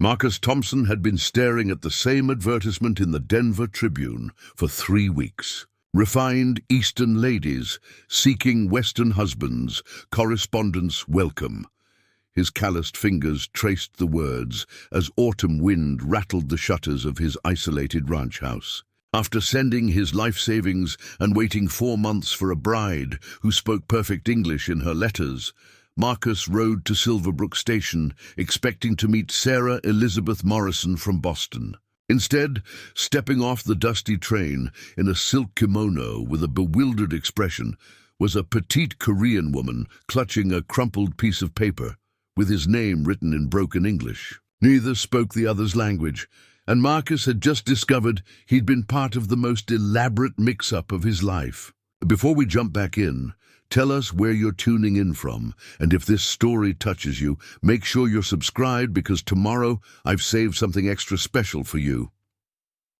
Marcus Thompson had been staring at the same advertisement in the Denver Tribune for 3 weeks. Refined Eastern ladies seeking Western husbands, correspondence welcome. His calloused fingers traced the words as autumn wind rattled the shutters of his isolated ranch house. After sending his life savings and waiting 4 months for a bride who spoke perfect English in her letters, Marcus rode to Silverbrook Station, expecting to meet Sarah Elizabeth Morrison from Boston. Instead, stepping off the dusty train in a silk kimono with a bewildered expression, was a petite Korean woman clutching a crumpled piece of paper with his name written in broken English. Neither spoke the other's language, and Marcus had just discovered he'd been part of the most elaborate mix-up of his life. Before we jump back in, tell us where you're tuning in from, and if this story touches you, make sure you're subscribed because tomorrow I've saved something extra special for you.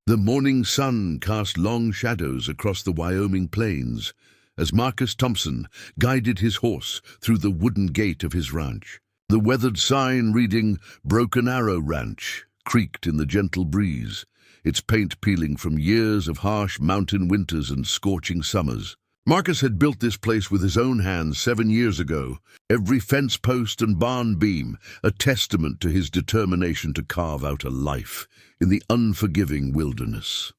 The morning sun cast long shadows across the Wyoming plains as Marcus Thompson guided his horse through the wooden gate of his ranch. The weathered sign reading Broken Arrow Ranch creaked in the gentle breeze, its paint peeling from years of harsh mountain winters and scorching summers. Marcus had built this place with his own hands 7 years ago, every fence post and barn beam a testament to his determination to carve out a life in the unforgiving wilderness.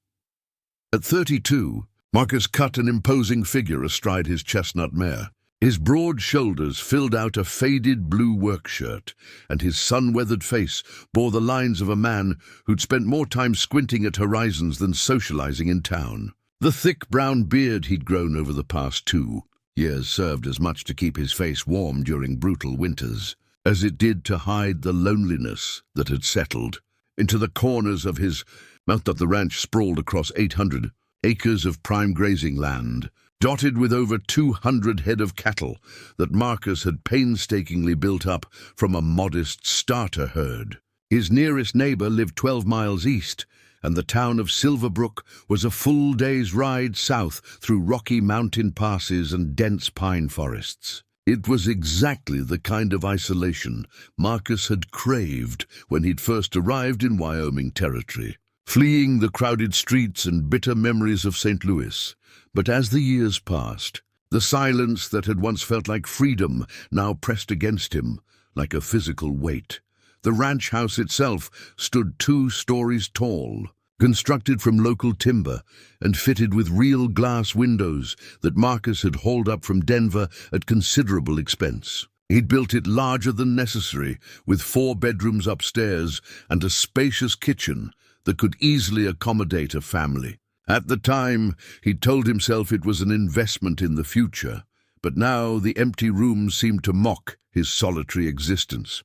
At 32, Marcus cut an imposing figure astride his chestnut mare. His broad shoulders filled out a faded blue work shirt, and his sun-weathered face bore the lines of a man who'd spent more time squinting at horizons than socializing in town. The thick brown beard he'd grown over the past 2 years served as much to keep his face warm during brutal winters as it did to hide the loneliness that had settled into the corners of his mouth. That the ranch sprawled across 800 acres of prime grazing land, dotted with over 200 head of cattle that Marcus had painstakingly built up from a modest starter herd. His nearest neighbor lived 12 miles east, and the town of Silverbrook was a full day's ride south through rocky mountain passes and dense pine forests. It was exactly the kind of isolation Marcus had craved when he'd first arrived in Wyoming territory, fleeing the crowded streets and bitter memories of St. Louis. But as the years passed, the silence that had once felt like freedom now pressed against him like a physical weight. The ranch house itself stood 2 stories tall, constructed from local timber and fitted with real glass windows that Marcus had hauled up from Denver at considerable expense. He'd built it larger than necessary, with 4 bedrooms upstairs and a spacious kitchen that could easily accommodate a family. At the time, he'd told himself it was an investment in the future, but now the empty rooms seemed to mock his solitary existence.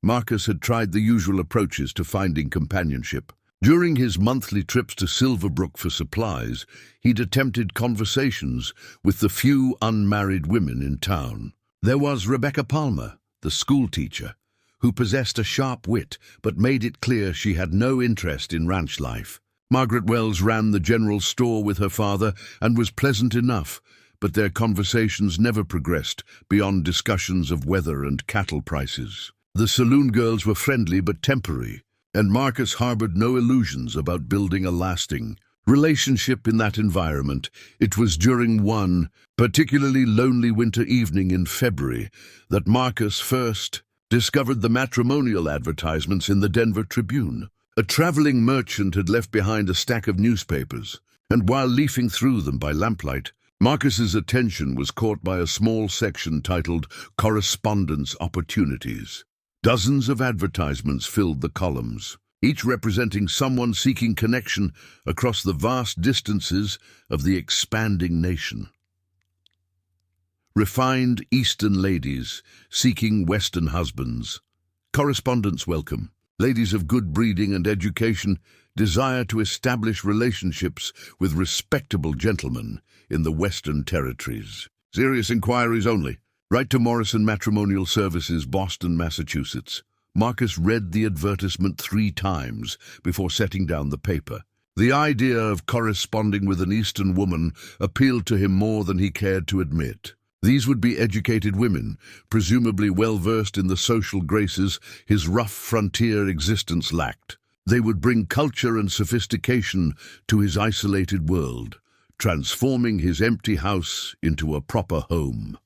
Marcus had tried the usual approaches to finding companionship. During his monthly trips to Silverbrook for supplies, he'd attempted conversations with the few unmarried women in town. There was Rebecca Palmer, the schoolteacher, who possessed a sharp wit but made it clear she had no interest in ranch life. Margaret Wells ran the general store with her father and was pleasant enough, but their conversations never progressed beyond discussions of weather and cattle prices. The saloon girls were friendly but temporary, and Marcus harbored no illusions about building a lasting relationship in that environment. It was during one particularly lonely winter evening in February that Marcus first discovered the matrimonial advertisements in the Denver Tribune. A traveling merchant had left behind a stack of newspapers, and while leafing through them by lamplight, Marcus's attention was caught by a small section titled Correspondence Opportunities. Dozens of advertisements filled the columns, each representing someone seeking connection across the vast distances of the expanding nation. Refined Eastern ladies seeking Western husbands. Correspondence welcome. Ladies of good breeding and education desire to establish relationships with respectable gentlemen in the Western Territories. Serious inquiries only. Write to Morrison Matrimonial Services, Boston, Massachusetts. Marcus read the advertisement 3 times before setting down the paper. The idea of corresponding with an Eastern woman appealed to him more than he cared to admit. These would be educated women, presumably well-versed in the social graces his rough frontier existence lacked. They would bring culture and sophistication to his isolated world, transforming his empty house into a proper home.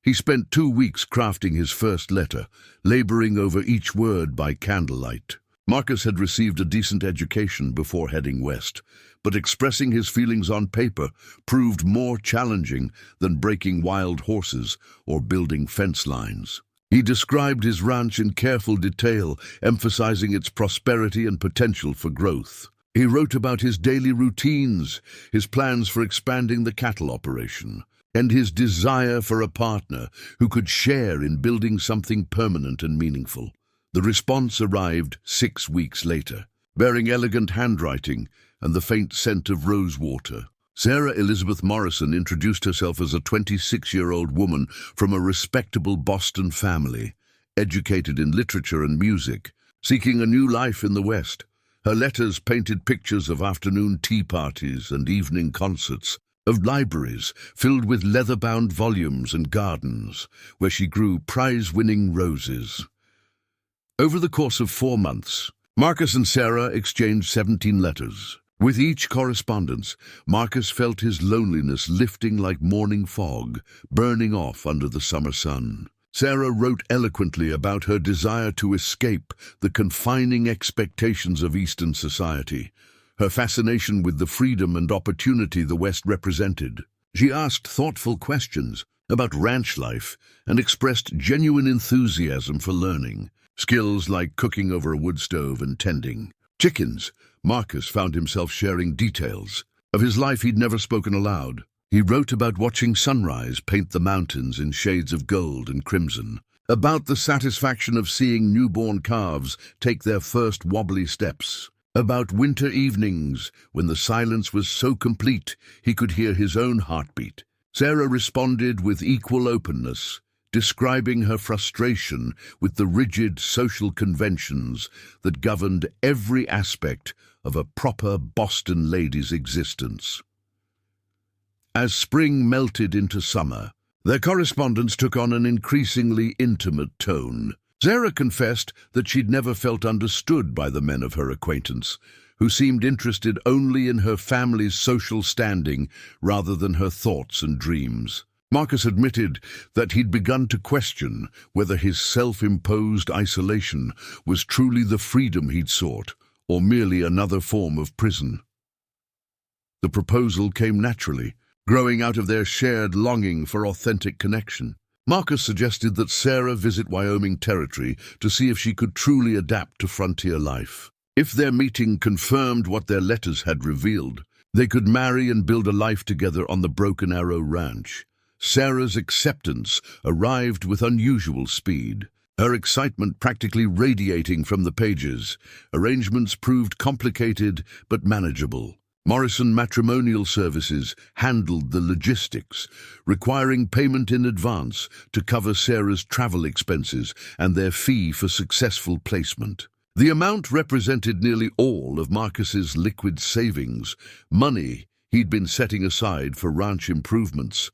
He spent 2 weeks crafting his first letter, laboring over each word by candlelight. Marcus had received a decent education before heading west, but expressing his feelings on paper proved more challenging than breaking wild horses or building fence lines. He described his ranch in careful detail, emphasizing its prosperity and potential for growth. He wrote about his daily routines, his plans for expanding the cattle operation, and his desire for a partner who could share in building something permanent and meaningful. The response arrived 6 weeks later, bearing elegant handwriting and the faint scent of rosewater. Sarah Elizabeth Morrison introduced herself as a 26-year-old woman from a respectable Boston family, educated in literature and music, seeking a new life in the West. Her letters painted pictures of afternoon tea parties and evening concerts, of libraries filled with leather-bound volumes and gardens where she grew prize-winning roses. Over the course of 4 months, Marcus and Sarah exchanged 17 letters. With each correspondence, Marcus felt his loneliness lifting like morning fog, burning off under the summer sun. Sarah wrote eloquently about her desire to escape the confining expectations of Eastern society, her fascination with the freedom and opportunity the West represented. She asked thoughtful questions about ranch life and expressed genuine enthusiasm for learning. Skills like cooking over a wood stove and tending chickens. Marcus found himself sharing details of his life he'd never spoken aloud. He wrote about watching sunrise paint the mountains in shades of gold and crimson, about the satisfaction of seeing newborn calves take their first wobbly steps, about winter evenings when the silence was so complete he could hear his own heartbeat. Sarah responded with equal openness, describing her frustration with the rigid social conventions that governed every aspect of a proper Boston lady's existence. As spring melted into summer, their correspondence took on an increasingly intimate tone. Sarah confessed that she'd never felt understood by the men of her acquaintance, who seemed interested only in her family's social standing rather than her thoughts and dreams. Marcus admitted that he'd begun to question whether his self-imposed isolation was truly the freedom he'd sought, or merely another form of prison. The proposal came naturally, growing out of their shared longing for authentic connection. Marcus suggested that Sarah visit Wyoming Territory to see if she could truly adapt to frontier life. If their meeting confirmed what their letters had revealed, they could marry and build a life together on the Broken Arrow Ranch. Sarah's acceptance arrived with unusual speed, her excitement practically radiating from the pages. Arrangements proved complicated but manageable. Morrison Matrimonial Services handled the logistics, requiring payment in advance to cover Sarah's travel expenses and their fee for successful placement. The amount represented nearly all of Marcus's liquid savings, money he'd been setting aside for ranch improvements.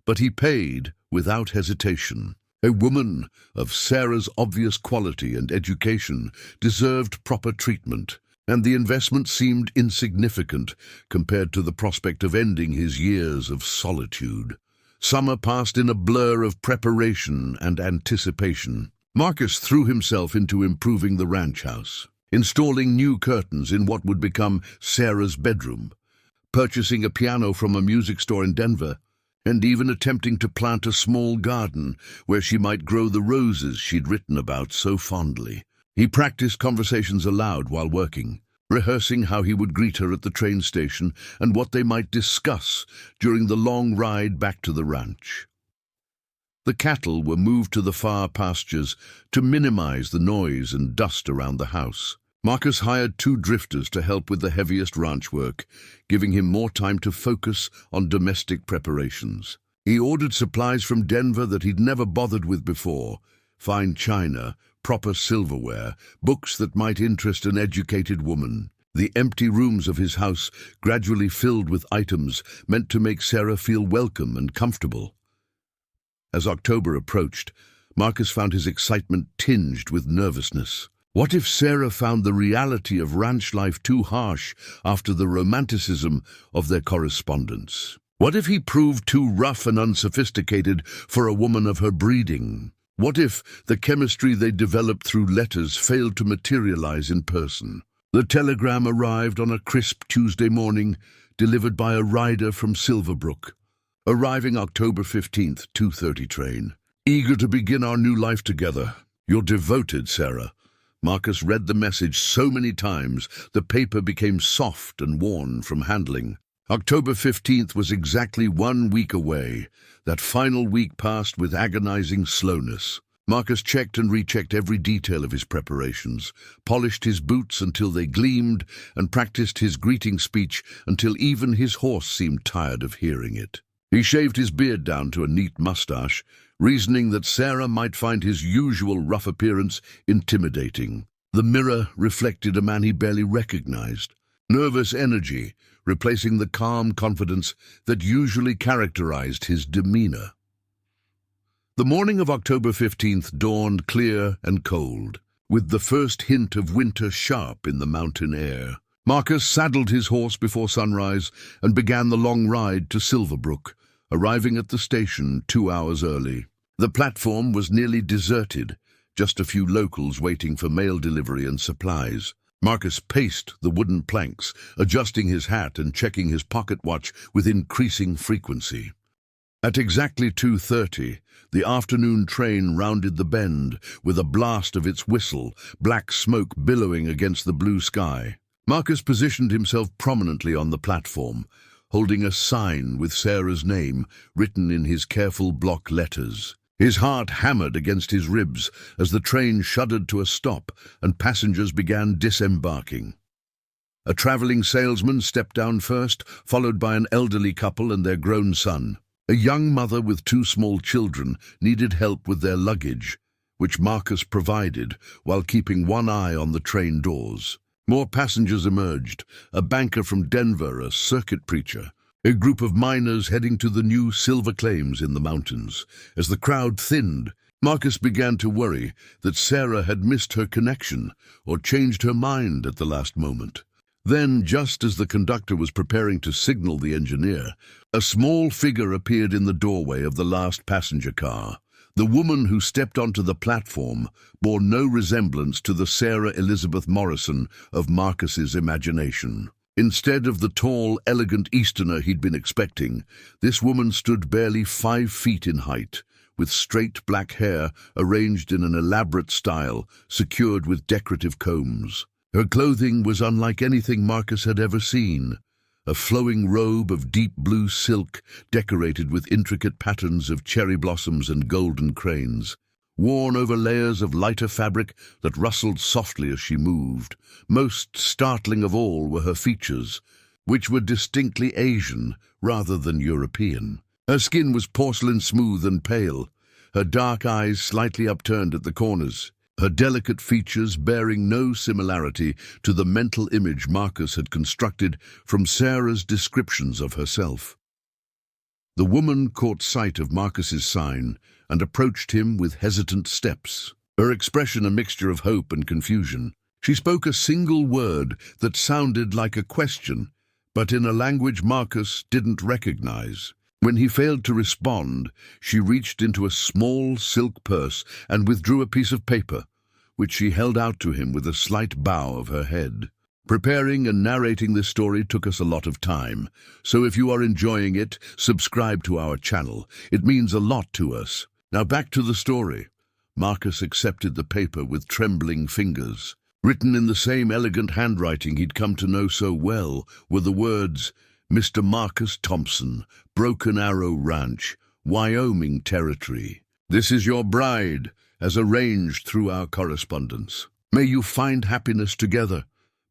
But he paid without hesitation. A woman of Sarah's obvious quality and education deserved proper treatment, and the investment seemed insignificant compared to the prospect of ending his years of solitude. Summer passed in a blur of preparation and anticipation. Marcus threw himself into improving the ranch house, installing new curtains in what would become Sarah's bedroom, purchasing a piano from a music store in Denver, and even attempting to plant a small garden where she might grow the roses she'd written about so fondly. He practiced conversations aloud while working, rehearsing how he would greet her at the train station and what they might discuss during the long ride back to the ranch. The cattle were moved to the far pastures to minimize the noise and dust around the house. Marcus hired 2 drifters to help with the heaviest ranch work, giving him more time to focus on domestic preparations. He ordered supplies from Denver that he'd never bothered with before: fine china, proper silverware, books that might interest an educated woman. The empty rooms of his house gradually filled with items meant to make Sarah feel welcome and comfortable. As October approached, Marcus found his excitement tinged with nervousness. What if Sarah found the reality of ranch life too harsh after the romanticism of their correspondence? What if he proved too rough and unsophisticated for a woman of her breeding? What if the chemistry they developed through letters failed to materialize in person? The telegram arrived on a crisp Tuesday morning, delivered by a rider from Silverbrook. Arriving October 15th, 2:30 train. Eager to begin our new life together. Your devoted Sarah. Marcus read the message so many times, the paper became soft and worn from handling. October 15th was exactly 1 week away. That final week passed with agonizing slowness. Marcus checked and rechecked every detail of his preparations, polished his boots until they gleamed, and practiced his greeting speech until even his horse seemed tired of hearing it. He shaved his beard down to a neat mustache, reasoning that Sarah might find his usual rough appearance intimidating. The mirror reflected a man he barely recognized. Nervous energy, replacing the calm confidence that usually characterized his demeanor. The morning of October 15th dawned clear and cold, with the first hint of winter sharp in the mountain air. Marcus saddled his horse before sunrise and began the long ride to Silverbrook, arriving at the station 2 hours early. The platform was nearly deserted, just a few locals waiting for mail delivery and supplies. Marcus paced the wooden planks, adjusting his hat and checking his pocket watch with increasing frequency. At exactly 2:30, the afternoon train rounded the bend with a blast of its whistle, black smoke billowing against the blue sky. Marcus positioned himself prominently on the platform, holding a sign with Sarah's name written in his careful block letters. His heart hammered against his ribs as the train shuddered to a stop and passengers began disembarking. A traveling salesman stepped down first, followed by an elderly couple and their grown son. A young mother with 2 small children needed help with their luggage, which Marcus provided while keeping one eye on the train doors. More passengers emerged, a banker from Denver, a circuit preacher, a group of miners heading to the new silver claims in the mountains. As the crowd thinned, Marcus began to worry that Sarah had missed her connection or changed her mind at the last moment. Then, just as the conductor was preparing to signal the engineer, a small figure appeared in the doorway of the last passenger car. The woman who stepped onto the platform bore no resemblance to the Sarah Elizabeth Morrison of Marcus's imagination. Instead of the tall, elegant Easterner he'd been expecting, this woman stood barely 5 feet in height, with straight black hair arranged in an elaborate style, secured with decorative combs. Her clothing was unlike anything Marcus had ever seen, a flowing robe of deep blue silk decorated with intricate patterns of cherry blossoms and golden cranes, worn over layers of lighter fabric that rustled softly as she moved. Most startling of all were her features, which were distinctly Asian rather than European. Her skin was porcelain smooth and pale, her dark eyes slightly upturned at the corners, her delicate features bearing no similarity to the mental image Marcus had constructed from Sarah's descriptions of herself. The woman caught sight of Marcus's sign and approached him with hesitant steps, her expression a mixture of hope and confusion. She spoke a single word that sounded like a question, but in a language Marcus didn't recognize. When he failed to respond, she reached into a small silk purse and withdrew a piece of paper, which she held out to him with a slight bow of her head. Preparing and narrating this story took us a lot of time, so if you are enjoying it, subscribe to our channel. It means a lot to us. Now back to the story. Marcus accepted the paper with trembling fingers. Written in the same elegant handwriting he'd come to know so well were the words, Mr. Marcus Thompson, Broken Arrow Ranch, Wyoming Territory. This is your bride, as arranged through our correspondence. May you find happiness together.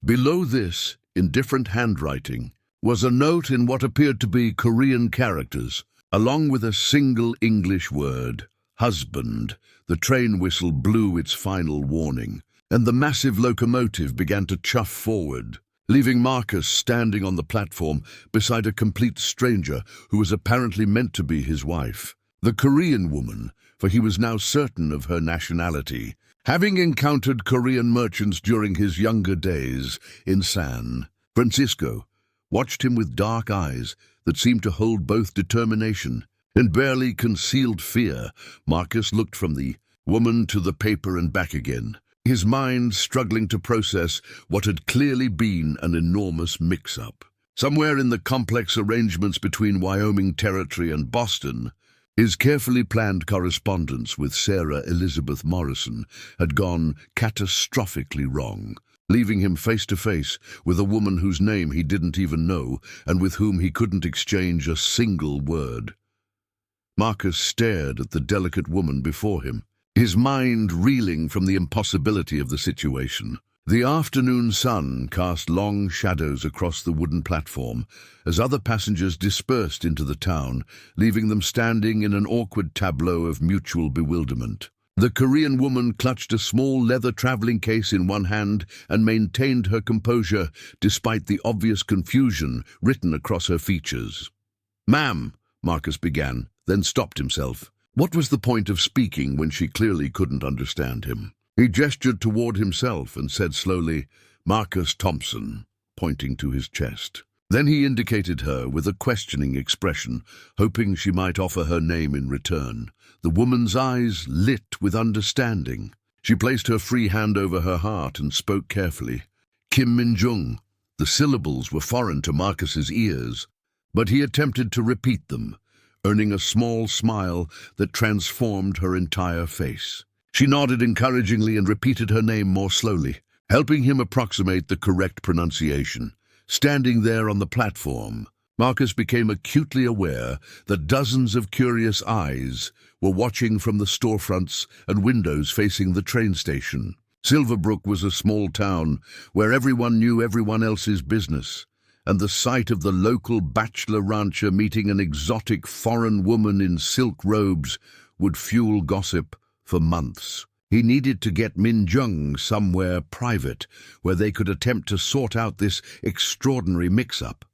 Below this, in different handwriting, was a note in what appeared to be Korean characters, along with a single English word, husband. The train whistle blew its final warning, and the massive locomotive began to chuff forward, leaving Marcus standing on the platform beside a complete stranger who was apparently meant to be his wife. The Korean woman, for he was now certain of her nationality, having encountered Korean merchants during his younger days in San Francisco, watched him with dark eyes that seemed to hold both determination and barely concealed fear. Marcus looked from the woman to the paper and back again, his mind struggling to process what had clearly been an enormous mix-up. Somewhere in the complex arrangements between Wyoming Territory and Boston, his carefully planned correspondence with Sarah Elizabeth Morrison had gone catastrophically wrong, leaving him face to face with a woman whose name he didn't even know and with whom he couldn't exchange a single word. Marcus stared at the delicate woman before him, his mind reeling from the impossibility of the situation. The afternoon sun cast long shadows across the wooden platform as other passengers dispersed into the town, leaving them standing in an awkward tableau of mutual bewilderment. The Korean woman clutched a small leather traveling case in one hand and maintained her composure despite the obvious confusion written across her features. "Ma'am," Marcus began, then stopped himself. What was the point of speaking when she clearly couldn't understand him? He gestured toward himself and said slowly, "Marcus Thompson," pointing to his chest. Then he indicated her with a questioning expression, hoping she might offer her name in return. The woman's eyes lit with understanding. She placed her free hand over her heart and spoke carefully. "Kim Min-jung." The syllables were foreign to Marcus's ears, but he attempted to repeat them, earning a small smile that transformed her entire face. She nodded encouragingly and repeated her name more slowly, helping him approximate the correct pronunciation. Standing there on the platform, Marcus became acutely aware that dozens of curious eyes were watching from the storefronts and windows facing the train station. Silverbrook was a small town where everyone knew everyone else's business, and the sight of the local bachelor rancher meeting an exotic foreign woman in silk robes would fuel gossip for months. He needed to get Min-jung somewhere private, where they could attempt to sort out this extraordinary mix-up.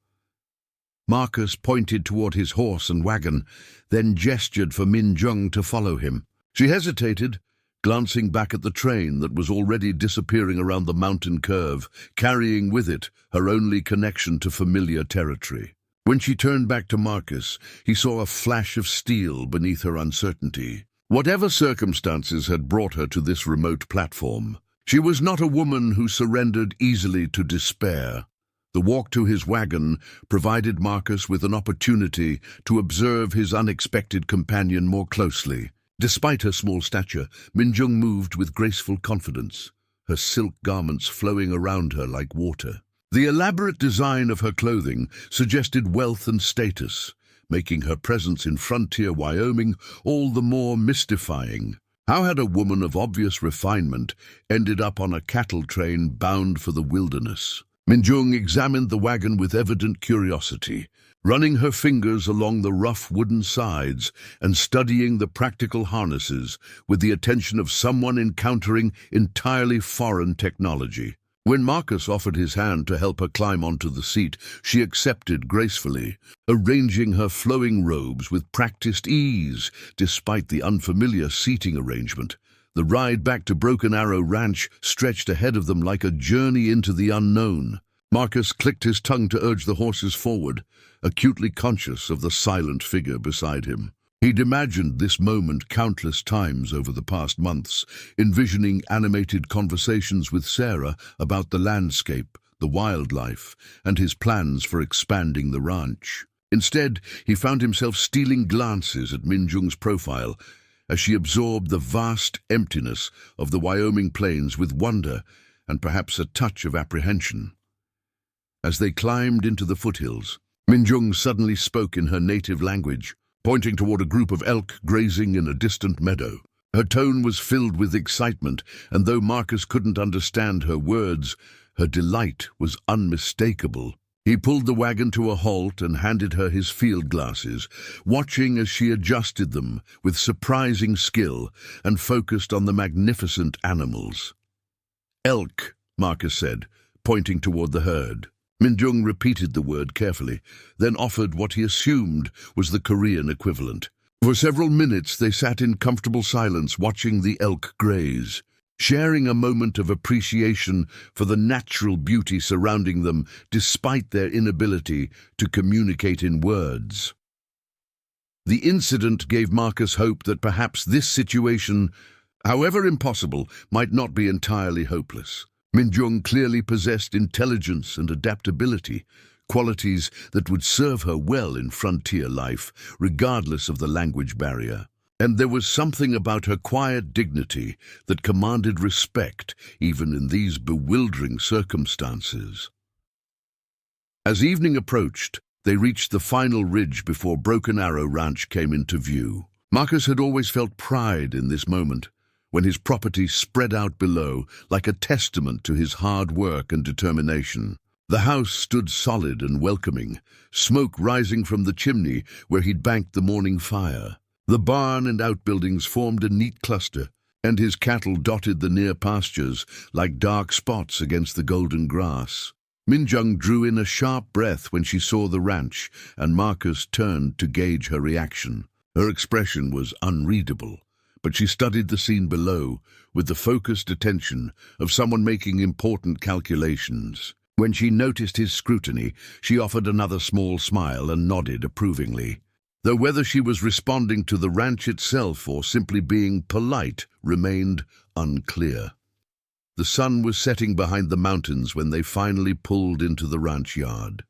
Marcus pointed toward his horse and wagon, then gestured for Min-jung to follow him. She hesitated, glancing back at the train that was already disappearing around the mountain curve, carrying with it her only connection to familiar territory. When she turned back to Marcus, he saw a flash of steel beneath her uncertainty. Whatever circumstances had brought her to this remote platform, she was not a woman who surrendered easily to despair. The walk to his wagon provided Marcus with an opportunity to observe his unexpected companion more closely. Despite her small stature, Min-jung moved with graceful confidence, her silk garments flowing around her like water. The elaborate design of her clothing suggested wealth and status, making her presence in frontier Wyoming all the more mystifying. How had a woman of obvious refinement ended up on a cattle train bound for the wilderness? Min-jung examined the wagon with evident curiosity, running her fingers along the rough wooden sides and studying the practical harnesses with the attention of someone encountering entirely foreign technology. When Marcus offered his hand to help her climb onto the seat, she accepted gracefully, arranging her flowing robes with practiced ease, despite the unfamiliar seating arrangement. The ride back to Broken Arrow Ranch stretched ahead of them like a journey into the unknown. Marcus clicked his tongue to urge the horses forward, acutely conscious of the silent figure beside him. He'd imagined this moment countless times over the past months, envisioning animated conversations with Sarah about the landscape, the wildlife, and his plans for expanding the ranch. Instead, he found himself stealing glances at Min-jung's profile as she absorbed the vast emptiness of the Wyoming plains with wonder and perhaps a touch of apprehension. As they climbed into the foothills, Min-jung suddenly spoke in her native language, pointing toward a group of elk grazing in a distant meadow. Her tone was filled with excitement, and though Marcus couldn't understand her words, her delight was unmistakable. He pulled the wagon to a halt and handed her his field glasses, watching as she adjusted them with surprising skill and focused on the magnificent animals. "Elk," Marcus said, pointing toward the herd. Min-jung repeated the word carefully, then offered what he assumed was the Korean equivalent. For several minutes they sat in comfortable silence watching the elk graze, sharing a moment of appreciation for the natural beauty surrounding them despite their inability to communicate in words. The incident gave Marcus hope that perhaps this situation, however impossible, might not be entirely hopeless. Minjung clearly possessed intelligence and adaptability, qualities that would serve her well in frontier life, regardless of the language barrier. And there was something about her quiet dignity that commanded respect, even in these bewildering circumstances. As evening approached, they reached the final ridge before Broken Arrow Ranch came into view. Marcus had always felt pride in this moment, when his property spread out below like a testament to his hard work and determination. The house stood solid and welcoming, smoke rising from the chimney where he'd banked the morning fire. The barn and outbuildings formed a neat cluster, and his cattle dotted the near pastures like dark spots against the golden grass. Minjung drew in a sharp breath when she saw the ranch, and Marcus turned to gauge her reaction. Her expression was unreadable, but she studied the scene below with the focused attention of someone making important calculations. When she noticed his scrutiny, she offered another small smile and nodded approvingly, though whether she was responding to the ranch itself or simply being polite remained unclear. The sun was setting behind the mountains when they finally pulled into the ranch yard.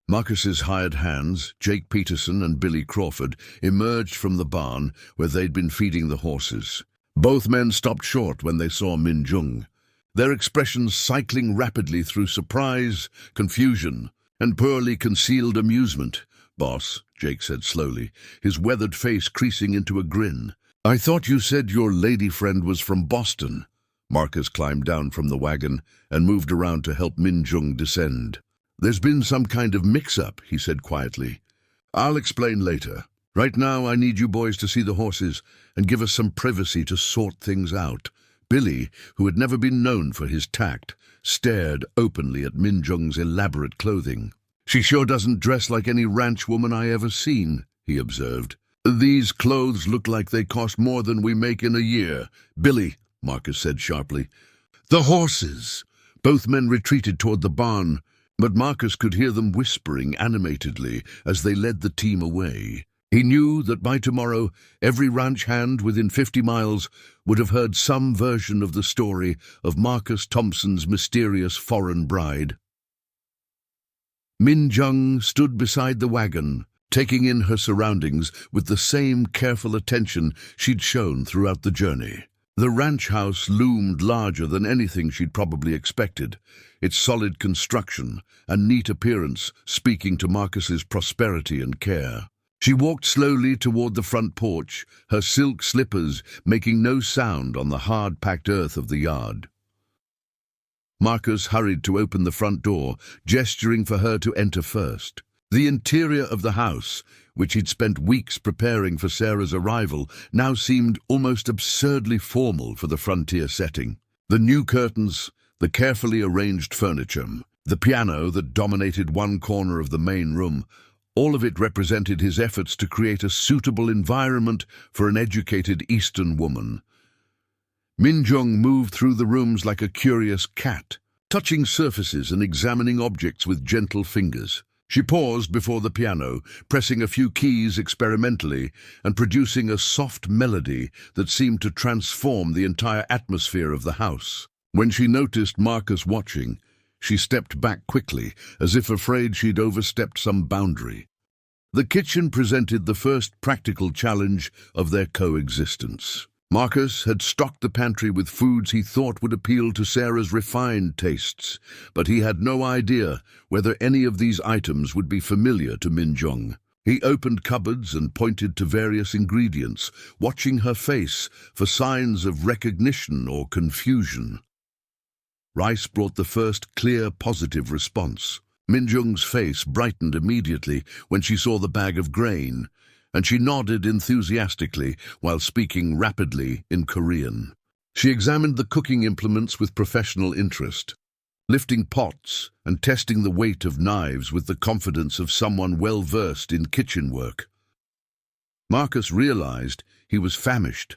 Marcus's hired hands, Jake Peterson and Billy Crawford, emerged from the barn where they'd been feeding the horses. Both men stopped short when they saw Minjung, their expressions cycling rapidly through surprise, confusion, and poorly concealed amusement. "Boss," Jake said slowly, his weathered face creasing into a grin. "I thought you said your lady friend was from Boston." Marcus climbed down from the wagon and moved around to help Minjung descend. "There's been some kind of mix-up," he said quietly. "I'll explain later. Right now I need you boys to see the horses and give us some privacy to sort things out." Billy, who had never been known for his tact, stared openly at Minjung's elaborate clothing. "She sure doesn't dress like any ranch woman I ever seen," he observed. "These clothes look like they cost more than we make in a year." "Billy," Marcus said sharply. "The horses!" Both men retreated toward the barn, but Marcus could hear them whispering animatedly as they led the team away. He knew that by tomorrow, every ranch hand within 50 miles would have heard some version of the story of Marcus Thompson's mysterious foreign bride. Minjung stood beside the wagon, taking in her surroundings with the same careful attention she'd shown throughout the journey. The ranch house loomed larger than anything she'd probably expected, its solid construction and neat appearance speaking to Marcus's prosperity and care. She walked slowly toward the front porch, her silk slippers making no sound on the hard-packed earth of the yard. Marcus hurried to open the front door, gesturing for her to enter first. The interior of the house, which he'd spent weeks preparing for Sarah's arrival, now seemed almost absurdly formal for the frontier setting. The new curtains, the carefully arranged furniture, the piano that dominated one corner of the main room, all of it represented his efforts to create a suitable environment for an educated Eastern woman. Minjung moved through the rooms like a curious cat, touching surfaces and examining objects with gentle fingers. She paused before the piano, pressing a few keys experimentally and producing a soft melody that seemed to transform the entire atmosphere of the house. When she noticed Marcus watching, she stepped back quickly, as if afraid she'd overstepped some boundary. The kitchen presented the first practical challenge of their coexistence. Marcus had stocked the pantry with foods he thought would appeal to Sarah's refined tastes, but he had no idea whether any of these items would be familiar to Minjung. He opened cupboards and pointed to various ingredients, watching her face for signs of recognition or confusion. Rice brought the first clear, positive response. Minjung's face brightened immediately when she saw the bag of grain, and she nodded enthusiastically while speaking rapidly in Korean. She examined the cooking implements with professional interest, lifting pots and testing the weight of knives with the confidence of someone well-versed in kitchen work. Marcus realized he was famished.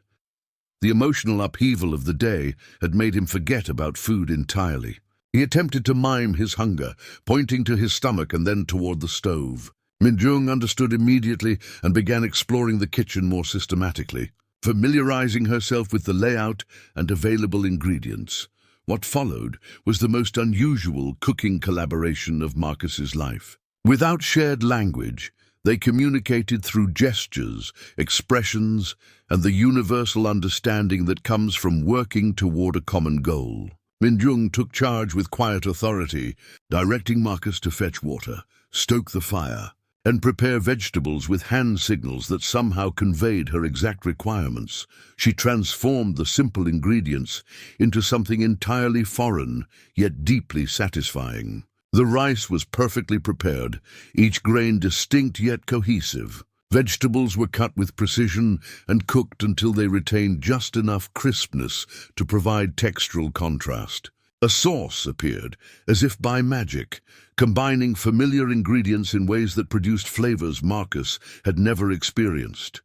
The emotional upheaval of the day had made him forget about food entirely. He attempted to mime his hunger, pointing to his stomach and then toward the stove. Minjung understood immediately and began exploring the kitchen more systematically, familiarizing herself with the layout and available ingredients. What followed was the most unusual cooking collaboration of Marcus's life. Without shared language, they communicated through gestures, expressions, and the universal understanding that comes from working toward a common goal. Minjung took charge with quiet authority, directing Marcus to fetch water, stoke the fire, and prepare vegetables with hand signals that somehow conveyed her exact requirements. She transformed the simple ingredients into something entirely foreign, yet deeply satisfying. The rice was perfectly prepared, each grain distinct yet cohesive. Vegetables were cut with precision and cooked until they retained just enough crispness to provide textural contrast. A sauce appeared, as if by magic, combining familiar ingredients in ways that produced flavors Marcus had never experienced.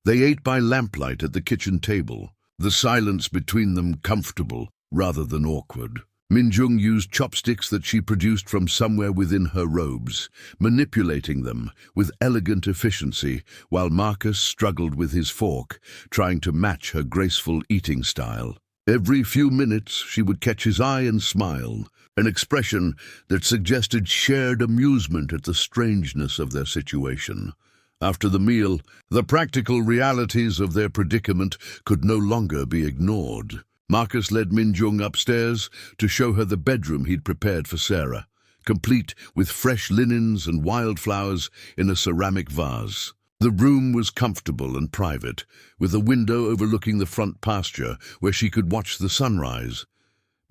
They ate by lamplight at the kitchen table, the silence between them comfortable rather than awkward. Minjung used chopsticks that she produced from somewhere within her robes, manipulating them with elegant efficiency, while Marcus struggled with his fork, trying to match her graceful eating style. Every few minutes she would catch his eye and smile, an expression that suggested shared amusement at the strangeness of their situation. After the meal, the practical realities of their predicament could no longer be ignored. Marcus led Minjung upstairs to show her the bedroom he'd prepared for Sarah, complete with fresh linens and wildflowers in a ceramic vase. The room was comfortable and private, with a window overlooking the front pasture where she could watch the sunrise.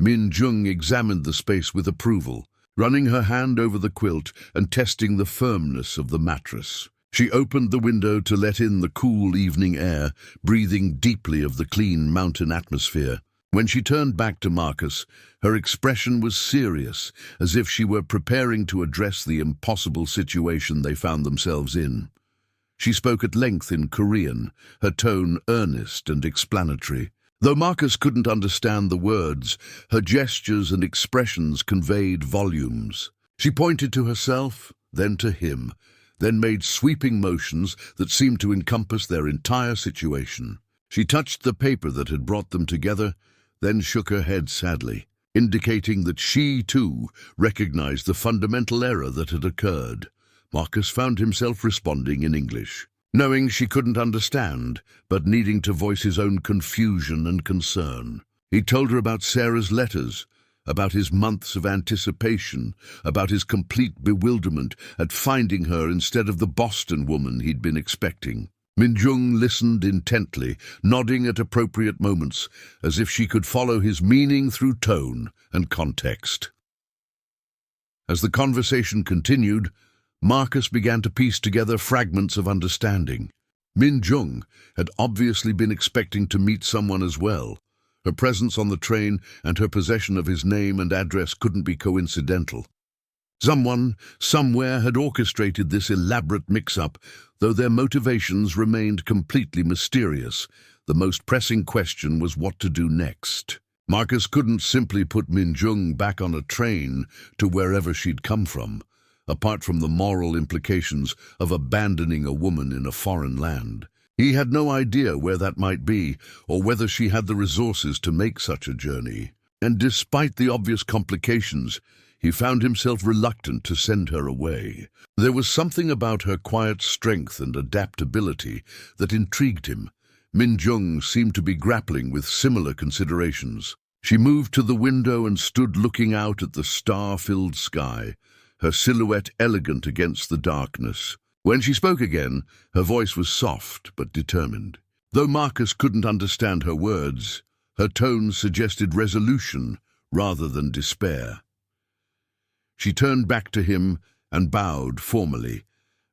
Minjung examined the space with approval, running her hand over the quilt and testing the firmness of the mattress. She opened the window to let in the cool evening air, breathing deeply of the clean mountain atmosphere. When she turned back to Marcus, her expression was serious, as if she were preparing to address the impossible situation they found themselves in. She spoke at length in Korean, her tone earnest and explanatory. Though Marcus couldn't understand the words, her gestures and expressions conveyed volumes. She pointed to herself, then to him, then made sweeping motions that seemed to encompass their entire situation. She touched the paper that had brought them together, then shook her head sadly, indicating that she, too, recognized the fundamental error that had occurred. Marcus found himself responding in English, knowing she couldn't understand, but needing to voice his own confusion and concern. He told her about Sarah's letters, about his months of anticipation, about his complete bewilderment at finding her instead of the Boston woman he'd been expecting. Minjung listened intently, nodding at appropriate moments, as if she could follow his meaning through tone and context. As the conversation continued, Marcus began to piece together fragments of understanding. Minjung had obviously been expecting to meet someone as well. Her presence on the train and her possession of his name and address couldn't be coincidental. Someone, somewhere, had orchestrated this elaborate mix-up, though their motivations remained completely mysterious. The most pressing question was what to do next. Marcus couldn't simply put Minjung back on a train to wherever she'd come from, apart from the moral implications of abandoning a woman in a foreign land. He had no idea where that might be, or whether she had the resources to make such a journey. And despite the obvious complications, he found himself reluctant to send her away. There was something about her quiet strength and adaptability that intrigued him. Minjung seemed to be grappling with similar considerations. She moved to the window and stood looking out at the star-filled sky, her silhouette elegant against the darkness. When she spoke again, her voice was soft but determined. Though Marcus couldn't understand her words, her tone suggested resolution rather than despair. She turned back to him and bowed formally,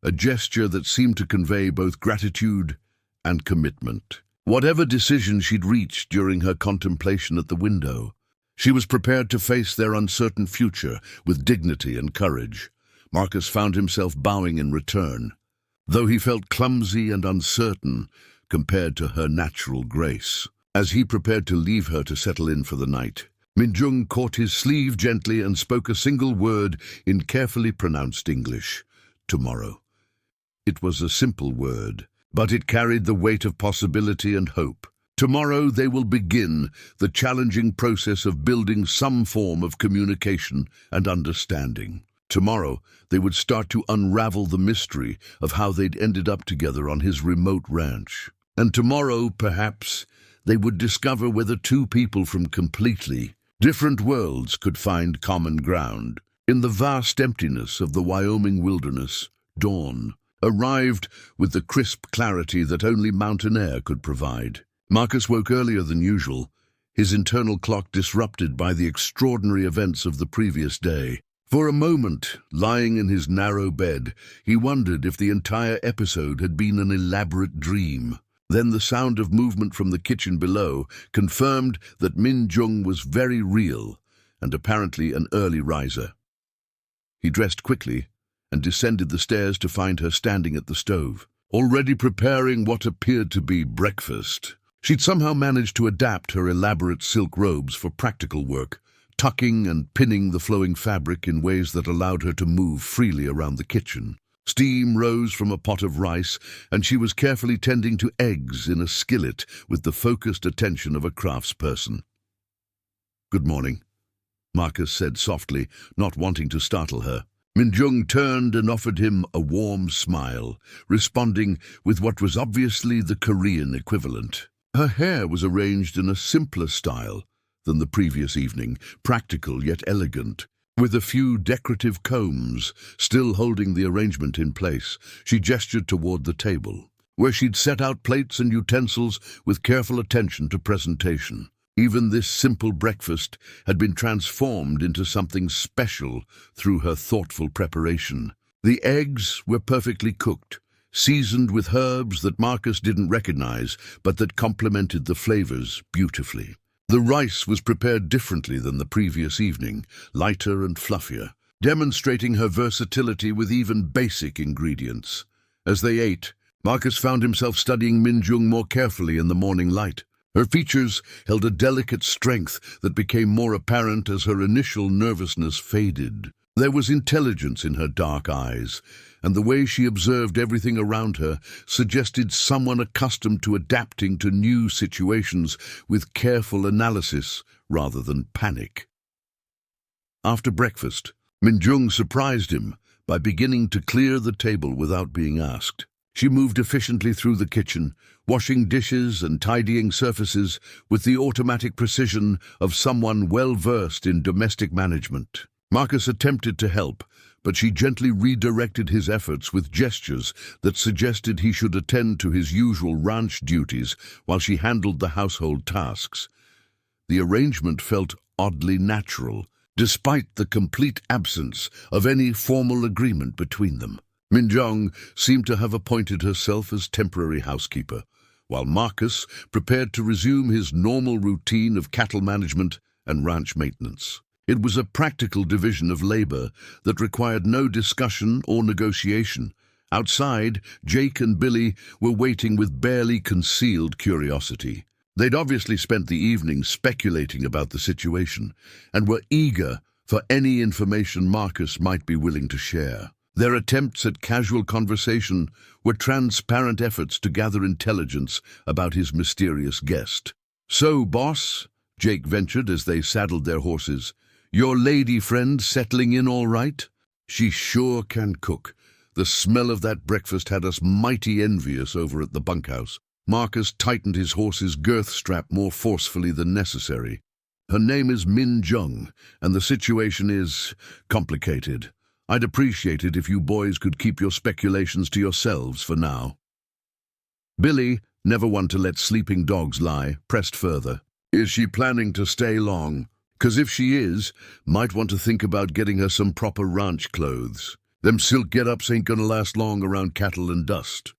a gesture that seemed to convey both gratitude and commitment. Whatever decision she'd reached during her contemplation at the window, she was prepared to face their uncertain future with dignity and courage. Marcus found himself bowing in return. though he felt clumsy and uncertain compared to her natural grace. As he prepared to leave her to settle in for the night, Minjung caught his sleeve gently and spoke a single word in carefully pronounced English. Tomorrow. It was a simple word, but it carried the weight of possibility and hope. Tomorrow they will begin the challenging process of building some form of communication and understanding. Tomorrow they would start to unravel the mystery of how they'd ended up together on his remote ranch. And tomorrow, perhaps, they would discover whether two people from completely different worlds could find common ground. In the vast emptiness of the Wyoming wilderness, dawn arrived with the crisp clarity that only mountain air could provide. Marcus woke earlier than usual, his internal clock disrupted by the extraordinary events of the previous day. For a moment, lying in his narrow bed, he wondered if the entire episode had been an elaborate dream. Then the sound of movement from the kitchen below confirmed that Minjung was very real and apparently an early riser. He dressed quickly and descended the stairs to find her standing at the stove, already preparing what appeared to be breakfast. She'd somehow managed to adapt her elaborate silk robes for practical work, tucking and pinning the flowing fabric in ways that allowed her to move freely around the kitchen. Steam rose from a pot of rice, and she was carefully tending to eggs in a skillet with the focused attention of a craftsperson. "Good morning," Marcus said softly, not wanting to startle her. Minjung turned and offered him a warm smile, responding with what was obviously the Korean equivalent. Her hair was arranged in a simpler style than the previous evening, practical yet elegant. With a few decorative combs still holding the arrangement in place, she gestured toward the table, where she'd set out plates and utensils with careful attention to presentation. Even this simple breakfast had been transformed into something special through her thoughtful preparation. The eggs were perfectly cooked, seasoned with herbs that Marcus didn't recognize, but that complemented the flavors beautifully. The rice was prepared differently than the previous evening, lighter and fluffier, demonstrating her versatility with even basic ingredients. As they ate, Marcus found himself studying Minjung more carefully in the morning light. Her features held a delicate strength that became more apparent as her initial nervousness faded. There was intelligence in her dark eyes, and the way she observed everything around her suggested someone accustomed to adapting to new situations with careful analysis rather than panic. After breakfast, Minjung surprised him by beginning to clear the table without being asked. She moved efficiently through the kitchen, washing dishes and tidying surfaces with the automatic precision of someone well-versed in domestic management. Marcus attempted to help, but she gently redirected his efforts with gestures that suggested he should attend to his usual ranch duties while she handled the household tasks. The arrangement felt oddly natural, despite the complete absence of any formal agreement between them. Minjung seemed to have appointed herself as temporary housekeeper, while Marcus prepared to resume his normal routine of cattle management and ranch maintenance. It was a practical division of labor that required no discussion or negotiation. Outside, Jake and Billy were waiting with barely concealed curiosity. They'd obviously spent the evening speculating about the situation and were eager for any information Marcus might be willing to share. Their attempts at casual conversation were transparent efforts to gather intelligence about his mysterious guest. "So, boss," Jake ventured as they saddled their horses, "your lady friend settling in all right?" "She sure can cook. The smell of that breakfast had us mighty envious over at the bunkhouse." Marcus tightened his horse's girth strap more forcefully than necessary. "Her name is Minjung, and the situation is complicated. I'd appreciate it if you boys could keep your speculations to yourselves for now." Billy, never one to let sleeping dogs lie, pressed further. "Is she planning to stay long? 'Cause if she is, might want to think about getting her some proper ranch clothes. Them silk get-ups ain't gonna last long around cattle and dust."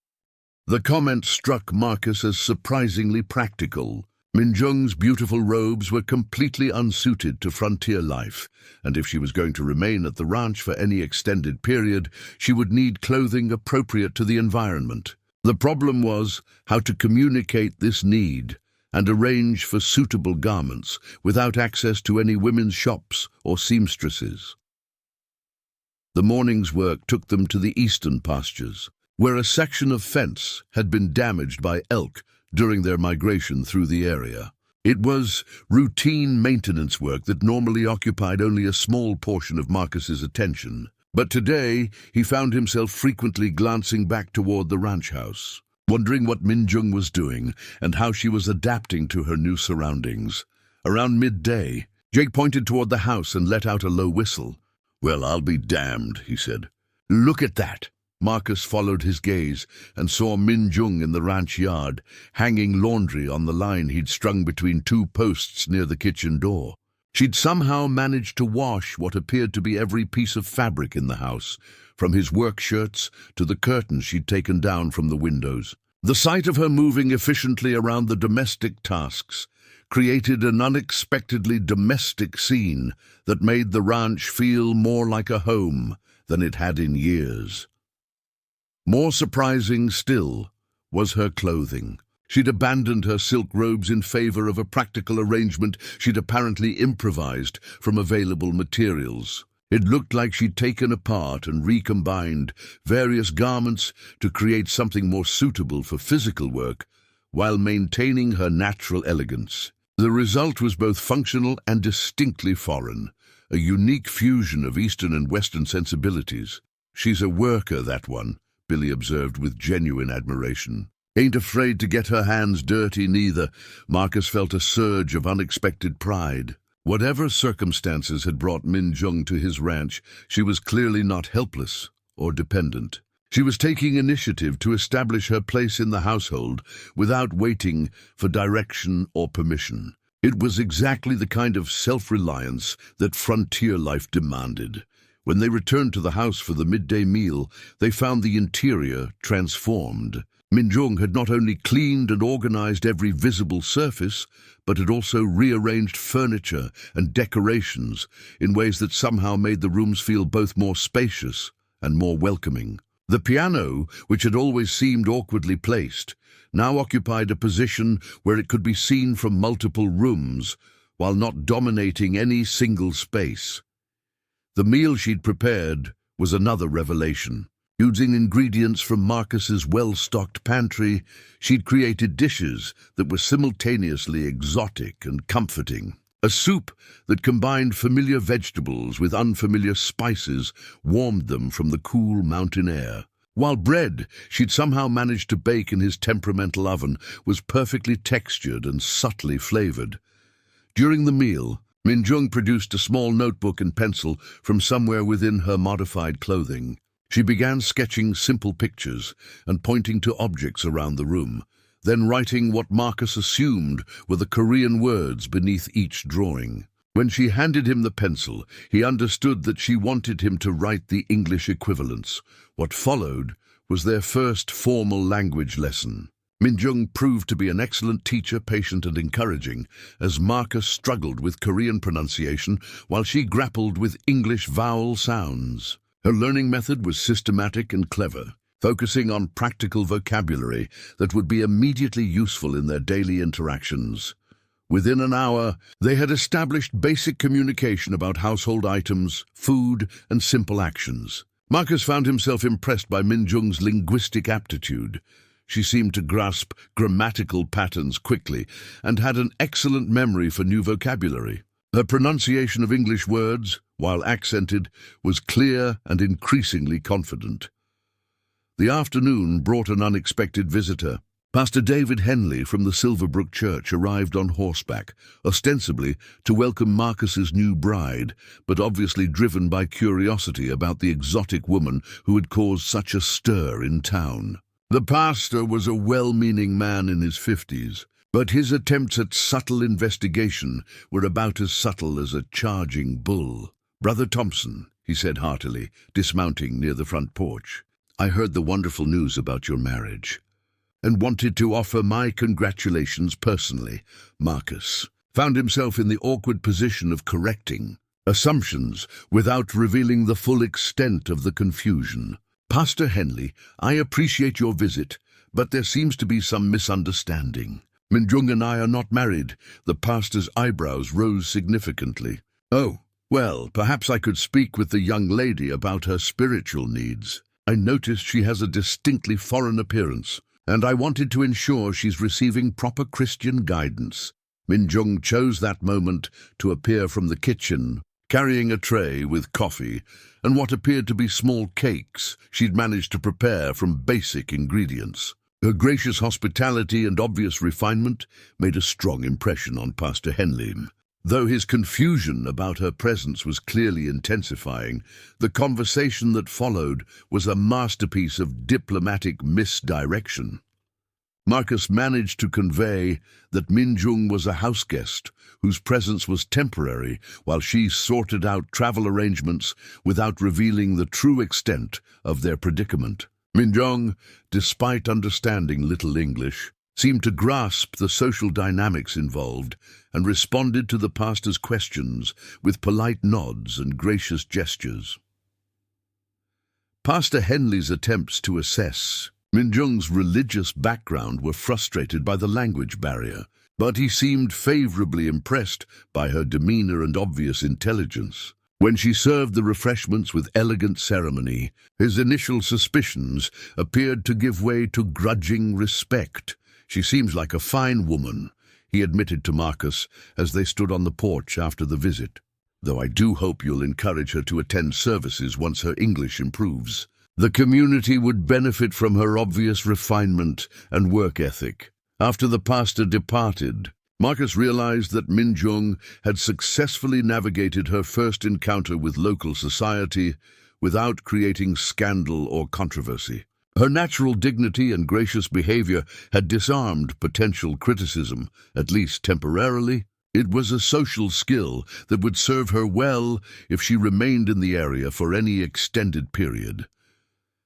The comment struck Marcus as surprisingly practical. Minjung's beautiful robes were completely unsuited to frontier life, and if she was going to remain at the ranch for any extended period, she would need clothing appropriate to the environment. The problem was how to communicate this need and arrange for suitable garments without access to any women's shops or seamstresses. The morning's work took them to the eastern pastures, where a section of fence had been damaged by elk during their migration through the area. It was routine maintenance work that normally occupied only a small portion of Marcus's attention, but today he found himself frequently glancing back toward the ranch house, wondering what Minjung was doing and how she was adapting to her new surroundings. Around midday, Jake pointed toward the house and let out a low whistle. "Well, I'll be damned," he said. "Look at that." Marcus followed his gaze and saw Minjung in the ranch yard, hanging laundry on the line he'd strung between two posts near the kitchen door. She'd somehow managed to wash what appeared to be every piece of fabric in the house, from his work shirts to the curtains she'd taken down from the windows. The sight of her moving efficiently around the domestic tasks created an unexpectedly domestic scene that made the ranch feel more like a home than it had in years. More surprising still was her clothing. She'd abandoned her silk robes in favor of a practical arrangement she'd apparently improvised from available materials. It looked like she'd taken apart and recombined various garments to create something more suitable for physical work while maintaining her natural elegance. The result was both functional and distinctly foreign, a unique fusion of Eastern and Western sensibilities. "She's a worker, that one," Billy observed with genuine admiration. "Ain't afraid to get her hands dirty, neither." Marcus felt a surge of unexpected pride. Whatever circumstances had brought Minjung to his ranch, she was clearly not helpless or dependent. She was taking initiative to establish her place in the household without waiting for direction or permission. It was exactly the kind of self-reliance that frontier life demanded. When they returned to the house for the midday meal, they found the interior transformed. Minjung had not only cleaned and organized every visible surface, but had also rearranged furniture and decorations in ways that somehow made the rooms feel both more spacious and more welcoming. The piano, which had always seemed awkwardly placed, now occupied a position where it could be seen from multiple rooms, while not dominating any single space. The meal she'd prepared was another revelation. Using ingredients from Marcus's well-stocked pantry, she'd created dishes that were simultaneously exotic and comforting. A soup that combined familiar vegetables with unfamiliar spices warmed them from the cool mountain air. While bread she'd somehow managed to bake in his temperamental oven was perfectly textured and subtly flavored. During the meal, Minjung produced a small notebook and pencil from somewhere within her modified clothing. She began sketching simple pictures and pointing to objects around the room, then writing what Marcus assumed were the Korean words beneath each drawing. When she handed him the pencil, he understood that she wanted him to write the English equivalents. What followed was their first formal language lesson. Minjung proved to be an excellent teacher, patient and encouraging, as Marcus struggled with Korean pronunciation while she grappled with English vowel sounds. Her learning method was systematic and clever, focusing on practical vocabulary that would be immediately useful in their daily interactions. Within an hour, they had established basic communication about household items, food, and simple actions. Marcus found himself impressed by Minjung's linguistic aptitude. She seemed to grasp grammatical patterns quickly and had an excellent memory for new vocabulary. Her pronunciation of English words, while accented, was clear and increasingly confident. The afternoon brought an unexpected visitor. Pastor David Henley from the Silverbrook Church arrived on horseback, ostensibly to welcome Marcus's new bride, but obviously driven by curiosity about the exotic woman who had caused such a stir in town. The pastor was a well-meaning man in his 50s, but his attempts at subtle investigation were about as subtle as a charging bull. "Brother Thompson," he said heartily, dismounting near the front porch, "I heard the wonderful news about your marriage. and wanted to offer my congratulations personally. Marcus found himself in the awkward position of correcting assumptions without revealing the full extent of the confusion. Pastor Henley, I appreciate your visit, but there seems to be some misunderstanding. Minjung and I are not married. The pastor's eyebrows rose significantly. Oh, well, perhaps I could speak with the young lady about her spiritual needs. I noticed she has a distinctly foreign appearance, and I wanted to ensure she's receiving proper Christian guidance. Minjung chose that moment to appear from the kitchen, carrying a tray with coffee and what appeared to be small cakes she'd managed to prepare from basic ingredients. Her gracious hospitality and obvious refinement made a strong impression on Pastor Henley. Though his confusion about her presence was clearly intensifying, the conversation that followed was a masterpiece of diplomatic misdirection. Marcus managed to convey that Minjung was a house guest whose presence was temporary while she sorted out travel arrangements without revealing the true extent of their predicament. Minjung, despite understanding little English, seemed to grasp the social dynamics involved and responded to the pastor's questions with polite nods and gracious gestures. Pastor Henley's attempts to assess Minjung's religious background were frustrated by the language barrier, but he seemed favorably impressed by her demeanor and obvious intelligence. When she served the refreshments with elegant ceremony, his initial suspicions appeared to give way to grudging respect. She seems like a fine woman, he admitted to Marcus as they stood on the porch after the visit, though I do hope you'll encourage her to attend services once her English improves. The community would benefit from her obvious refinement and work ethic. After the pastor departed, Marcus realized that Minjung had successfully navigated her first encounter with local society without creating scandal or controversy. Her natural dignity and gracious behavior had disarmed potential criticism, at least temporarily. It was a social skill that would serve her well if she remained in the area for any extended period.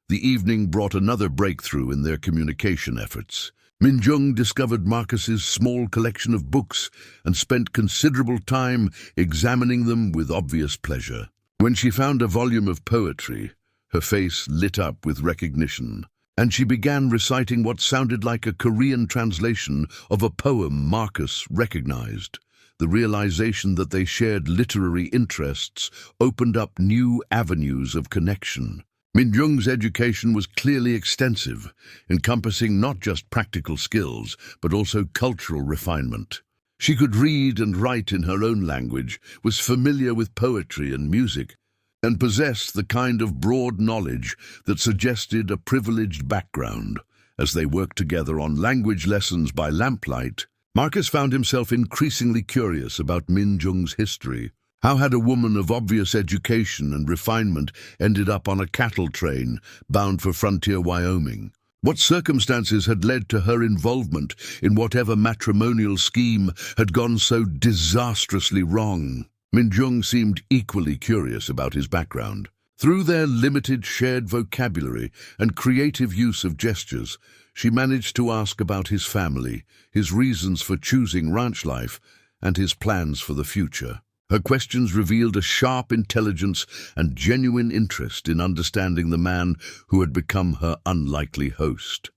The evening brought another breakthrough in their communication efforts. Minjung discovered Marcus's small collection of books and spent considerable time examining them with obvious pleasure. When she found a volume of poetry, her face lit up with recognition, and she began reciting what sounded like a Korean translation of a poem Marcus recognized. The realization that they shared literary interests opened up new avenues of connection. Minjung's education was clearly extensive, encompassing not just practical skills, but also cultural refinement. She could read and write in her own language, was familiar with poetry and music, and possessed the kind of broad knowledge that suggested a privileged background. As they worked together on language lessons by lamplight, Marcus found himself increasingly curious about Minjung's history. How had a woman of obvious education and refinement ended up on a cattle train bound for frontier Wyoming? What circumstances had led to her involvement in whatever matrimonial scheme had gone so disastrously wrong? Minjung seemed equally curious about his background. Through their limited shared vocabulary and creative use of gestures, she managed to ask about his family, his reasons for choosing ranch life, and his plans for the future. Her questions revealed a sharp intelligence and genuine interest in understanding the man who had become her unlikely host.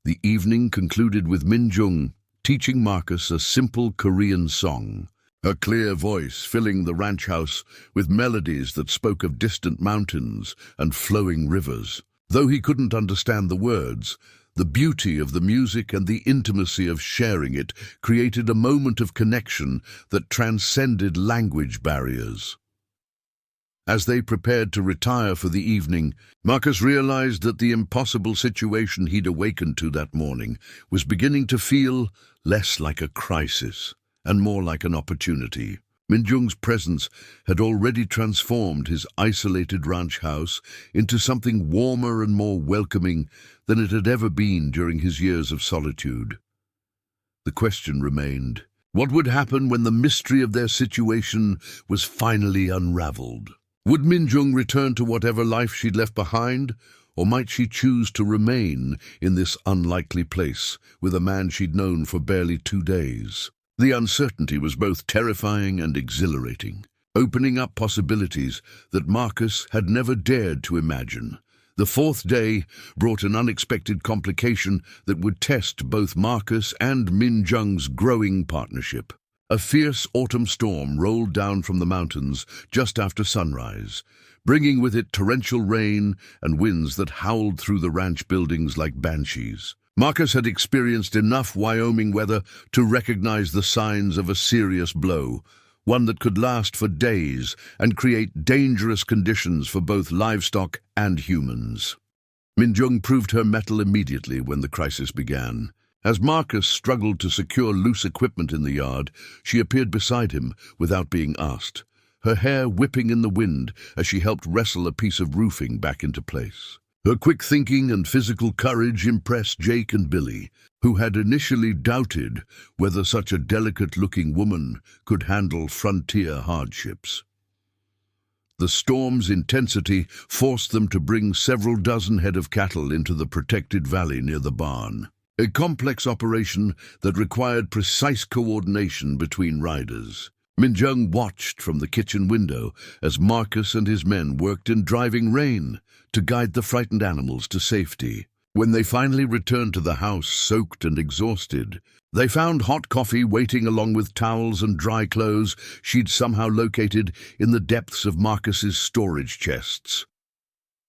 The evening concluded with Minjung teaching Marcus a simple Korean song, her clear voice filling the ranch house with melodies that spoke of distant mountains and flowing rivers. Though he couldn't understand the words, the beauty of the music and the intimacy of sharing it created a moment of connection that transcended language barriers. As they prepared to retire for the evening, Marcus realized that the impossible situation he'd awakened to that morning was beginning to feel less like a crisis and more like an opportunity. Minjung's presence had already transformed his isolated ranch house into something warmer and more welcoming than it had ever been during his years of solitude. The question remained, what would happen when the mystery of their situation was finally unraveled? Would Minjung return to whatever life she'd left behind, Or might she choose to remain in this unlikely place with a man she'd known for barely 2 days? The uncertainty was both terrifying and exhilarating, opening up possibilities that Marcus had never dared to imagine. The 4th day brought an unexpected complication that would test both Marcus and Min Jung's growing partnership. A fierce autumn storm rolled down from the mountains just after sunrise, bringing with it torrential rain and winds that howled through the ranch buildings like banshees. Marcus had experienced enough Wyoming weather to recognize the signs of a serious blow, one that could last for days and create dangerous conditions for both livestock and humans. Min Jung proved her mettle immediately when the crisis began. As Marcus struggled to secure loose equipment in the yard, she appeared beside him without being asked, her hair whipping in the wind as she helped wrestle a piece of roofing back into place. Her quick thinking and physical courage impressed Jake and Billy, who had initially doubted whether such a delicate-looking woman could handle frontier hardships. The storm's intensity forced them to bring several dozen head of cattle into the protected valley near the barn, a complex operation that required precise coordination between riders. Min Jung watched from the kitchen window as Marcus and his men worked in driving rain to guide the frightened animals to safety. When they finally returned to the house soaked and exhausted, they found hot coffee waiting along with towels and dry clothes she'd somehow located in the depths of Marcus's storage chests.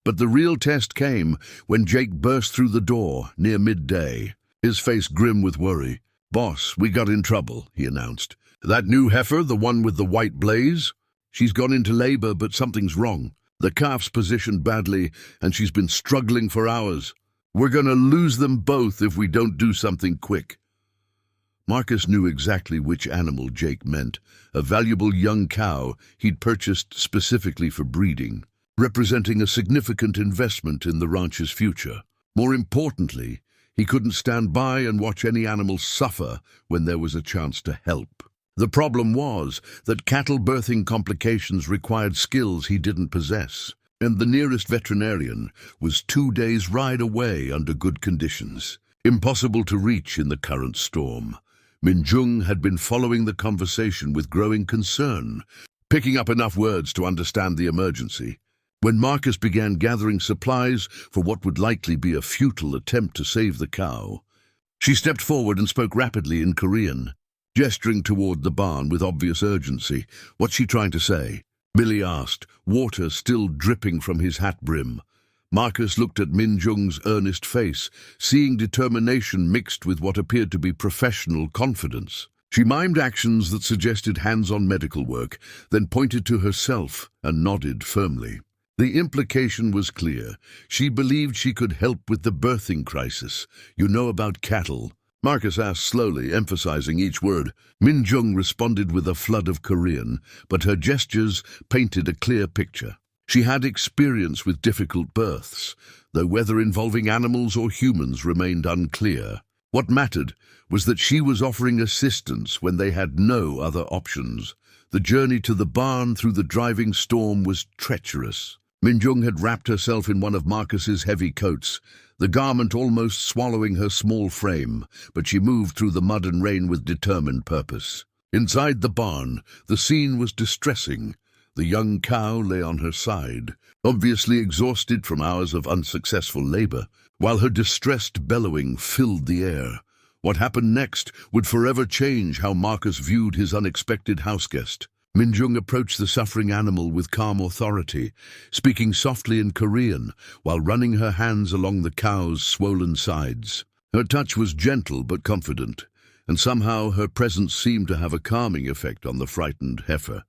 But the real test came when Jake burst through the door near midday, his face grim with worry. "Boss, we got in trouble," he announced. "That new heifer, the one with the white blaze? She's gone into labor, but something's wrong. The calf's positioned badly, and she's been struggling for hours. We're going to lose them both if we don't do something quick." Marcus knew exactly which animal Jake meant, a valuable young cow he'd purchased specifically for breeding, representing a significant investment in the ranch's future. More importantly, he couldn't stand by and watch any animal suffer when there was a chance to help. The problem was that cattle birthing complications required skills he didn't possess, and the nearest veterinarian was 2 days' ride away under good conditions, impossible to reach in the current storm. Min Jung had been following the conversation with growing concern, picking up enough words to understand the emergency. When Marcus began gathering supplies for what would likely be a futile attempt to save the cow, she stepped forward and spoke rapidly in Korean, gesturing toward the barn with obvious urgency. "What's she trying to say?" Billy asked, water still dripping from his hat brim. Marcus looked at Min Jung's earnest face, seeing determination mixed with what appeared to be professional confidence. She mimed actions that suggested hands-on medical work, then pointed to herself and nodded firmly. The implication was clear. She believed she could help with the birthing crisis. "You know about cattle?" Marcus asked slowly, emphasizing each word. Min Jung responded with a flood of Korean, but her gestures painted a clear picture. She had experience with difficult births, though whether involving animals or humans remained unclear. What mattered was that she was offering assistance when they had no other options. The journey to the barn through the driving storm was treacherous. Min Jung had wrapped herself in one of Marcus's heavy coats, the garment almost swallowing her small frame, but she moved through the mud and rain with determined purpose. Inside the barn, the scene was distressing. The young cow lay on her side, obviously exhausted from hours of unsuccessful labor, while her distressed bellowing filled the air. What happened next would forever change how Marcus viewed his unexpected houseguest. Min Jung approached the suffering animal with calm authority, speaking softly in Korean while running her hands along the cow's swollen sides. Her touch was gentle but confident, and somehow her presence seemed to have a calming effect on the frightened heifer.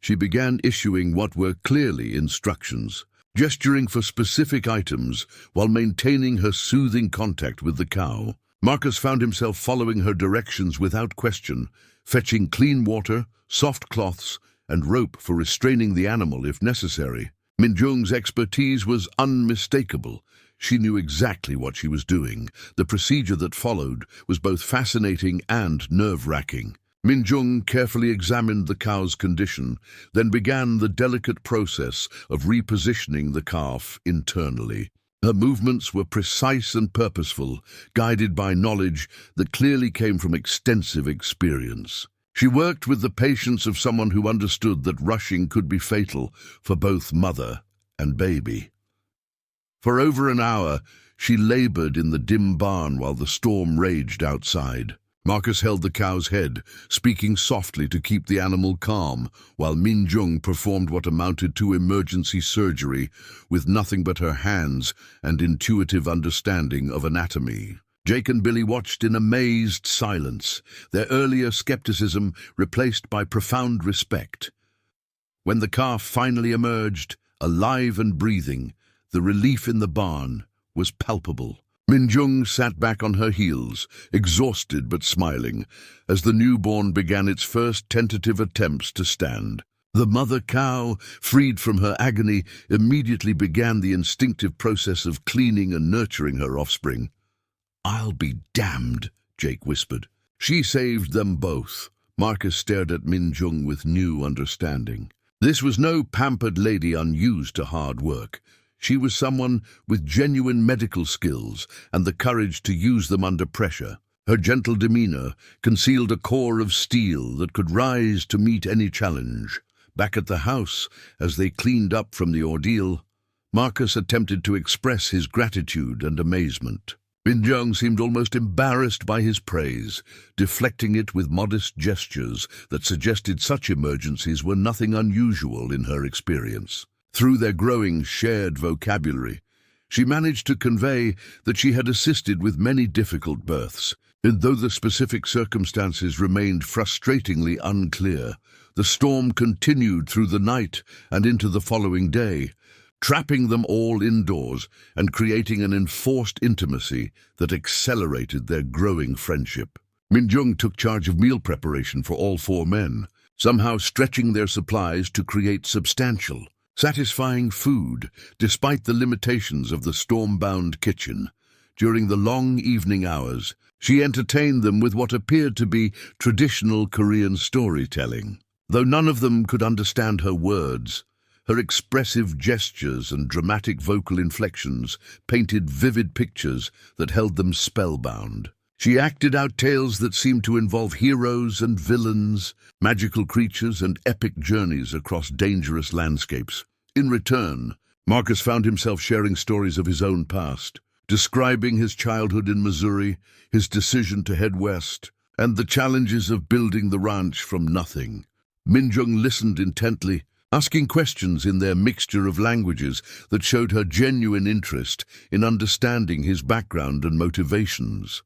She began issuing what were clearly instructions, gesturing for specific items while maintaining her soothing contact with the cow. Marcus found himself following her directions without question, fetching clean water, soft cloths, and rope for restraining the animal if necessary. Min Jung's expertise was unmistakable. She knew exactly what she was doing. The procedure that followed was both fascinating and nerve-wracking. Min Jung carefully examined the cow's condition, then began the delicate process of repositioning the calf internally. Her movements were precise and purposeful, guided by knowledge that clearly came from extensive experience. She worked with the patience of someone who understood that rushing could be fatal for both mother and baby. For over an hour, she labored in the dim barn while the storm raged outside. Marcus held the cow's head, speaking softly to keep the animal calm, while Min Jung performed what amounted to emergency surgery with nothing but her hands and intuitive understanding of anatomy. Jake and Billy watched in amazed silence, their earlier skepticism replaced by profound respect. When the calf finally emerged, alive and breathing, the relief in the barn was palpable. Min Jung sat back on her heels, exhausted but smiling, as the newborn began its first tentative attempts to stand. The mother cow, freed from her agony, immediately began the instinctive process of cleaning and nurturing her offspring. "I'll be damned," Jake whispered. "She saved them both." Marcus stared at Min Jung with new understanding. This was no pampered lady unused to hard work. She was someone with genuine medical skills and the courage to use them under pressure. Her gentle demeanor concealed a core of steel that could rise to meet any challenge. Back at the house, as they cleaned up from the ordeal, Marcus attempted to express his gratitude and amazement. Min Jung seemed almost embarrassed by his praise, deflecting it with modest gestures that suggested such emergencies were nothing unusual in her experience. Through their growing shared vocabulary, she managed to convey that she had assisted with many difficult births, and though the specific circumstances remained frustratingly unclear, the storm continued through the night and into the following day, trapping them all indoors and creating an enforced intimacy that accelerated their growing friendship. Min Jung took charge of meal preparation for all 4 men, somehow stretching their supplies to create substantial, satisfying food despite the limitations of the storm-bound kitchen. During the long evening hours, she entertained them with what appeared to be traditional Korean storytelling. Though none of them could understand her words, her expressive gestures and dramatic vocal inflections painted vivid pictures that held them spellbound. She acted out tales that seemed to involve heroes and villains, magical creatures and epic journeys across dangerous landscapes. In return, Marcus found himself sharing stories of his own past, describing his childhood in Missouri, his decision to head west, and the challenges of building the ranch from nothing. Min Jung listened intently, asking questions in their mixture of languages that showed her genuine interest in understanding his background and motivations.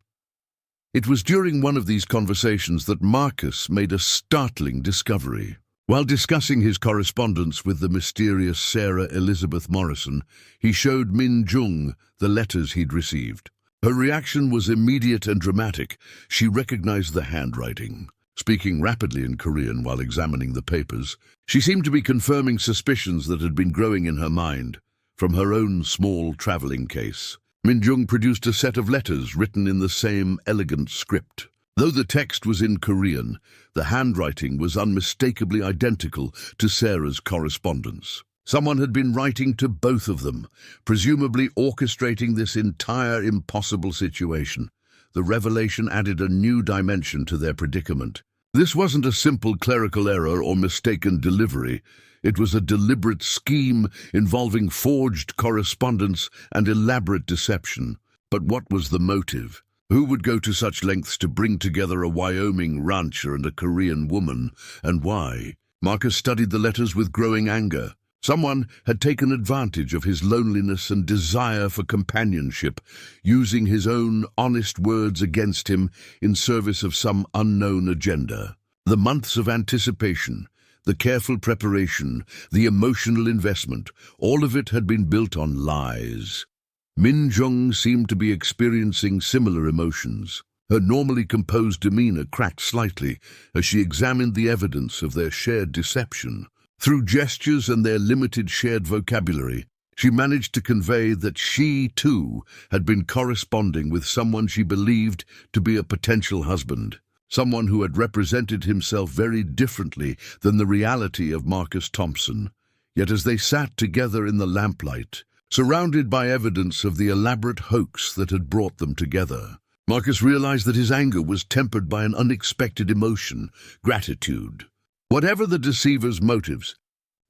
It was during one of these conversations that Marcus made a startling discovery. While discussing his correspondence with the mysterious Sarah Elizabeth Morrison, he showed Min Jung the letters he'd received. Her reaction was immediate and dramatic. She recognized the handwriting. Speaking rapidly in Korean while examining the papers, she seemed to be confirming suspicions that had been growing in her mind from her own small traveling case. Min Jung produced a set of letters written in the same elegant script. Though the text was in Korean, the handwriting was unmistakably identical to Sarah's correspondence. Someone had been writing to both of them, presumably orchestrating this entire impossible situation. The revelation added a new dimension to their predicament. This wasn't a simple clerical error or mistaken delivery. It was a deliberate scheme involving forged correspondence and elaborate deception. But what was the motive? Who would go to such lengths to bring together a Wyoming rancher and a Korean woman, and why? Marcus studied the letters with growing anger. Someone had taken advantage of his loneliness and desire for companionship, using his own honest words against him in service of some unknown agenda. The months of anticipation, the careful preparation, the emotional investment, all of it had been built on lies. Min Jung seemed to be experiencing similar emotions. Her normally composed demeanor cracked slightly as she examined the evidence of their shared deception. Through gestures and their limited shared vocabulary, she managed to convey that she, too, had been corresponding with someone she believed to be a potential husband, someone who had represented himself very differently than the reality of Marcus Thompson. Yet as they sat together in the lamplight, Surrounded by evidence of the elaborate hoax that had brought them together, Marcus realized that his anger was tempered by an unexpected emotion: gratitude. Whatever the deceiver's motives,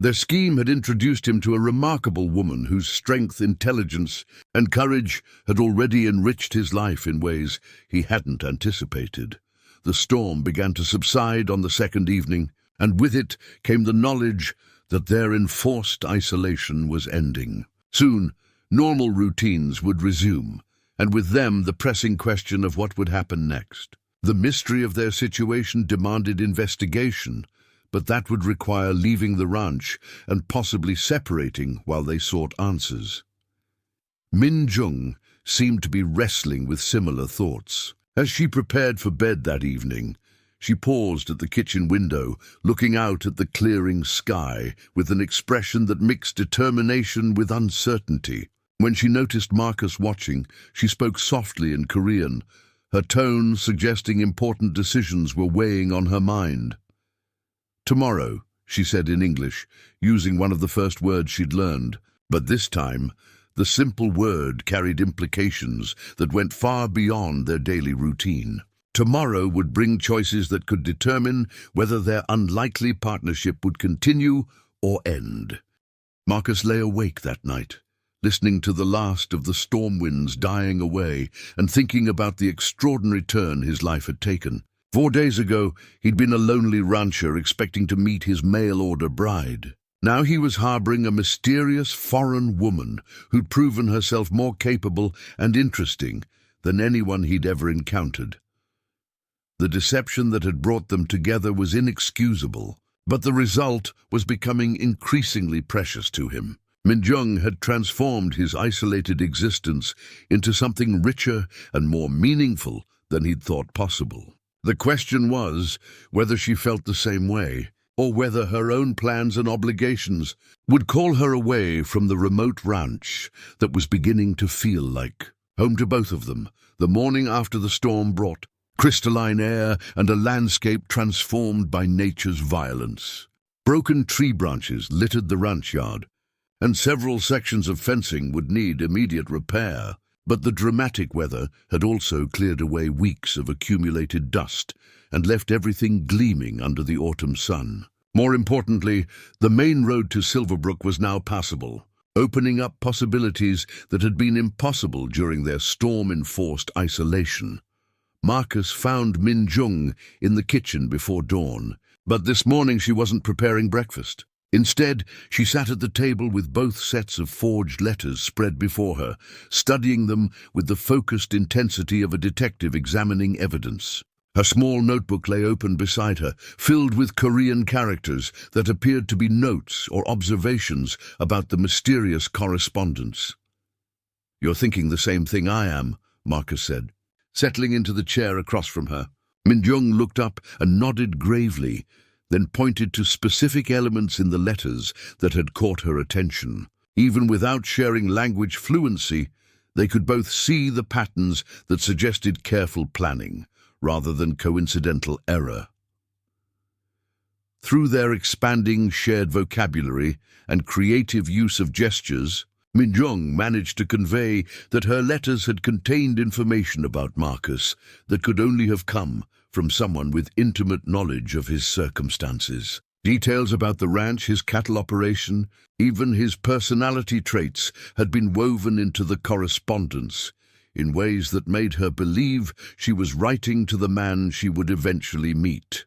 their scheme had introduced him to a remarkable woman whose strength, intelligence, and courage had already enriched his life in ways he hadn't anticipated. The storm began to subside on the second evening, and with it came the knowledge that their enforced isolation was ending. Soon, normal routines would resume, and with them the pressing question of what would happen next. The mystery of their situation demanded investigation, but that would require leaving the ranch and possibly separating while they sought answers. Min Jung seemed to be wrestling with similar thoughts. As she prepared for bed that evening, she paused at the kitchen window, looking out at the clearing sky with an expression that mixed determination with uncertainty. When she noticed Marcus watching, she spoke softly in Korean, her tone suggesting important decisions were weighing on her mind. "Tomorrow," she said in English, using one of the first words she'd learned, but this time the simple word carried implications that went far beyond their daily routine. Tomorrow would bring choices that could determine whether their unlikely partnership would continue or end. Marcus lay awake that night, listening to the last of the storm winds dying away and thinking about the extraordinary turn his life had taken. 4 days ago, he'd been a lonely rancher expecting to meet his mail-order bride. Now he was harboring a mysterious foreign woman who'd proven herself more capable and interesting than anyone he'd ever encountered. The deception that had brought them together was inexcusable, but the result was becoming increasingly precious to him. Min Jung had transformed his isolated existence into something richer and more meaningful than he'd thought possible. The question was whether she felt the same way, or whether her own plans and obligations would call her away from the remote ranch that was beginning to feel like home to both of them. The morning after the storm brought crystalline air and a landscape transformed by nature's violence. Broken tree branches littered the ranch yard, and several sections of fencing would need immediate repair. But the dramatic weather had also cleared away weeks of accumulated dust and left everything gleaming under the autumn sun. More importantly, the main road to Silverbrook was now passable, opening up possibilities that had been impossible during their storm-enforced isolation. Marcus found Min Jung in the kitchen before dawn, but this morning she wasn't preparing breakfast. Instead, she sat at the table with both sets of forged letters spread before her, studying them with the focused intensity of a detective examining evidence. Her small notebook lay open beside her, filled with Korean characters that appeared to be notes or observations about the mysterious correspondence. "You're thinking the same thing I am," Marcus said, settling into the chair across from her. Min Jung looked up and nodded gravely, then pointed to specific elements in the letters that had caught her attention. Even without sharing language fluency, they could both see the patterns that suggested careful planning, rather than coincidental error. Through their expanding shared vocabulary and creative use of gestures, Min Jung managed to convey that her letters had contained information about Marcus that could only have come from someone with intimate knowledge of his circumstances. Details about the ranch, his cattle operation, even his personality traits had been woven into the correspondence in ways that made her believe she was writing to the man she would eventually meet.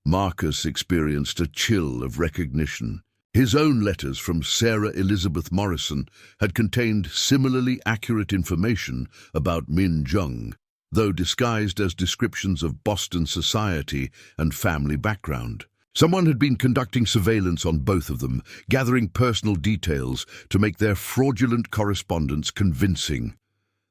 Marcus experienced a chill of recognition. His own letters from Sarah Elizabeth Morrison had contained similarly accurate information about Min Jung, though disguised as descriptions of Boston society and family background. Someone had been conducting surveillance on both of them, gathering personal details to make their fraudulent correspondence convincing.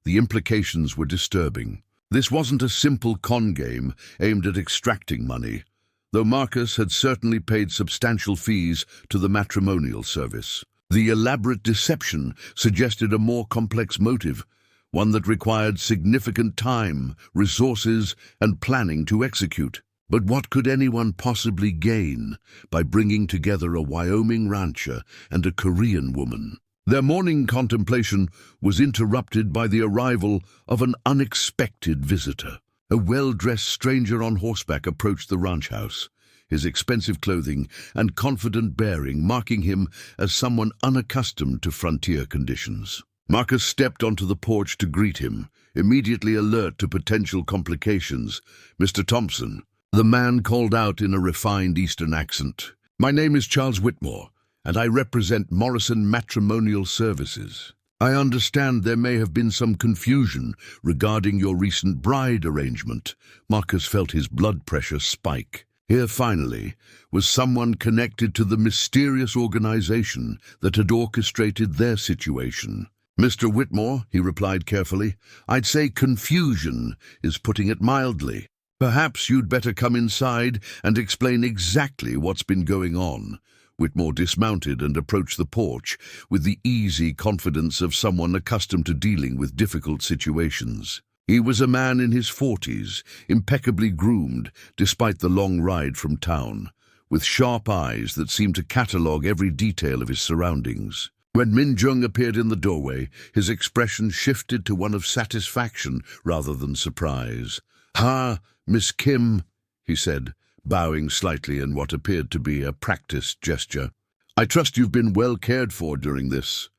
The implications were disturbing. This wasn't a simple con game aimed at extracting money, though Marcus had certainly paid substantial fees to the matrimonial service. The elaborate deception suggested a more complex motive, one that required significant time, resources, and planning to execute. But what could anyone possibly gain by bringing together a Wyoming rancher and a Korean woman? Their morning contemplation was interrupted by the arrival of an unexpected visitor. A well-dressed stranger on horseback approached the ranch house, his expensive clothing and confident bearing marking him as someone unaccustomed to frontier conditions. Marcus stepped onto the porch to greet him, immediately alert to potential complications. "Mr. Thompson," the man called out in a refined Eastern accent. "My name is Charles Whitmore, and I represent Morrison Matrimonial Services. I understand there may have been some confusion regarding your recent bride arrangement." Marcus felt his blood pressure spike. Here, finally, was someone connected to the mysterious organization that had orchestrated their situation. "Mr. Whitmore," he replied carefully, "I'd say confusion is putting it mildly. Perhaps you'd better come inside and explain exactly what's been going on." Whitmore dismounted and approached the porch with the easy confidence of someone accustomed to dealing with difficult situations. He was a man in his 40s, impeccably groomed despite the long ride from town, with sharp eyes that seemed to catalogue every detail of his surroundings. When Min Jung appeared in the doorway, his expression shifted to one of satisfaction rather than surprise. "Ah, Miss Kim," he said, bowing slightly in what appeared to be a practiced gesture. "I trust you've been well cared for during this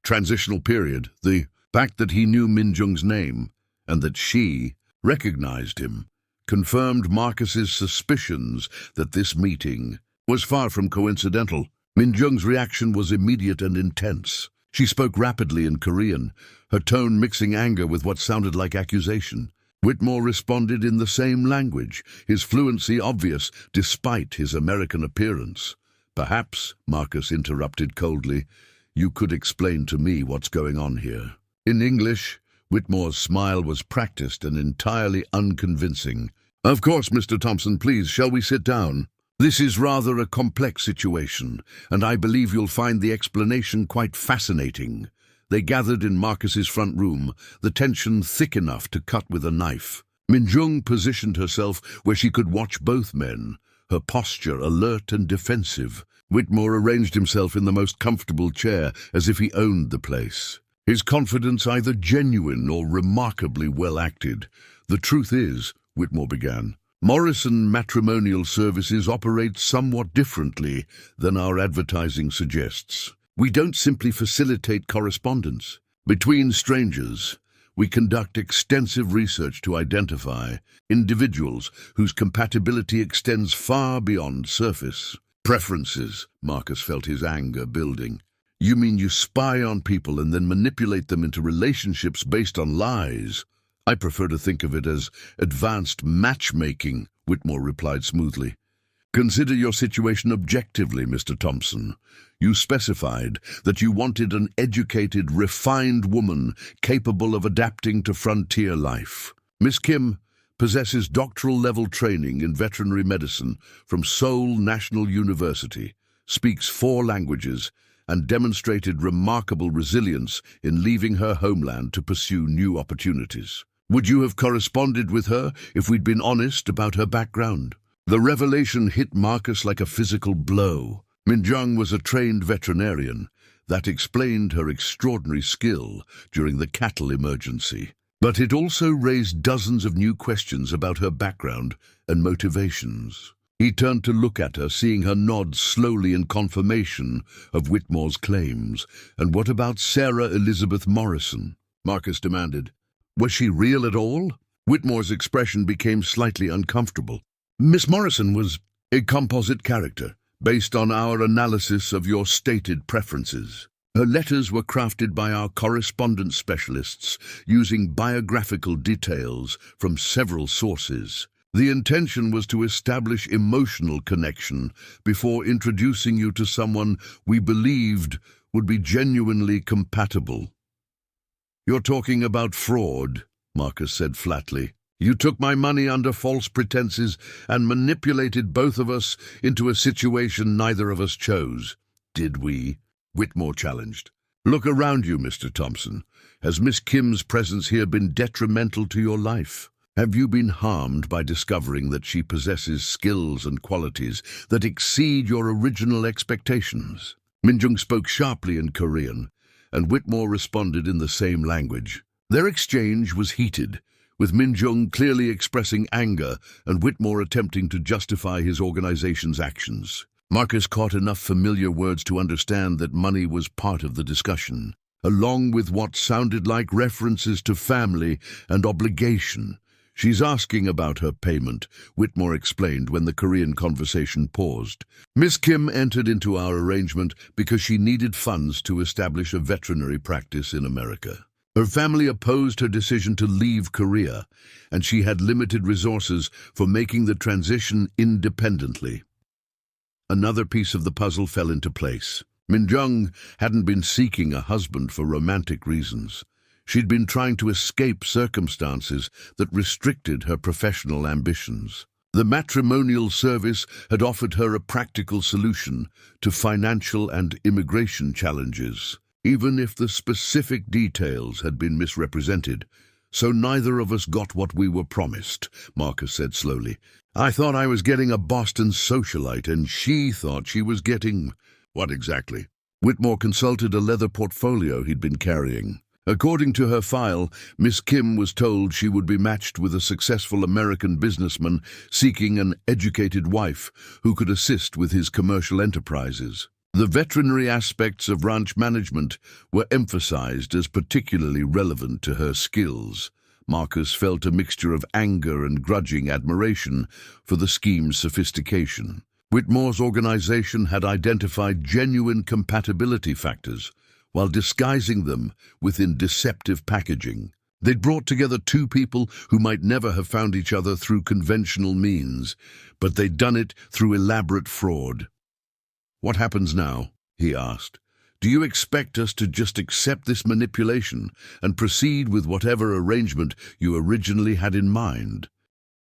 transitional period." The fact that he knew Min Jung's name and that she recognized him confirmed Marcus's suspicions that this meeting was far from coincidental. Min Jung's reaction was immediate and intense. She spoke rapidly in Korean, her tone mixing anger with what sounded like accusation. Whitmore responded in the same language, his fluency obvious despite his American appearance. "Perhaps," Marcus interrupted coldly, "you could explain to me what's going on here." In English, Whitmore's smile was practiced and entirely unconvincing. "Of course, Mr. Thompson, please, shall we sit down? This is rather a complex situation, and I believe you'll find the explanation quite fascinating." They gathered in Marcus's front room, the tension thick enough to cut with a knife. Min Jung positioned herself where she could watch both men, her posture alert and defensive. Whitmore arranged himself in the most comfortable chair, as if he owned the place. His confidence either genuine or remarkably well acted. "The truth is," Whitmore began, "Morrison Matrimonial Services operate somewhat differently than our advertising suggests. We don't simply facilitate correspondence between strangers. We conduct extensive research to identify individuals whose compatibility extends far beyond surface preferences." Marcus felt his anger building. "You mean you spy on people and then manipulate them into relationships based on lies?" "I prefer to think of it as advanced matchmaking," Whitmore replied smoothly. "Consider your situation objectively, Mr. Thompson. You specified that you wanted an educated, refined woman capable of adapting to frontier life. Miss Kim possesses doctoral-level training in veterinary medicine from Seoul National University, speaks 4 languages, and demonstrated remarkable resilience in leaving her homeland to pursue new opportunities. Would you have corresponded with her if we'd been honest about her background?" The revelation hit Marcus like a physical blow. Min Jung was a trained veterinarian. That explained her extraordinary skill during the cattle emergency. But it also raised dozens of new questions about her background and motivations. He turned to look at her, seeing her nod slowly in confirmation of Whitmore's claims. "And what about Sarah Elizabeth Morrison?" Marcus demanded. "Was she real at all?" Whitmore's expression became slightly uncomfortable. "Miss Morrison was a composite character, based on our analysis of your stated preferences. Her letters were crafted by our correspondence specialists using biographical details from several sources. The intention was to establish emotional connection before introducing you to someone we believed would be genuinely compatible." "You're talking about fraud," Marcus said flatly. "You took my money under false pretenses and manipulated both of us into a situation neither of us chose." "Did we?" Whitmore challenged. "Look around you, Mr. Thompson. Has Miss Kim's presence here been detrimental to your life? Have you been harmed by discovering that she possesses skills and qualities that exceed your original expectations?" Min Jung spoke sharply in Korean, and Whitmore responded in the same language. Their exchange was heated, with Min Jung clearly expressing anger and Whitmore attempting to justify his organization's actions. Marcus caught enough familiar words to understand that money was part of the discussion, along with what sounded like references to family and obligation. "She's asking about her payment," Whitmore explained when the Korean conversation paused. "Miss Kim entered into our arrangement because she needed funds to establish a veterinary practice in America. Her family opposed her decision to leave Korea, and she had limited resources for making the transition independently." Another piece of the puzzle fell into place. Min Jung hadn't been seeking a husband for romantic reasons. She'd been trying to escape circumstances that restricted her professional ambitions. The matrimonial service had offered her a practical solution to financial and immigration challenges, even if the specific details had been misrepresented. "So neither of us got what we were promised," Marcus said slowly. "I thought I was getting a Boston socialite, and she thought she was getting—" "What exactly?" Whitmore consulted a leather portfolio he'd been carrying. According to her file, Miss Kim was told she would be matched with a successful American businessman seeking an educated wife who could assist with his commercial enterprises. The veterinary aspects of ranch management were emphasized as particularly relevant to her skills. Marcus felt a mixture of anger and grudging admiration for the scheme's sophistication. Whitmore's organization had identified genuine compatibility factors while disguising them within deceptive packaging. They'd brought together two people who might never have found each other through conventional means, but they'd done it through elaborate fraud. "What happens now?" he asked. "Do you expect us to just accept this manipulation and proceed with whatever arrangement you originally had in mind?"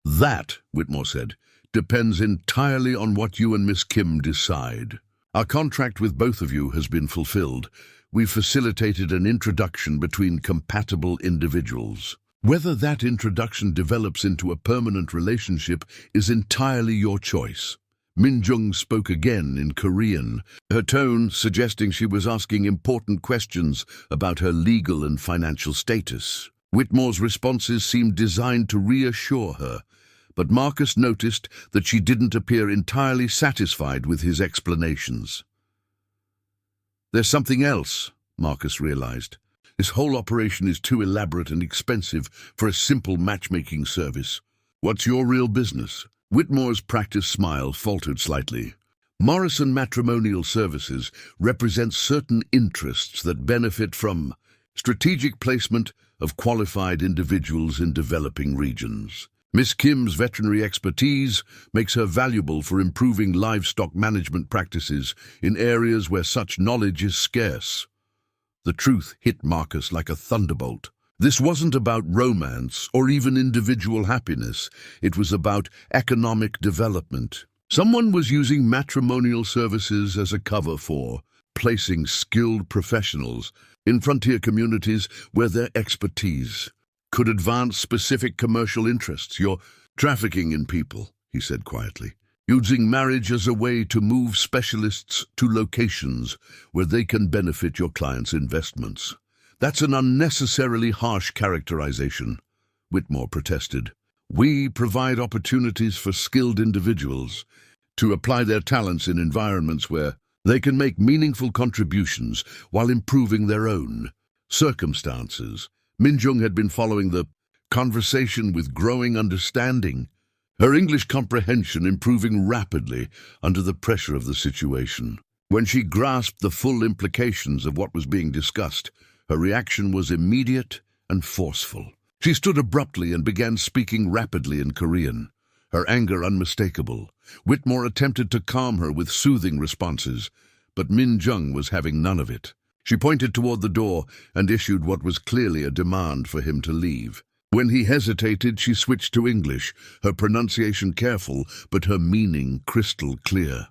"That," Whitmore said, "depends entirely on what you and Miss Kim decide. Our contract with both of you has been fulfilled. We've facilitated an introduction between compatible individuals. Whether that introduction develops into a permanent relationship is entirely your choice." Min Jung spoke again in Korean, her tone suggesting she was asking important questions about her legal and financial status. Whitmore's responses seemed designed to reassure her, but Marcus noticed that she didn't appear entirely satisfied with his explanations. "There's something else," Marcus realized. "This whole operation is too elaborate and expensive for a simple matchmaking service. What's your real business?" Whitmore's practiced smile faltered slightly. "Morrison Matrimonial Services represents certain interests that benefit from strategic placement of qualified individuals in developing regions. Miss Kim's veterinary expertise makes her valuable for improving livestock management practices in areas where such knowledge is scarce." The truth hit Marcus like a thunderbolt. This wasn't about romance or even individual happiness. It was about economic development. Someone was using matrimonial services as a cover for placing skilled professionals in frontier communities where their expertise could advance specific commercial interests. "You're trafficking in people," he said quietly, "using marriage as a way to move specialists to locations where they can benefit your clients' investments." "That's an unnecessarily harsh characterization," Whitmore protested. "We provide opportunities for skilled individuals to apply their talents in environments where they can make meaningful contributions while improving their own circumstances." Min Jung had been following the conversation with growing understanding, her English comprehension improving rapidly under the pressure of the situation. When she grasped the full implications of what was being discussed, her reaction was immediate and forceful. She stood abruptly and began speaking rapidly in Korean, her anger unmistakable. Whitmore attempted to calm her with soothing responses, but Min Jung was having none of it. She pointed toward the door and issued what was clearly a demand for him to leave. When he hesitated, she switched to English, her pronunciation careful, but her meaning crystal clear.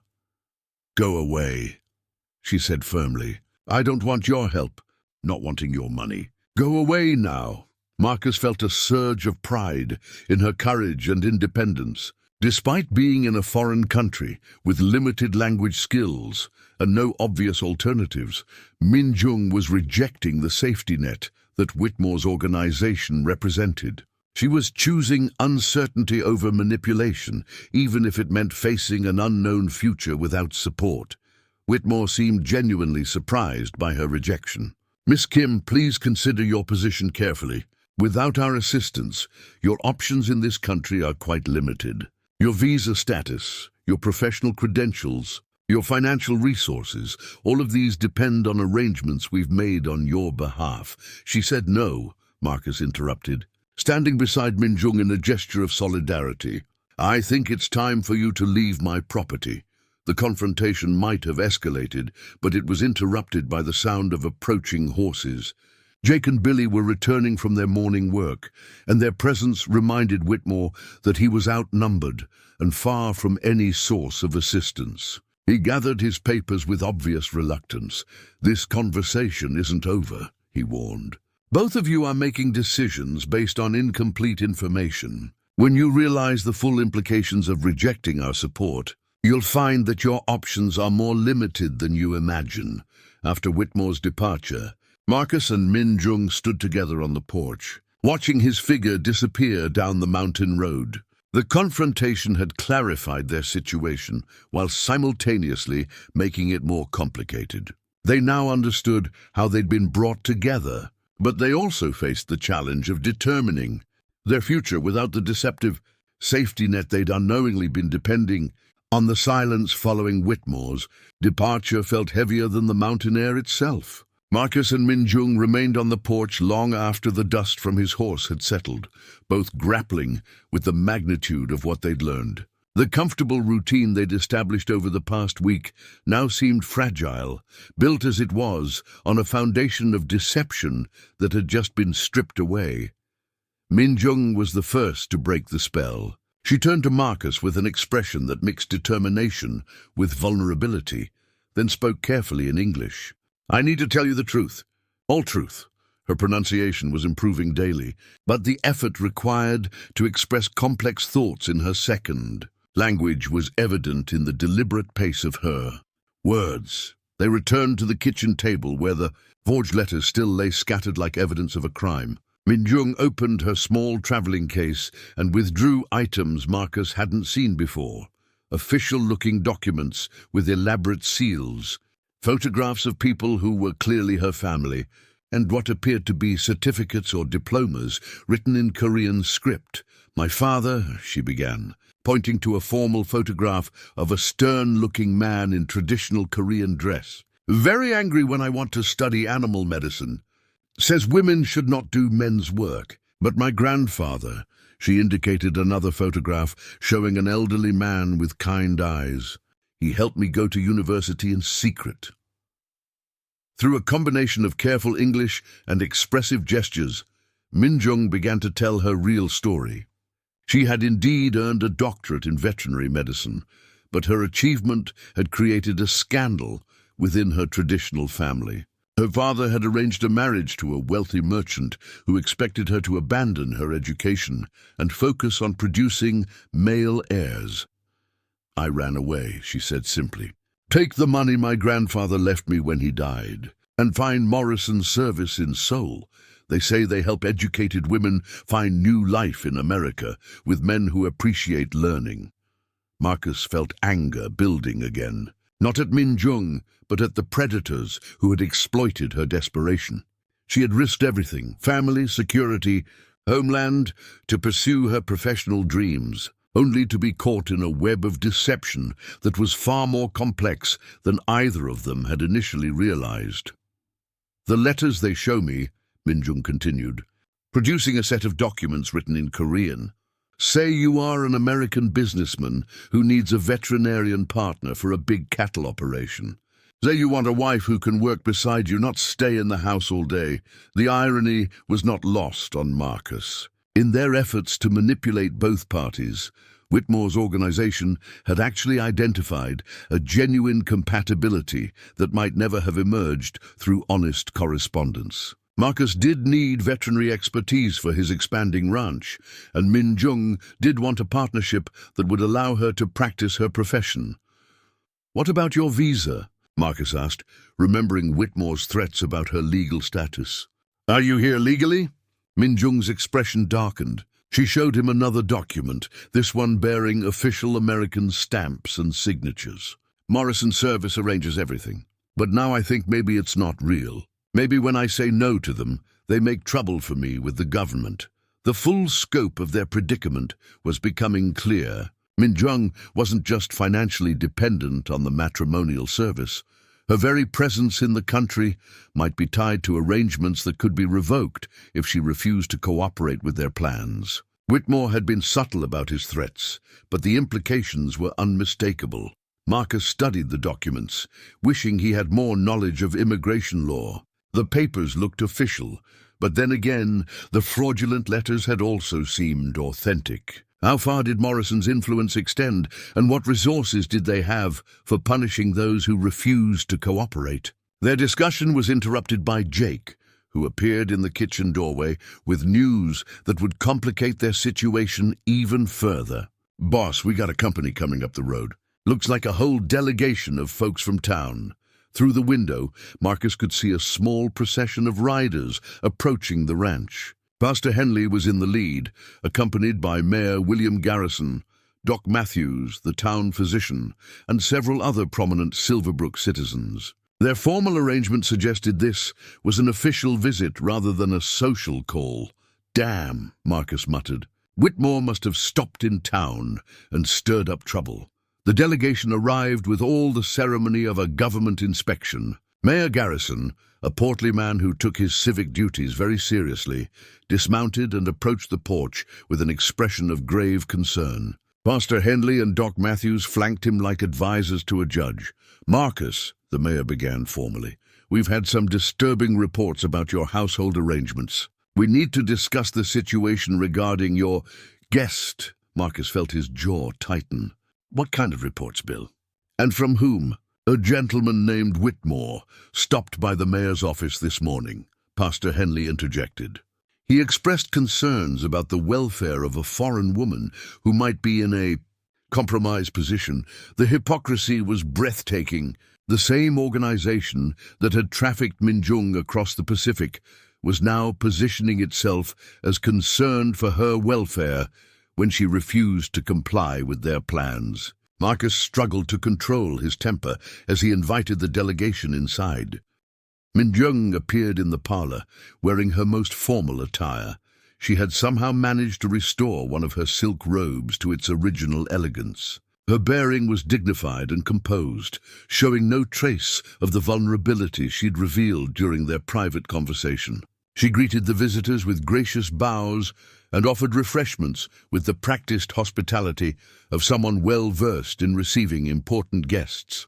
"Go away," she said firmly. "I don't want your help, not wanting your money. Go away now." Marcus felt a surge of pride in her courage and independence. Despite being in a foreign country with limited language skills and no obvious alternatives, Min Jung was rejecting the safety net that Whitmore's organization represented. She was choosing uncertainty over manipulation, even if it meant facing an unknown future without support. Whitmore seemed genuinely surprised by her rejection. "Miss Kim, please consider your position carefully. Without our assistance, your options in this country are quite limited. Your visa status, your professional credentials, your financial resources, all of these depend on arrangements we've made on your behalf." "She said no," Marcus interrupted, standing beside Min Jung in a gesture of solidarity. "I think it's time for you to leave my property." The confrontation might have escalated, but it was interrupted by the sound of approaching horses. Jake and Billy were returning from their morning work, and their presence reminded Whitmore that he was outnumbered and far from any source of assistance. He gathered his papers with obvious reluctance. "This conversation isn't over," he warned. "Both of you are making decisions based on incomplete information. When you realize the full implications of rejecting our support, you'll find that your options are more limited than you imagine." After Whitmore's departure, Marcus and Min Jung stood together on the porch, watching his figure disappear down the mountain road. The confrontation had clarified their situation, while simultaneously making it more complicated. They now understood how they'd been brought together, but they also faced the challenge of determining their future without the deceptive safety net they'd unknowingly been depending on. The silence following Whitmore's departure felt heavier than the mountain air itself. Marcus and Min Jung remained on the porch long after the dust from his horse had settled, both grappling with the magnitude of what they'd learned. The comfortable routine they'd established over the past week now seemed fragile, built as it was on a foundation of deception that had just been stripped away. Min Jung was the first to break the spell. She turned to Marcus with an expression that mixed determination with vulnerability, then spoke carefully in English. "I need to tell you the truth, all truth." Her pronunciation was improving daily, but the effort required to express complex thoughts in her second language was evident in the deliberate pace of her words. They returned to the kitchen table where the forged letters still lay scattered like evidence of a crime. Min Jung opened her small traveling case and withdrew items Marcus hadn't seen before. Official-looking documents with elaborate seals, photographs of people who were clearly her family, and what appeared to be certificates or diplomas written in Korean script. "My father," she began, pointing to a formal photograph of a stern-looking man in traditional Korean dress. "Very angry when I want to study animal medicine. Says women should not do men's work. But my grandfather," she indicated another photograph showing an elderly man with kind eyes. "He helped me go to university in secret." Through a combination of careful English and expressive gestures, Min Jung began to tell her real story. She had indeed earned a doctorate in veterinary medicine, but her achievement had created a scandal within her traditional family. Her father had arranged a marriage to a wealthy merchant who expected her to abandon her education and focus on producing male heirs. "I ran away," she said simply. "Take the money my grandfather left me when he died, and find Morrison's service in Seoul. They say they help educated women find new life in America with men who appreciate learning." Marcus felt anger building again, not at Min Jung, but at the predators who had exploited her desperation. She had risked everything, family, security, homeland, to pursue her professional dreams, only to be caught in a web of deception that was far more complex than either of them had initially realized. "The letters they show me," Min Jung continued, producing a set of documents written in Korean, "say you are an American businessman who needs a veterinarian partner for a big cattle operation. Say you want a wife who can work beside you, not stay in the house all day." The irony was not lost on Marcus. In their efforts to manipulate both parties, Whitmore's organization had actually identified a genuine compatibility that might never have emerged through honest correspondence. Marcus did need veterinary expertise for his expanding ranch, and Min Jung did want a partnership that would allow her to practice her profession. "What about your visa?" Marcus asked, remembering Whitmore's threats about her legal status. "Are you here legally?" Min Jung's expression darkened. She showed him another document, this one bearing official American stamps and signatures. "Morrison Service arranges everything. But now I think maybe it's not real. Maybe when I say no to them, they make trouble for me with the government." The full scope of their predicament was becoming clear. Min Jung wasn't just financially dependent on the matrimonial service. Her very presence in the country might be tied to arrangements that could be revoked if she refused to cooperate with their plans. Whitmore had been subtle about his threats, but the implications were unmistakable. Marcus studied the documents, wishing he had more knowledge of immigration law. The papers looked official, but then again, the fraudulent letters had also seemed authentic. How far did Morrison's influence extend, and what resources did they have for punishing those who refused to cooperate? Their discussion was interrupted by Jake, who appeared in the kitchen doorway with news that would complicate their situation even further. "Boss, we got a company coming up the road. Looks like a whole delegation of folks from town." Through the window, Marcus could see a small procession of riders approaching the ranch. Pastor Henley was in the lead, accompanied by Mayor William Garrison, Doc Matthews, the town physician, and several other prominent Silverbrook citizens. Their formal arrangement suggested this was an official visit rather than a social call. "Damn," Marcus muttered. "Whitmore must have stopped in town and stirred up trouble." The delegation arrived with all the ceremony of a government inspection. Mayor Garrison, a portly man who took his civic duties very seriously, dismounted and approached the porch with an expression of grave concern. Pastor Henley and Doc Matthews flanked him like advisors to a judge. "Marcus," the mayor began formally, "we've had some disturbing reports about your household arrangements. We need to discuss the situation regarding your guest." Marcus felt his jaw tighten. "What kind of reports, Bill? And from whom?" "A gentleman named Whitmore stopped by the mayor's office this morning," Pastor Henley interjected. "He expressed concerns about the welfare of a foreign woman who might be in a compromised position." The hypocrisy was breathtaking. The same organization that had trafficked Min Jung across the Pacific was now positioning itself as concerned for her welfare when she refused to comply with their plans. Marcus struggled to control his temper as he invited the delegation inside. Min Jung appeared in the parlor, wearing her most formal attire. She had somehow managed to restore one of her silk robes to its original elegance. Her bearing was dignified and composed, showing no trace of the vulnerability she'd revealed during their private conversation. She greeted the visitors with gracious bows and offered refreshments with the practiced hospitality of someone well-versed in receiving important guests.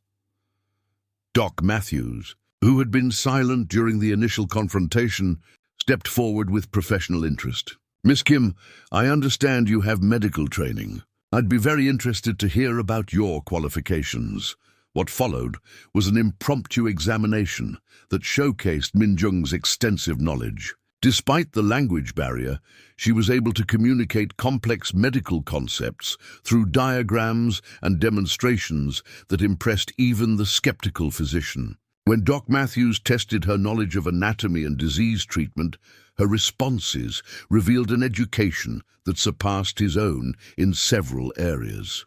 Doc Matthews, who had been silent during the initial confrontation, stepped forward with professional interest. "Miss Kim, I understand you have medical training. I'd be very interested to hear about your qualifications." What followed was an impromptu examination that showcased Min Jung's extensive knowledge. Despite the language barrier, she was able to communicate complex medical concepts through diagrams and demonstrations that impressed even the skeptical physician. When Doc Matthews tested her knowledge of anatomy and disease treatment, her responses revealed an education that surpassed his own in several areas.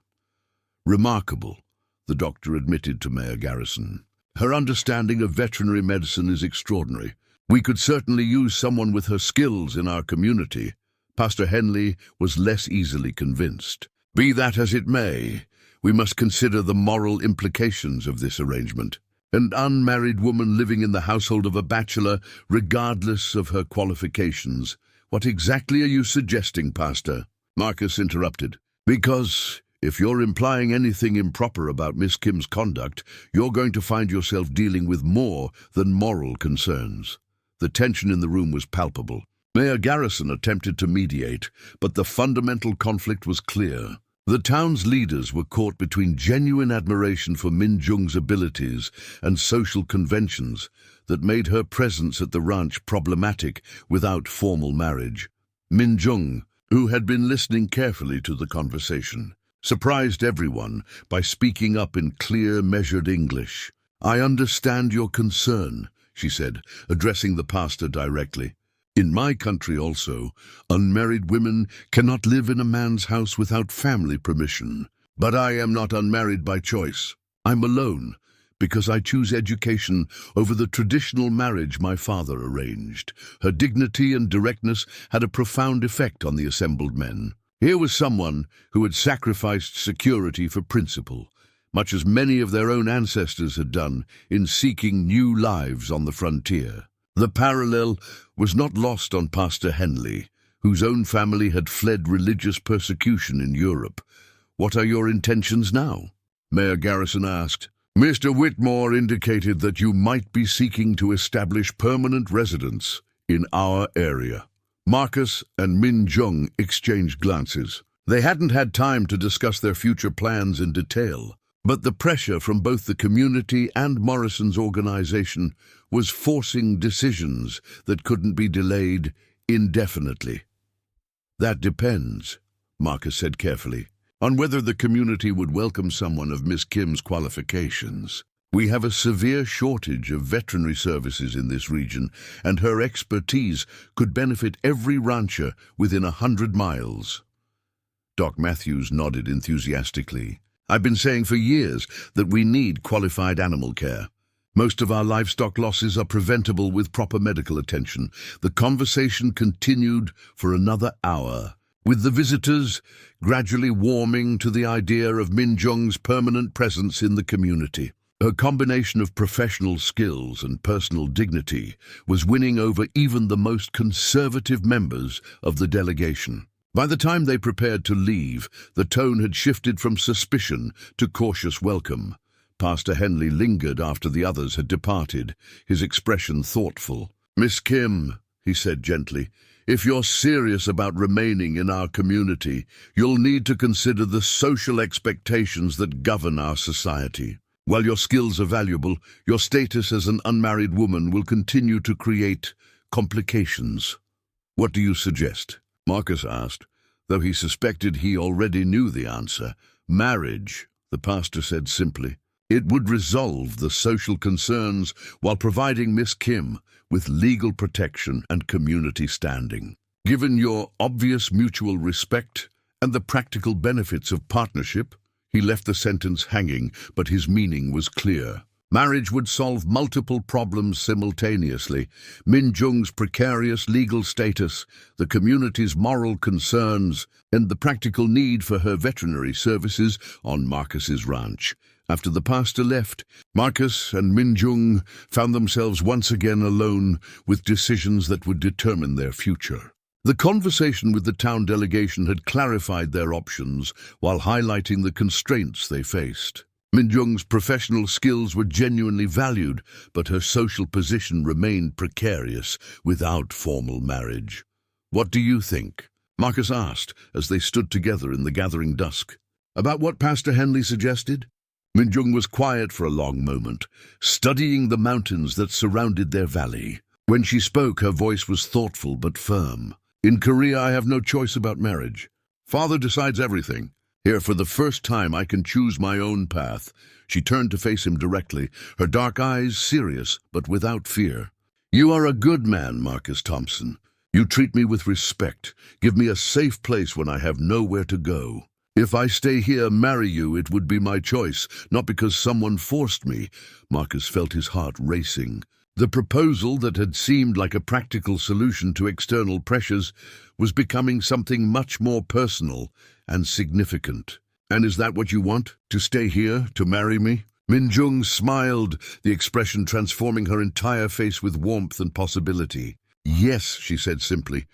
"Remarkable," the doctor admitted to Mayor Garrison. "Her understanding of veterinary medicine is extraordinary. We could certainly use someone with her skills in our community." Pastor Henley was less easily convinced. "Be that as it may, we must consider the moral implications of this arrangement. An unmarried woman living in the household of a bachelor, regardless of her qualifications. What exactly are you suggesting, Pastor?" Marcus interrupted. "Because if you're implying anything improper about Miss Kim's conduct, you're going to find yourself dealing with more than moral concerns." The tension in the room was palpable. Mayor Garrison attempted to mediate, but the fundamental conflict was clear. The town's leaders were caught between genuine admiration for Min Jung's abilities and social conventions that made her presence at the ranch problematic without formal marriage. Min Jung, who had been listening carefully to the conversation, surprised everyone by speaking up in clear, measured English. "I understand your concern," she said, addressing the pastor directly. "In my country also, unmarried women cannot live in a man's house without family permission. But I am not unmarried by choice. I'm alone, because I choose education over the traditional marriage my father arranged." Her dignity and directness had a profound effect on the assembled men. Here was someone who had sacrificed security for principle, much as many of their own ancestors had done in seeking new lives on the frontier. The parallel was not lost on Pastor Henley, whose own family had fled religious persecution in Europe. "What are your intentions now?" Mayor Garrison asked. "Mr. Whitmore indicated that you might be seeking to establish permanent residence in our area." Marcus and Min Jung exchanged glances. They hadn't had time to discuss their future plans in detail, but the pressure from both the community and Morrison's organization was forcing decisions that couldn't be delayed indefinitely. "That depends," Marcus said carefully, "on whether the community would welcome someone of Miss Kim's qualifications. We have a severe shortage of veterinary services in this region, and her expertise could benefit every rancher within 100 miles. Doc Matthews nodded enthusiastically. "I've been saying for years that we need qualified animal care. Most of our livestock losses are preventable with proper medical attention." The conversation continued for another hour, with the visitors gradually warming to the idea of Min Jung's permanent presence in the community. Her combination of professional skills and personal dignity was winning over even the most conservative members of the delegation. By the time they prepared to leave, the tone had shifted from suspicion to cautious welcome. Pastor Henley lingered after the others had departed, his expression thoughtful. "Miss Kim," he said gently, "if you're serious about remaining in our community, you'll need to consider the social expectations that govern our society. While your skills are valuable, your status as an unmarried woman will continue to create complications." "What do you suggest?" Marcus asked, though he suspected he already knew the answer. "Marriage," the pastor said simply. "It would resolve the social concerns while providing Miss Kim with legal protection and community standing. Given your obvious mutual respect and the practical benefits of partnership," he left the sentence hanging, but his meaning was clear. Marriage would solve multiple problems simultaneously: Min Jung's precarious legal status, the community's moral concerns, and the practical need for her veterinary services on Marcus's ranch. After the pastor left, Marcus and Min Jung found themselves once again alone with decisions that would determine their future. The conversation with the town delegation had clarified their options while highlighting the constraints they faced. Min Jung's professional skills were genuinely valued, but her social position remained precarious without formal marriage. "What do you think?" Marcus asked as they stood together in the gathering dusk. "About what Pastor Henley suggested?" Min Jung was quiet for a long moment, studying the mountains that surrounded their valley. When she spoke, her voice was thoughtful but firm. "In Korea, I have no choice about marriage. Father decides everything. Here, for the first time, I can choose my own path." She turned to face him directly, her dark eyes serious but without fear. "You are a good man, Marcus Thompson. You treat me with respect, give me a safe place when I have nowhere to go. If I stay here, marry you, it would be my choice, not because someone forced me." Marcus felt his heart racing. The proposal that had seemed like a practical solution to external pressures was becoming something much more personal and significant. "And is that what you want? To stay here? To marry me?" Min Jung smiled, the expression transforming her entire face with warmth and possibility. "Yes," she said simply,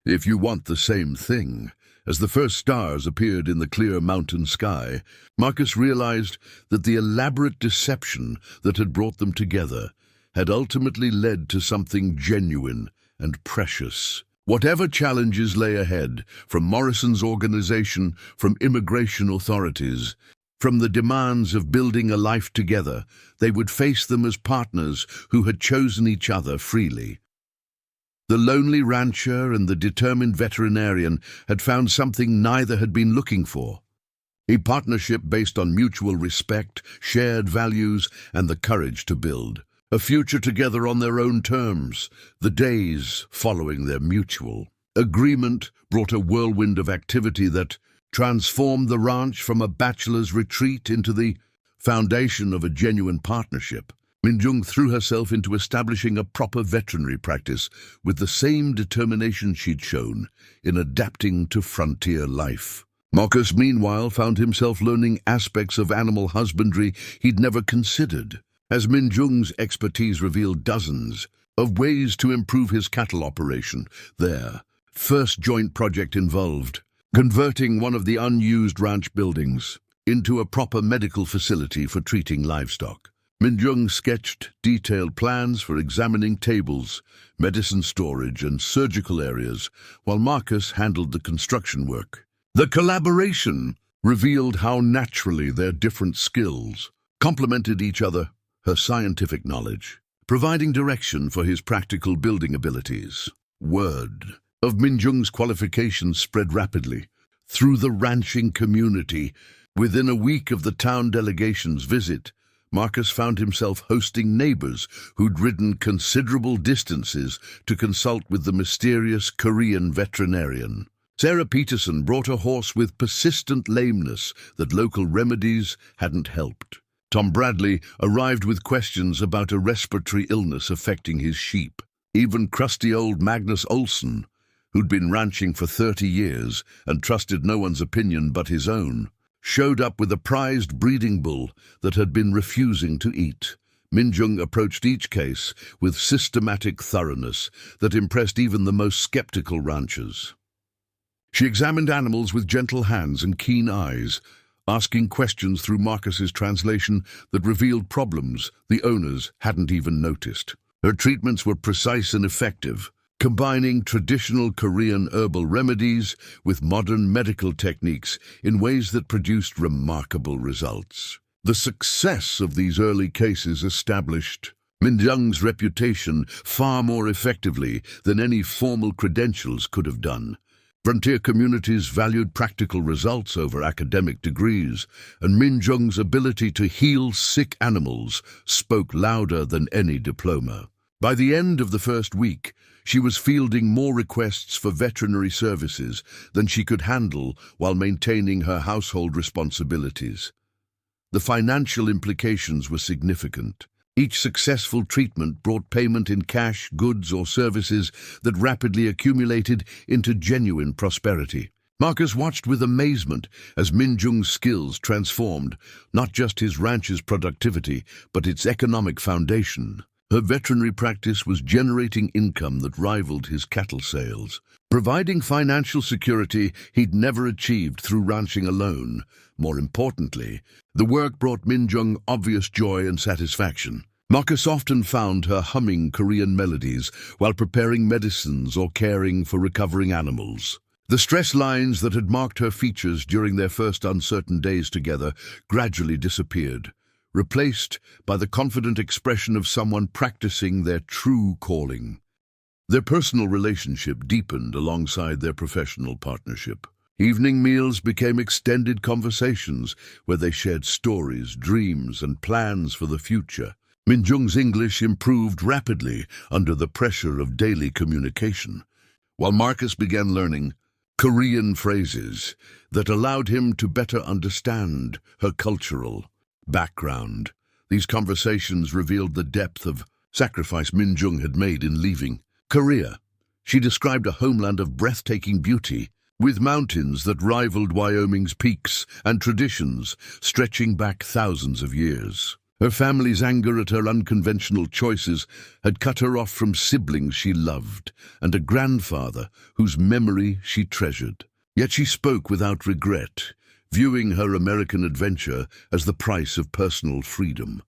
"if you want the same thing." As the first stars appeared in the clear mountain sky, Marcus realized that the elaborate deception that had brought them together had ultimately led to something genuine and precious. Whatever challenges lay ahead, from Morrison's organization, from immigration authorities, from the demands of building a life together, they would face them as partners who had chosen each other freely. The lonely rancher and the determined veterinarian had found something neither had been looking for: a partnership based on mutual respect, shared values, and the courage to build a future together on their own terms. The days following their mutual agreement brought a whirlwind of activity that transformed the ranch from a bachelor's retreat into the foundation of a genuine partnership. Minjung threw herself into establishing a proper veterinary practice with the same determination she'd shown in adapting to frontier life. Marcus, meanwhile, found himself learning aspects of animal husbandry he'd never considered, as Minjung's expertise revealed dozens of ways to improve his cattle operation. Their first joint project involved converting one of the unused ranch buildings into a proper medical facility for treating livestock. Minjung sketched detailed plans for examining tables, medicine storage, and surgical areas, while Marcus handled the construction work. The collaboration revealed how naturally their different skills complemented each other, her scientific knowledge providing direction for his practical building abilities. Word of Minjung's qualifications spread rapidly through the ranching community. Within a week of the town delegation's visit, Marcus found himself hosting neighbors who'd ridden considerable distances to consult with the mysterious Korean veterinarian. Sarah Peterson brought a horse with persistent lameness that local remedies hadn't helped. Tom Bradley arrived with questions about a respiratory illness affecting his sheep. Even crusty old Magnus Olsen, who'd been ranching for 30 years and trusted no one's opinion but his own, showed up with a prized breeding bull that had been refusing to eat. Minjung approached each case with systematic thoroughness that impressed even the most skeptical ranchers. She examined animals with gentle hands and keen eyes, asking questions through Marcus's translation that revealed problems the owners hadn't even noticed. Her treatments were precise and effective, combining traditional Korean herbal remedies with modern medical techniques in ways that produced remarkable results. The success of these early cases established Minjung's reputation far more effectively than any formal credentials could have done. Frontier communities valued practical results over academic degrees, and Minjung's ability to heal sick animals spoke louder than any diploma. By the end of the first week, she was fielding more requests for veterinary services than she could handle while maintaining her household responsibilities. The financial implications were significant. Each successful treatment brought payment in cash, goods, or services that rapidly accumulated into genuine prosperity. Marcus watched with amazement as Minjung's skills transformed not just his ranch's productivity, but its economic foundation. Her veterinary practice was generating income that rivaled his cattle sales, providing financial security he'd never achieved through ranching alone. More importantly, the work brought Minjung obvious joy and satisfaction. Marcus often found her humming Korean melodies while preparing medicines or caring for recovering animals. The stress lines that had marked her features during their first uncertain days together gradually disappeared, replaced by the confident expression of someone practicing their true calling. Their personal relationship deepened alongside their professional partnership. Evening meals became extended conversations where they shared stories, dreams, and plans for the future. Minjung's English improved rapidly under the pressure of daily communication, while Marcus began learning Korean phrases that allowed him to better understand her cultural background. These conversations revealed the depth of sacrifice Minjung had made in leaving Korea. She described a homeland of breathtaking beauty, with mountains that rivaled Wyoming's peaks and traditions stretching back thousands of years. Her family's anger at her unconventional choices had cut her off from siblings she loved and a grandfather whose memory she treasured. Yet she spoke without regret, viewing her American adventure as the price of personal freedom.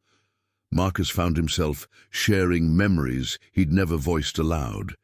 Marcus found himself sharing memories he'd never voiced aloud,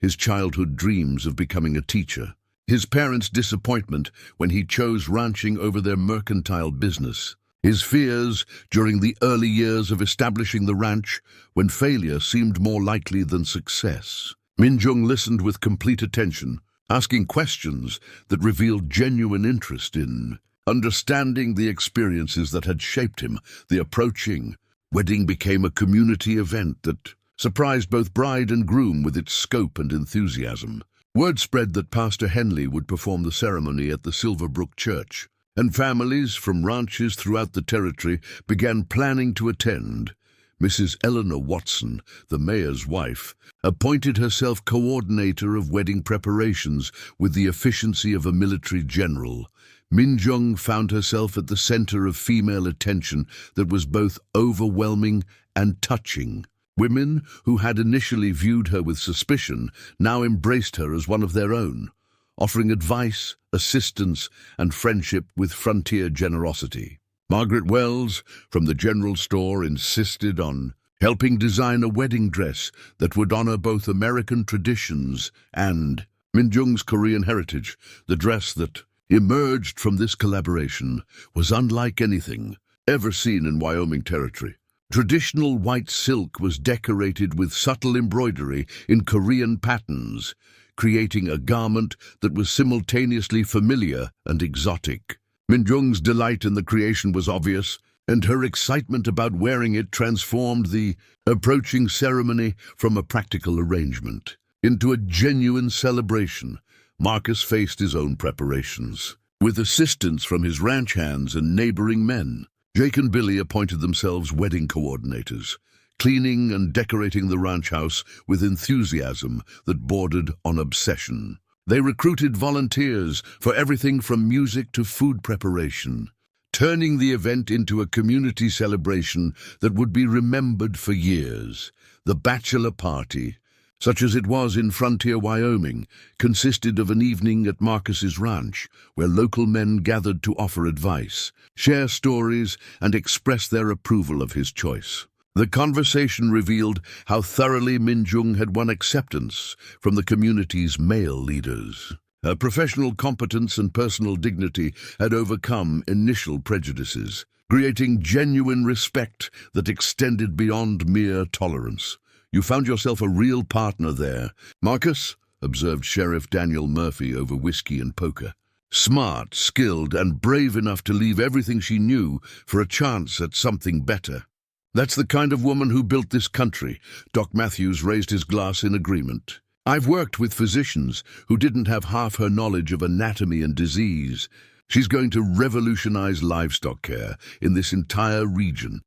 his childhood dreams of becoming a teacher, his parents' disappointment when he chose ranching over their mercantile business, his fears during the early years of establishing the ranch when failure seemed more likely than success. Minjung listened with complete attention, asking questions that revealed genuine interest in understanding the experiences that had shaped him. The approaching wedding became a community event that surprised both bride and groom with its scope and enthusiasm. Word spread that Pastor Henley would perform the ceremony at the Silverbrook Church, and families from ranches throughout the territory began planning to attend. Mrs. Eleanor Watson, the mayor's wife, appointed herself coordinator of wedding preparations with the efficiency of a military general. Minjung found herself at the center of female attention that was both overwhelming and touching. Women who had initially viewed her with suspicion now embraced her as one of their own, offering advice, assistance, and friendship with frontier generosity. Margaret Wells, from the general store, insisted on helping design a wedding dress that would honor both American traditions and Minjung's Korean heritage. The dress that emerged from this collaboration was unlike anything ever seen in Wyoming territory. Traditional white silk was decorated with subtle embroidery in Korean patterns, creating a garment that was simultaneously familiar and exotic. Minjung's delight in the creation was obvious, and her excitement about wearing it transformed the approaching ceremony from a practical arrangement into a genuine celebration. Marcus faced his own preparations, with assistance from his ranch hands and neighboring men. Jake and Billy appointed themselves wedding coordinators, cleaning and decorating the ranch house with enthusiasm that bordered on obsession. They recruited volunteers for everything from music to food preparation, turning the event into a community celebration that would be remembered for years. The bachelor party, such as it was in frontier Wyoming, consisted of an evening at Marcus's ranch, where local men gathered to offer advice, share stories, and express their approval of his choice. The conversation revealed how thoroughly Minjung had won acceptance from the community's male leaders. Her professional competence and personal dignity had overcome initial prejudices, creating genuine respect that extended beyond mere tolerance. "You found yourself a real partner there, Marcus," observed Sheriff Daniel Murphy over whiskey and poker. "Smart, skilled, and brave enough to leave everything she knew for a chance at something better. That's the kind of woman who built this country." Doc Matthews raised his glass in agreement. "I've worked with physicians who didn't have half her knowledge of anatomy and disease. She's going to revolutionize livestock care in this entire region."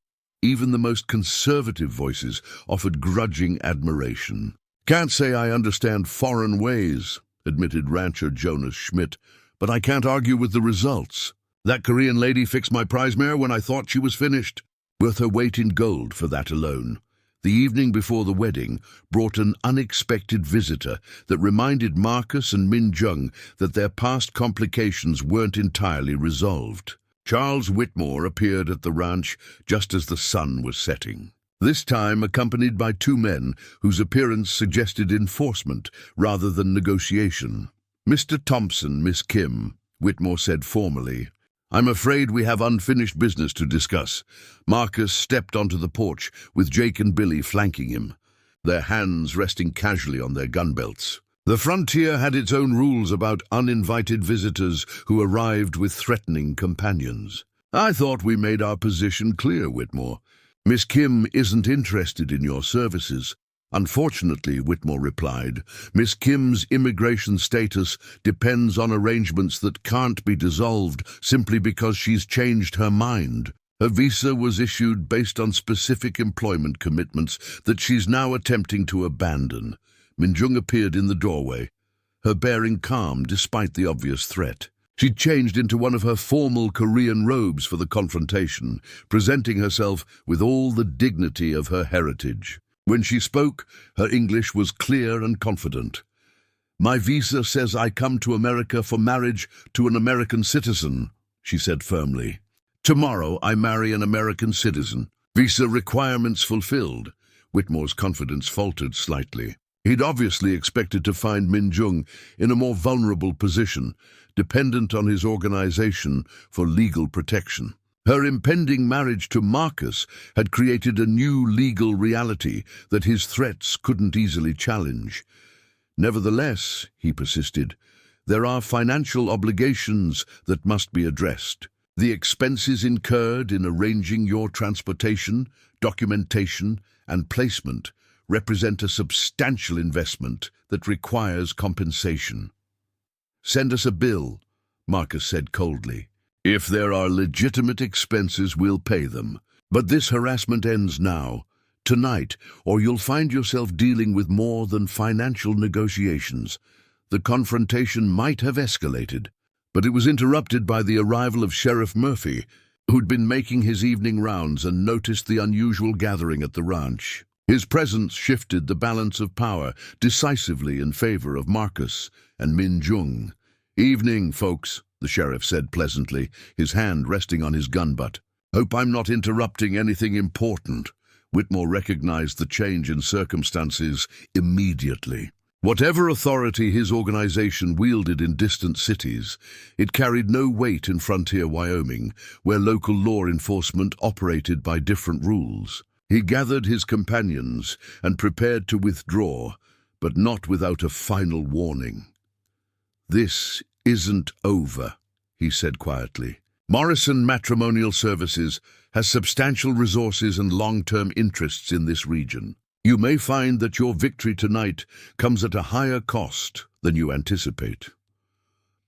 Even the most conservative voices offered grudging admiration. "Can't say I understand foreign ways," admitted rancher Jonas Schmidt, "but I can't argue with the results. That Korean lady fixed my prize mare when I thought she was finished. Worth her weight in gold for that alone." The evening before the wedding brought an unexpected visitor that reminded Marcus and Minjung that their past complications weren't entirely resolved. Charles Whitmore appeared at the ranch just as the sun was setting, this time accompanied by two men whose appearance suggested enforcement rather than negotiation. "Mr. Thompson, Miss Kim," Whitmore said formally, "I'm afraid we have unfinished business to discuss." Marcus stepped onto the porch with Jake and Billy flanking him, their hands resting casually on their gun belts. The frontier had its own rules about uninvited visitors who arrived with threatening companions. "I thought we made our position clear, Whitmore. Miss Kim isn't interested in your services." "Unfortunately," Whitmore replied, "Miss Kim's immigration status depends on arrangements that can't be dissolved simply because she's changed her mind. Her visa was issued based on specific employment commitments that she's now attempting to abandon." Minjung appeared in the doorway, her bearing calm despite the obvious threat. She'd changed into one of her formal Korean robes for the confrontation, presenting herself with all the dignity of her heritage. When she spoke, her English was clear and confident. "My visa says I come to America for marriage to an American citizen," she said firmly. "Tomorrow I marry an American citizen. Visa requirements fulfilled." Whitmore's confidence faltered slightly. He'd obviously expected to find Min Jung in a more vulnerable position, dependent on his organization for legal protection. Her impending marriage to Marcus had created a new legal reality that his threats couldn't easily challenge. Nevertheless, he persisted, there are financial obligations that must be addressed. The expenses incurred in arranging your transportation, documentation, and placement represent a substantial investment that requires compensation. Send us a bill, Marcus said coldly. If there are legitimate expenses, we'll pay them. But this harassment ends now, tonight, or you'll find yourself dealing with more than financial negotiations. The confrontation might have escalated, but it was interrupted by the arrival of Sheriff Murphy, who'd been making his evening rounds and noticed the unusual gathering at the ranch. His presence shifted the balance of power decisively in favor of Marcus and Min Jung. "Evening, folks," the sheriff said pleasantly, his hand resting on his gun butt. "Hope I'm not interrupting anything important." Whitmore recognized the change in circumstances immediately. Whatever authority his organization wielded in distant cities, it carried no weight in frontier Wyoming, where local law enforcement operated by different rules. He gathered his companions and prepared to withdraw, but not without a final warning. "This isn't over," he said quietly. "Morrison Matrimonial Services has substantial resources and long-term interests in this region. You may find that your victory tonight comes at a higher cost than you anticipate."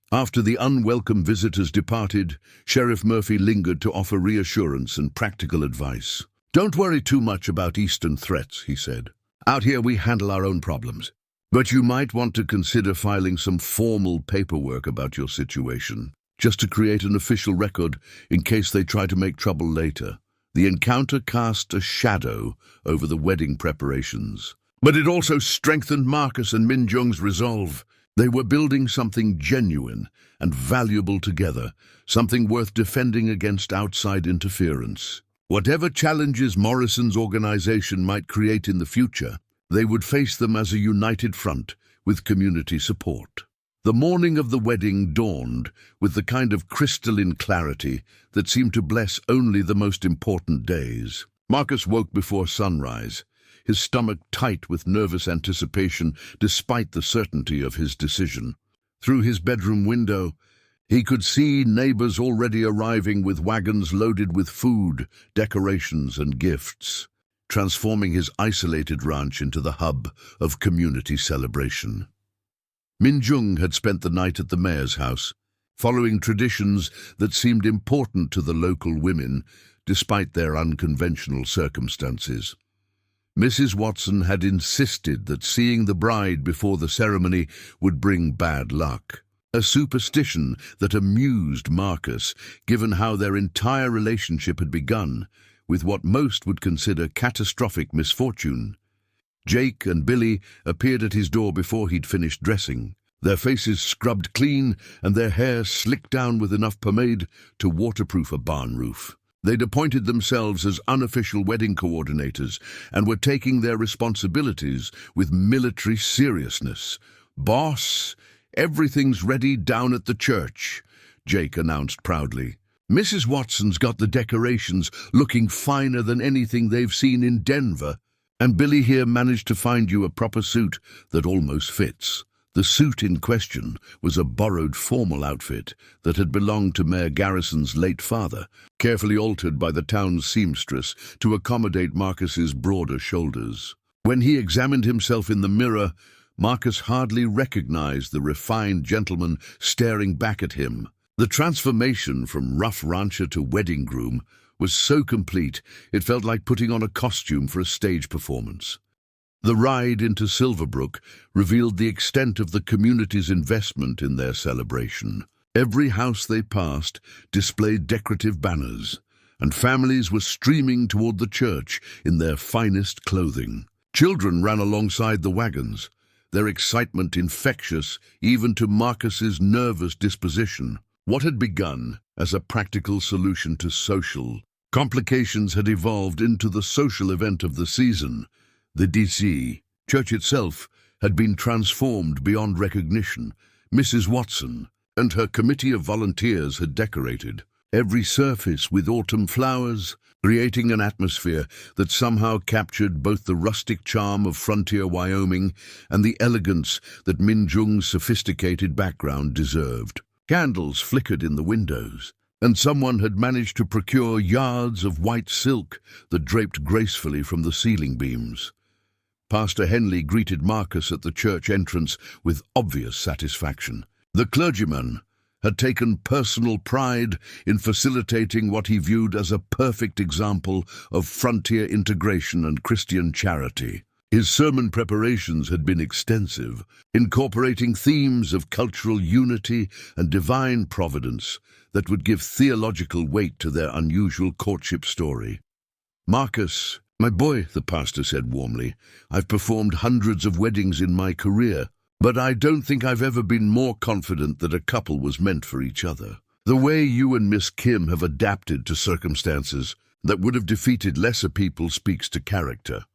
After the unwelcome visitors departed, Sheriff Murphy lingered to offer reassurance and practical advice. "Don't worry too much about Eastern threats," he said. "Out here we handle our own problems. But you might want to consider filing some formal paperwork about your situation, just to create an official record in case they try to make trouble later." The encounter cast a shadow over the wedding preparations. But it also strengthened Marcus and Min Jung's resolve. They were building something genuine and valuable together, something worth defending against outside interference. Whatever challenges Morrison's organization might create in the future, they would face them as a united front with community support. The morning of the wedding dawned with the kind of crystalline clarity that seemed to bless only the most important days. Marcus woke before sunrise, his stomach tight with nervous anticipation despite the certainty of his decision. Through his bedroom window, he could see neighbors already arriving with wagons loaded with food, decorations, and gifts, transforming his isolated ranch into the hub of community celebration. Min Jung had spent the night at the mayor's house, following traditions that seemed important to the local women, despite their unconventional circumstances. Mrs. Watson had insisted that seeing the bride before the ceremony would bring bad luck, a superstition that amused Marcus, given how their entire relationship had begun with what most would consider catastrophic misfortune. Jake and Billy appeared at his door before he'd finished dressing, their faces scrubbed clean and their hair slicked down with enough pomade to waterproof a barn roof. They'd appointed themselves as unofficial wedding coordinators and were taking their responsibilities with military seriousness. "Boss, everything's ready down at the church," Jake announced proudly. "Mrs. Watson's got the decorations looking finer than anything they've seen in Denver, and Billy here managed to find you a proper suit that almost fits." The suit in question was a borrowed formal outfit that had belonged to Mayor Garrison's late father, carefully altered by the town's seamstress to accommodate Marcus's broader shoulders. When he examined himself in the mirror, Marcus hardly recognized the refined gentleman staring back at him. The transformation from rough rancher to wedding groom was so complete it felt like putting on a costume for a stage performance. The ride into Silverbrook revealed the extent of the community's investment in their celebration. Every house they passed displayed decorative banners, and families were streaming toward the church in their finest clothing. Children ran alongside the wagons, their excitement infectious even to Marcus's nervous disposition. What had begun as a practical solution to social complications had evolved into the social event of the season. The D.C. church itself had been transformed beyond recognition. Mrs. Watson and her committee of volunteers had decorated every surface with autumn flowers, creating an atmosphere that somehow captured both the rustic charm of frontier Wyoming and the elegance that Min Jung's sophisticated background deserved. Candles flickered in the windows, and someone had managed to procure yards of white silk that draped gracefully from the ceiling beams. Pastor Henley greeted Marcus at the church entrance with obvious satisfaction. The clergyman had taken personal pride in facilitating what he viewed as a perfect example of frontier integration and Christian charity. His sermon preparations had been extensive, incorporating themes of cultural unity and divine providence that would give theological weight to their unusual courtship story. "Marcus, my boy," the pastor said warmly, "I've performed hundreds of weddings in my career, but I don't think I've ever been more confident that a couple was meant for each other. The way you and Miss Kim have adapted to circumstances that would have defeated lesser people speaks to character.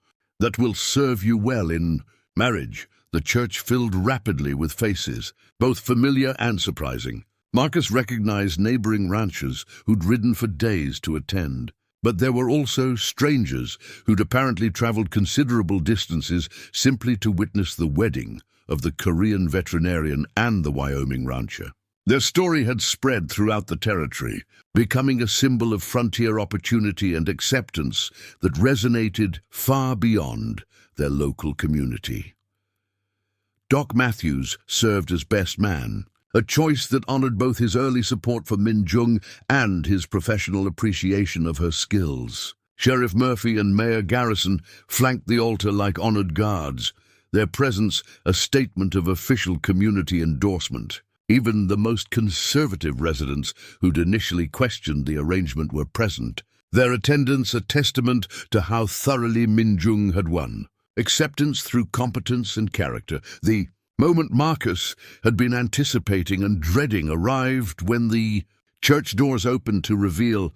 That will serve you well in marriage." The church filled rapidly with faces, both familiar and surprising. Marcus recognized neighboring ranchers who'd ridden for days to attend. But there were also strangers who'd apparently traveled considerable distances simply to witness the wedding of the Korean veterinarian and the Wyoming rancher. Their story had spread throughout the territory, becoming a symbol of frontier opportunity and acceptance that resonated far beyond their local community. Doc Matthews served as best man, a choice that honored both his early support for Min Jung and his professional appreciation of her skills. Sheriff Murphy and Mayor Garrison flanked the altar like honored guards, their presence a statement of official community endorsement. Even the most conservative residents who'd initially questioned the arrangement were present, their attendance a testament to how thoroughly Min Jung had won. Acceptance through competence and character. The moment Marcus had been anticipating and dreading arrived when the church doors opened to reveal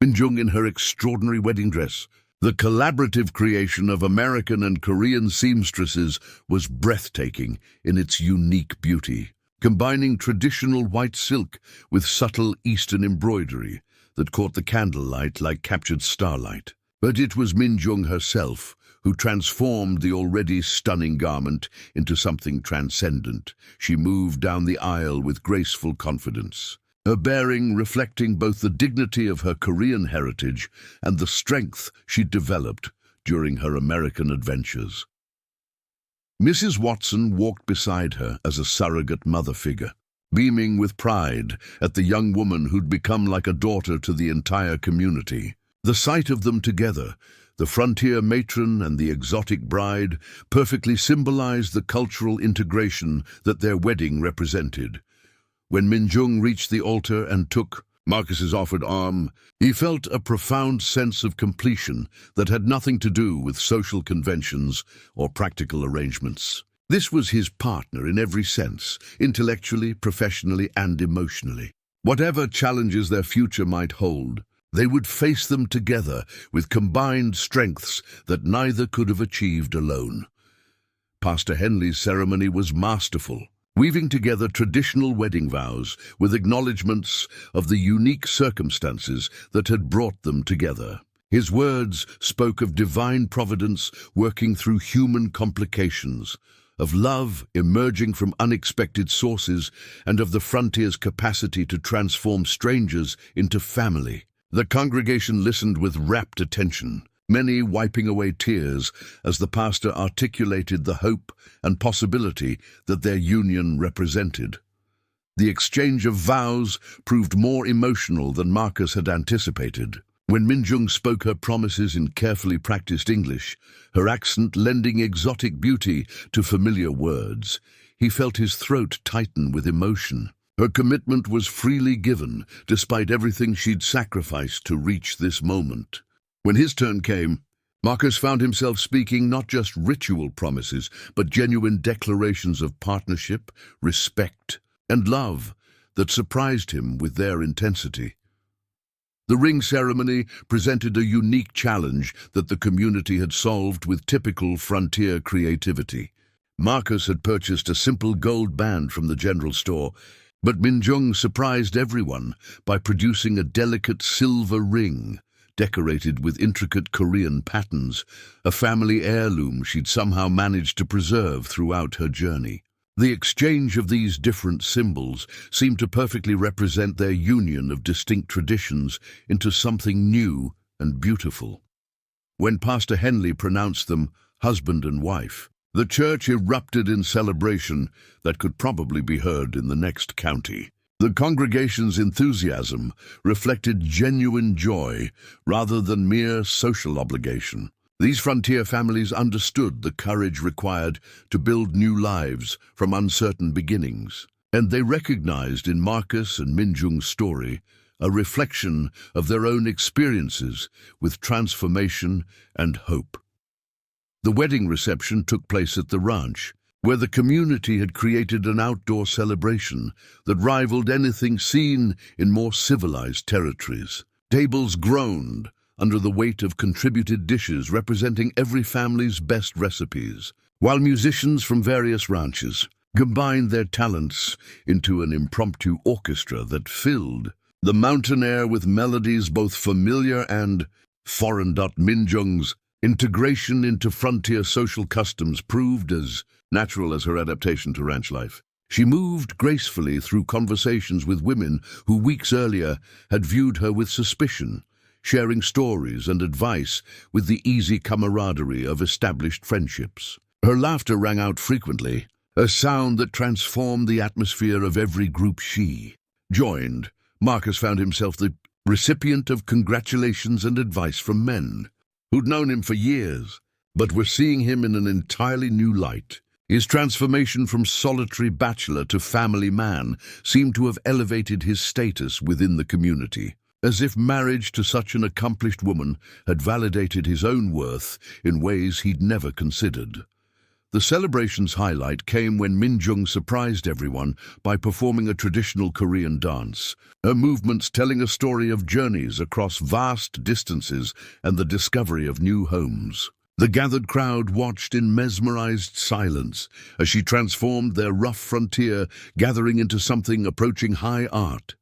Min Jung in her extraordinary wedding dress. The collaborative creation of American and Korean seamstresses was breathtaking in its unique beauty, combining traditional white silk with subtle Eastern embroidery that caught the candlelight like captured starlight. But it was Min Jung herself who transformed the already stunning garment into something transcendent. She moved down the aisle with graceful confidence, her bearing reflecting both the dignity of her Korean heritage and the strength she'd developed during her American adventures. Mrs. Watson walked beside her as a surrogate mother figure, beaming with pride at the young woman who'd become like a daughter to the entire community. The sight of them together, the frontier matron and the exotic bride, perfectly symbolized the cultural integration that their wedding represented. When Min Jung reached the altar and took Marcus's offered arm, he felt a profound sense of completion that had nothing to do with social conventions or practical arrangements. This was his partner in every sense, intellectually, professionally, and emotionally. Whatever challenges their future might hold, they would face them together with combined strengths that neither could have achieved alone. Pastor Henley's ceremony was masterful, weaving together traditional wedding vows with acknowledgments of the unique circumstances that had brought them together. His words spoke of divine providence working through human complications, of love emerging from unexpected sources, and of the frontier's capacity to transform strangers into family. The congregation listened with rapt attention, many wiping away tears as the pastor articulated the hope and possibility that their union represented. The exchange of vows proved more emotional than Marcus had anticipated. When Min Jung spoke her promises in carefully practiced English, her accent lending exotic beauty to familiar words, he felt his throat tighten with emotion. Her commitment was freely given, despite everything she'd sacrificed to reach this moment. When his turn came, Marcus found himself speaking not just ritual promises, but genuine declarations of partnership, respect, and love that surprised him with their intensity. The ring ceremony presented a unique challenge that the community had solved with typical frontier creativity. Marcus had purchased a simple gold band from the general store, but Minjung surprised everyone by producing a delicate silver ring decorated with intricate Korean patterns, a family heirloom she'd somehow managed to preserve throughout her journey. The exchange of these different symbols seemed to perfectly represent their union of distinct traditions into something new and beautiful. When Pastor Henley pronounced them husband and wife, the church erupted in celebration that could probably be heard in the next county. The congregation's enthusiasm reflected genuine joy rather than mere social obligation. These frontier families understood the courage required to build new lives from uncertain beginnings, and they recognized in Marcus and Minjung's story a reflection of their own experiences with transformation and hope. The wedding reception took place at the ranch, where the community had created an outdoor celebration that rivaled anything seen in more civilized territories. Tables groaned under the weight of contributed dishes representing every family's best recipes, while musicians from various ranches combined their talents into an impromptu orchestra that filled the mountain air with melodies both familiar and foreign. Minjung's integration into frontier social customs proved as natural as her adaptation to ranch life. She moved gracefully through conversations with women who weeks earlier had viewed her with suspicion, sharing stories and advice with the easy camaraderie of established friendships. Her laughter rang out frequently, a sound that transformed the atmosphere of every group she joined. Marcus found himself the recipient of congratulations and advice from men who'd known him for years, but were seeing him in an entirely new light. His transformation from solitary bachelor to family man seemed to have elevated his status within the community, as if marriage to such an accomplished woman had validated his own worth in ways he'd never considered. The celebration's highlight came when Minjung surprised everyone by performing a traditional Korean dance, her movements telling a story of journeys across vast distances and the discovery of new homes. The gathered crowd watched in mesmerized silence as she transformed their rough frontier gathering into something approaching high art.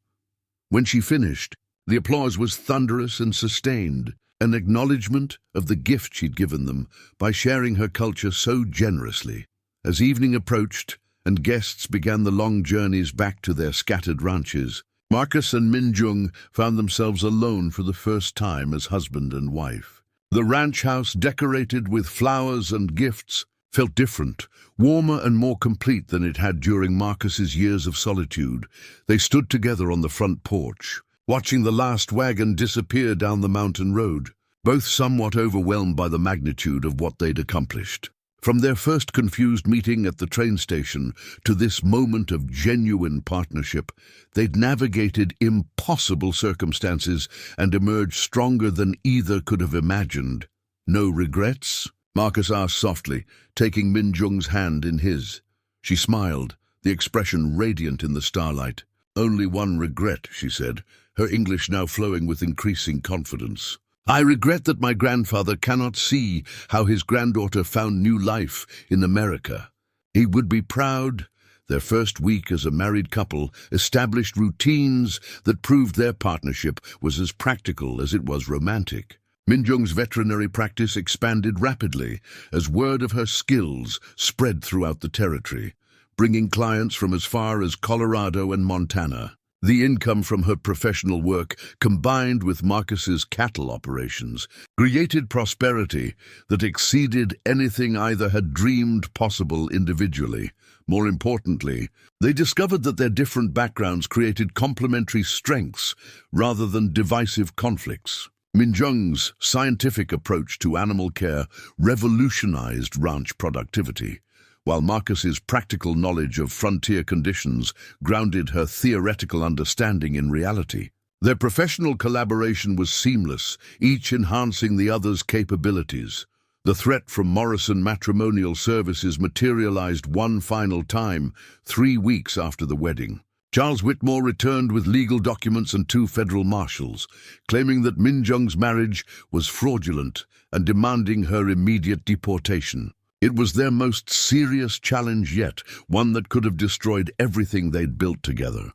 When she finished, the applause was thunderous and sustained, an acknowledgement of the gift she'd given them by sharing her culture so generously. As evening approached and guests began the long journeys back to their scattered ranches, Marcus and Minjung found themselves alone for the first time as husband and wife. The ranch house, decorated with flowers and gifts, felt different, warmer and more complete than it had during Marcus's years of solitude. They stood together on the front porch, watching the last wagon disappear down the mountain road, both somewhat overwhelmed by the magnitude of what they'd accomplished. From their first confused meeting at the train station to this moment of genuine partnership, they'd navigated impossible circumstances and emerged stronger than either could have imagined. "No regrets?" Marcus asked softly, taking Minjung's hand in his. She smiled, the expression radiant in the starlight. "Only one regret," she said, her English now flowing with increasing confidence. "I regret that my grandfather cannot see how his granddaughter found new life in America. He would be proud." Their first week as a married couple established routines that proved their partnership was as practical as it was romantic. Minjung's veterinary practice expanded rapidly as word of her skills spread throughout the territory, bringing clients from as far as Colorado and Montana. The income from her professional work, combined with Marcus's cattle operations, created prosperity that exceeded anything either had dreamed possible individually. More importantly, they discovered that their different backgrounds created complementary strengths rather than divisive conflicts. Minjung's scientific approach to animal care revolutionized ranch productivity, while Marcus's practical knowledge of frontier conditions grounded her theoretical understanding in reality. Their professional collaboration was seamless, each enhancing the other's capabilities. The threat from Morrison Matrimonial Services materialized one final time, 3 weeks after the wedding. Charles Whitmore returned with legal documents and 2 federal marshals, claiming that Minjung's marriage was fraudulent and demanding her immediate deportation. It was their most serious challenge yet, one that could have destroyed everything they'd built together.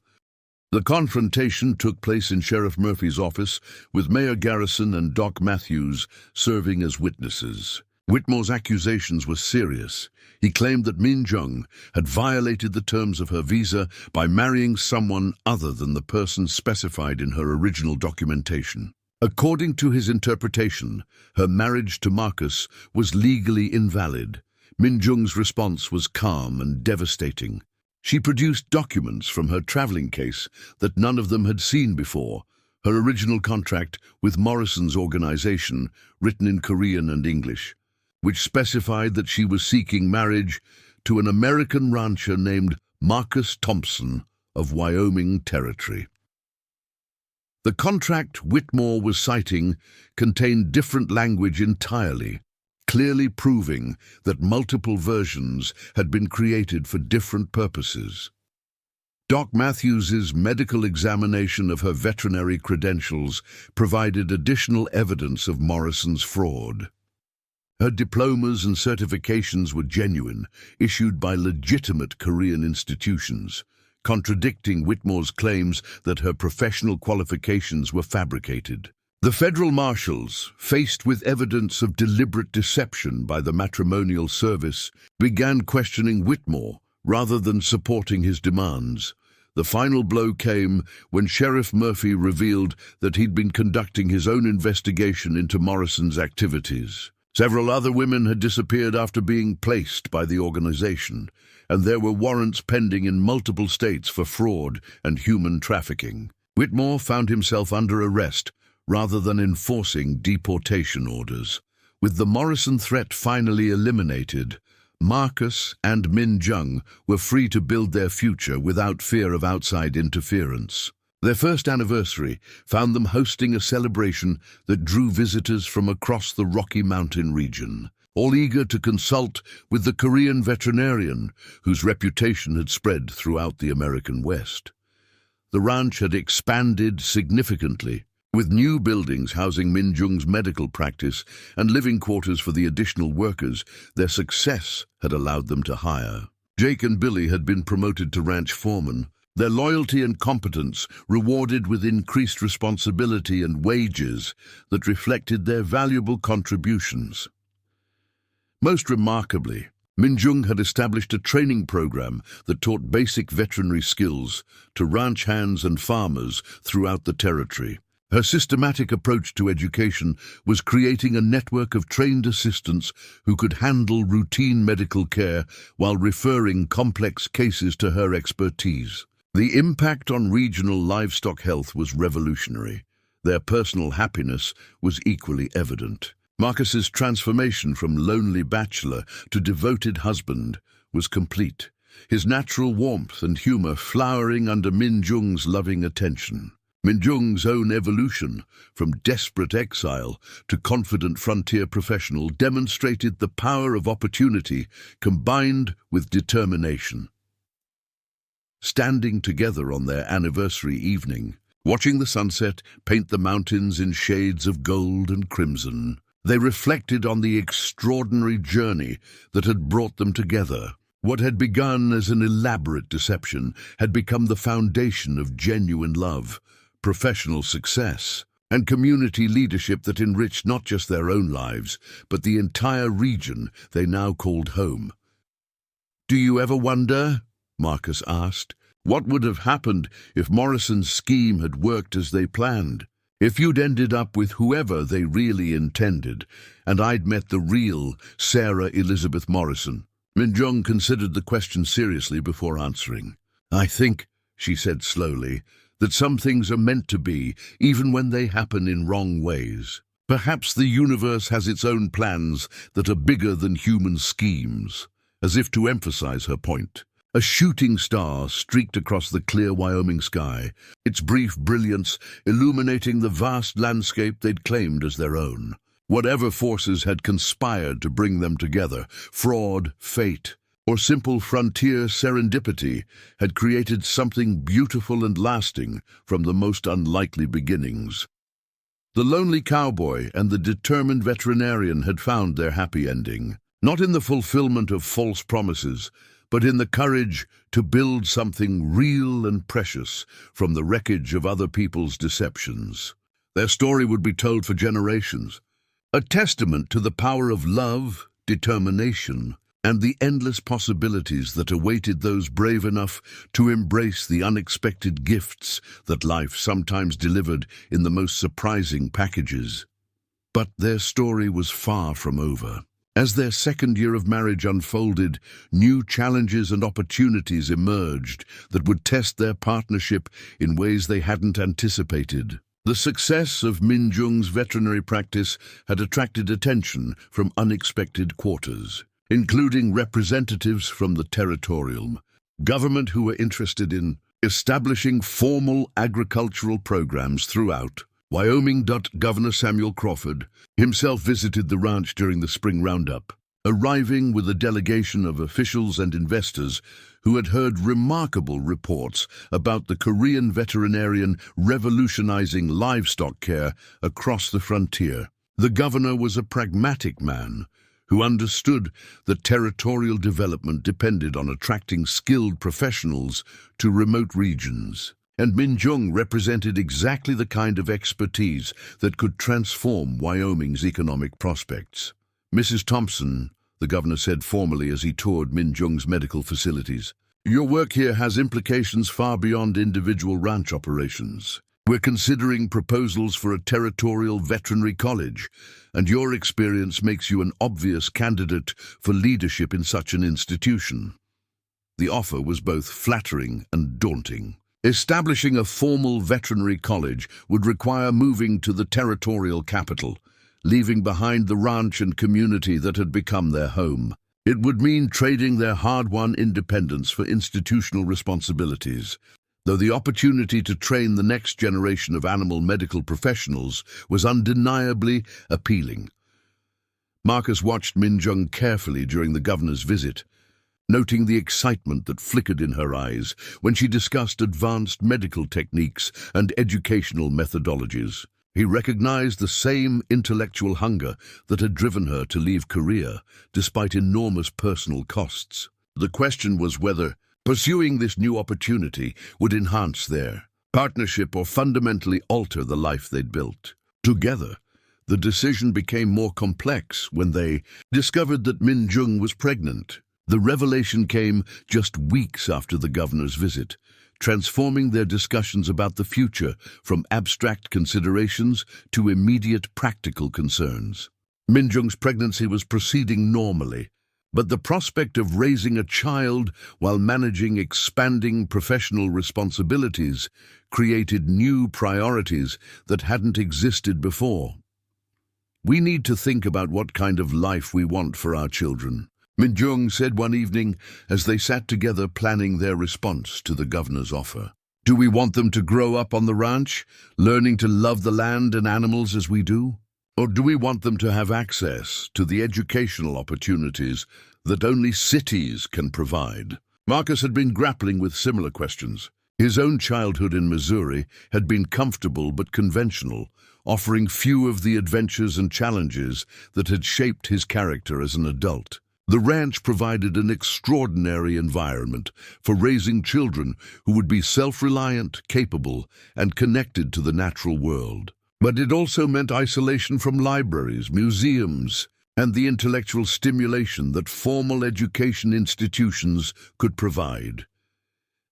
The confrontation took place in Sheriff Murphy's office, with Mayor Garrison and Doc Matthews serving as witnesses. Whitmore's accusations were serious. He claimed that Min Jung had violated the terms of her visa by marrying someone other than the person specified in her original documentation. According to his interpretation, her marriage to Marcus was legally invalid. Min Jung's response was calm and devastating. She produced documents from her traveling case that none of them had seen before, her original contract with Morrison's organization, written in Korean and English, which specified that she was seeking marriage to an American rancher named Marcus Thompson of Wyoming Territory. The contract Whitmore was citing contained different language entirely, clearly proving that multiple versions had been created for different purposes. Doc Matthews's medical examination of her veterinary credentials provided additional evidence of Morrison's fraud. Her diplomas and certifications were genuine, issued by legitimate Korean institutions, contradicting Whitmore's claims that her professional qualifications were fabricated. The federal marshals, faced with evidence of deliberate deception by the matrimonial service, began questioning Whitmore rather than supporting his demands. The final blow came when Sheriff Murphy revealed that he'd been conducting his own investigation into Morrison's activities. Several other women had disappeared after being placed by the organization, and there were warrants pending in multiple states for fraud and human trafficking. Whitmore found himself under arrest rather than enforcing deportation orders. With the Morrison threat finally eliminated, Marcus and Min Jung were free to build their future without fear of outside interference. Their first anniversary found them hosting a celebration that drew visitors from across the Rocky Mountain region, all eager to consult with the Korean veterinarian whose reputation had spread throughout the American West. The ranch had expanded significantly, with new buildings housing Min Jung's medical practice and living quarters for the additional workers their success had allowed them to hire. Jake and Billy had been promoted to ranch foreman, their loyalty and competence rewarded with increased responsibility and wages that reflected their valuable contributions. Most remarkably, Min Jung had established a training program that taught basic veterinary skills to ranch hands and farmers throughout the territory. Her systematic approach to education was creating a network of trained assistants who could handle routine medical care while referring complex cases to her expertise. The impact on regional livestock health was revolutionary. Their personal happiness was equally evident. Marcus's transformation from lonely bachelor to devoted husband was complete, his natural warmth and humor flowering under Min Jung's loving attention. Min Jung's own evolution, from desperate exile to confident frontier professional, demonstrated the power of opportunity combined with determination. Standing together on their anniversary evening, watching the sunset paint the mountains in shades of gold and crimson, they reflected on the extraordinary journey that had brought them together. What had begun as an elaborate deception had become the foundation of genuine love, professional success, and community leadership that enriched not just their own lives, but the entire region they now called home. "Do you ever wonder," Marcus asked, "what would have happened if Morrison's scheme had worked as they planned? If you'd ended up with whoever they really intended, and I'd met the real Sarah Elizabeth Morrison?" Min Jung considered the question seriously before answering. "I think," she said slowly, "that some things are meant to be, even when they happen in wrong ways. Perhaps the universe has its own plans that are bigger than human schemes." As if to emphasize her point, a shooting star streaked across the clear Wyoming sky, its brief brilliance illuminating the vast landscape they'd claimed as their own. Whatever forces had conspired to bring them together, fraud, fate, or simple frontier serendipity, had created something beautiful and lasting from the most unlikely beginnings. The lonely cowboy and the determined veterinarian had found their happy ending. not in the fulfillment of false promises, but in the courage to build something real and precious from the wreckage of other people's deceptions. Their story would be told for generations, a testament to the power of love, determination, and the endless possibilities that awaited those brave enough to embrace the unexpected gifts that life sometimes delivered in the most surprising packages. But their story was far from over. As their second year of marriage unfolded, new challenges and opportunities emerged that would test their partnership in ways they hadn't anticipated. The success of Min Jung's veterinary practice had attracted attention from unexpected quarters, including representatives from the territorial government who were interested in establishing formal agricultural programs throughout Wyoming. Governor Samuel Crawford himself visited the ranch during the spring roundup, arriving with a delegation of officials and investors who had heard remarkable reports about the Korean veterinarian revolutionizing livestock care across the frontier. The governor was a pragmatic man who understood that territorial development depended on attracting skilled professionals to remote regions. And Min Jung represented exactly the kind of expertise that could transform Wyoming's economic prospects. "Mrs. Thompson," the governor said formally as he toured Min Jung's medical facilities, "your work here has implications far beyond individual ranch operations. We're considering proposals for a territorial veterinary college, and your experience makes you an obvious candidate for leadership in such an institution." The offer was both flattering and daunting. Establishing a formal veterinary college would require moving to the territorial capital, leaving behind the ranch and community that had become their home. It would mean trading their hard-won independence for institutional responsibilities, though the opportunity to train the next generation of animal medical professionals was undeniably appealing. Marcus watched Min Jung carefully during the governor's visit, noting the excitement that flickered in her eyes when she discussed advanced medical techniques and educational methodologies. He recognized the same intellectual hunger that had driven her to leave Korea, despite enormous personal costs. The question was whether pursuing this new opportunity would enhance their partnership or fundamentally alter the life they'd built. Together, the decision became more complex when they discovered that Min Jung was pregnant. The revelation came just weeks after the governor's visit, transforming their discussions about the future from abstract considerations to immediate practical concerns. Min Jung's pregnancy was proceeding normally, but the prospect of raising a child while managing expanding professional responsibilities created new priorities that hadn't existed before. "We need to think about what kind of life we want for our children," Min Jung said one evening as they sat together planning their response to the governor's offer. "Do we want them to grow up on the ranch, learning to love the land and animals as we do? Or do we want them to have access to the educational opportunities that only cities can provide?" Marcus had been grappling with similar questions. His own childhood in Missouri had been comfortable but conventional, offering few of the adventures and challenges that had shaped his character as an adult. The ranch provided an extraordinary environment for raising children who would be self-reliant, capable, and connected to the natural world. But it also meant isolation from libraries, museums, and the intellectual stimulation that formal education institutions could provide.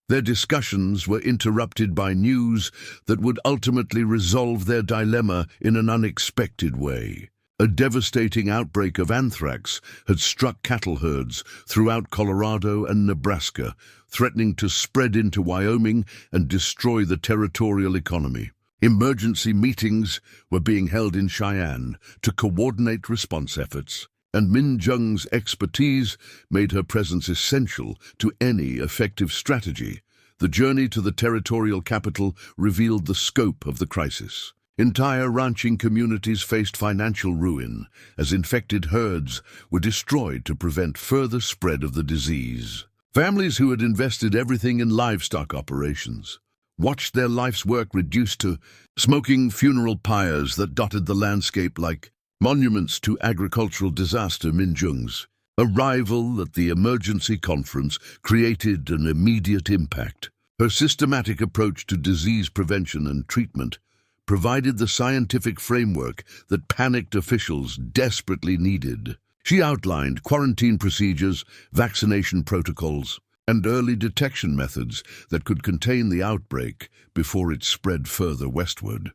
Their discussions were interrupted by news that would ultimately resolve their dilemma in an unexpected way. A devastating outbreak of anthrax had struck cattle herds throughout Colorado and Nebraska, threatening to spread into Wyoming and destroy the territorial economy. Emergency meetings were being held in Cheyenne to coordinate response efforts, and Min Jung's expertise made her presence essential to any effective strategy. The journey to the territorial capital revealed the scope of the crisis. Entire ranching communities faced financial ruin as infected herds were destroyed to prevent further spread of the disease. Families who had invested everything in livestock operations watched their life's work reduced to smoking funeral pyres that dotted the landscape like monuments to agricultural disaster. Min Jung's Arrival at the emergency conference created an immediate impact. Her systematic approach to disease prevention and treatment provided the scientific framework that panicked officials desperately needed. She outlined quarantine procedures, vaccination protocols, and early detection methods that could contain the outbreak before it spread further westward.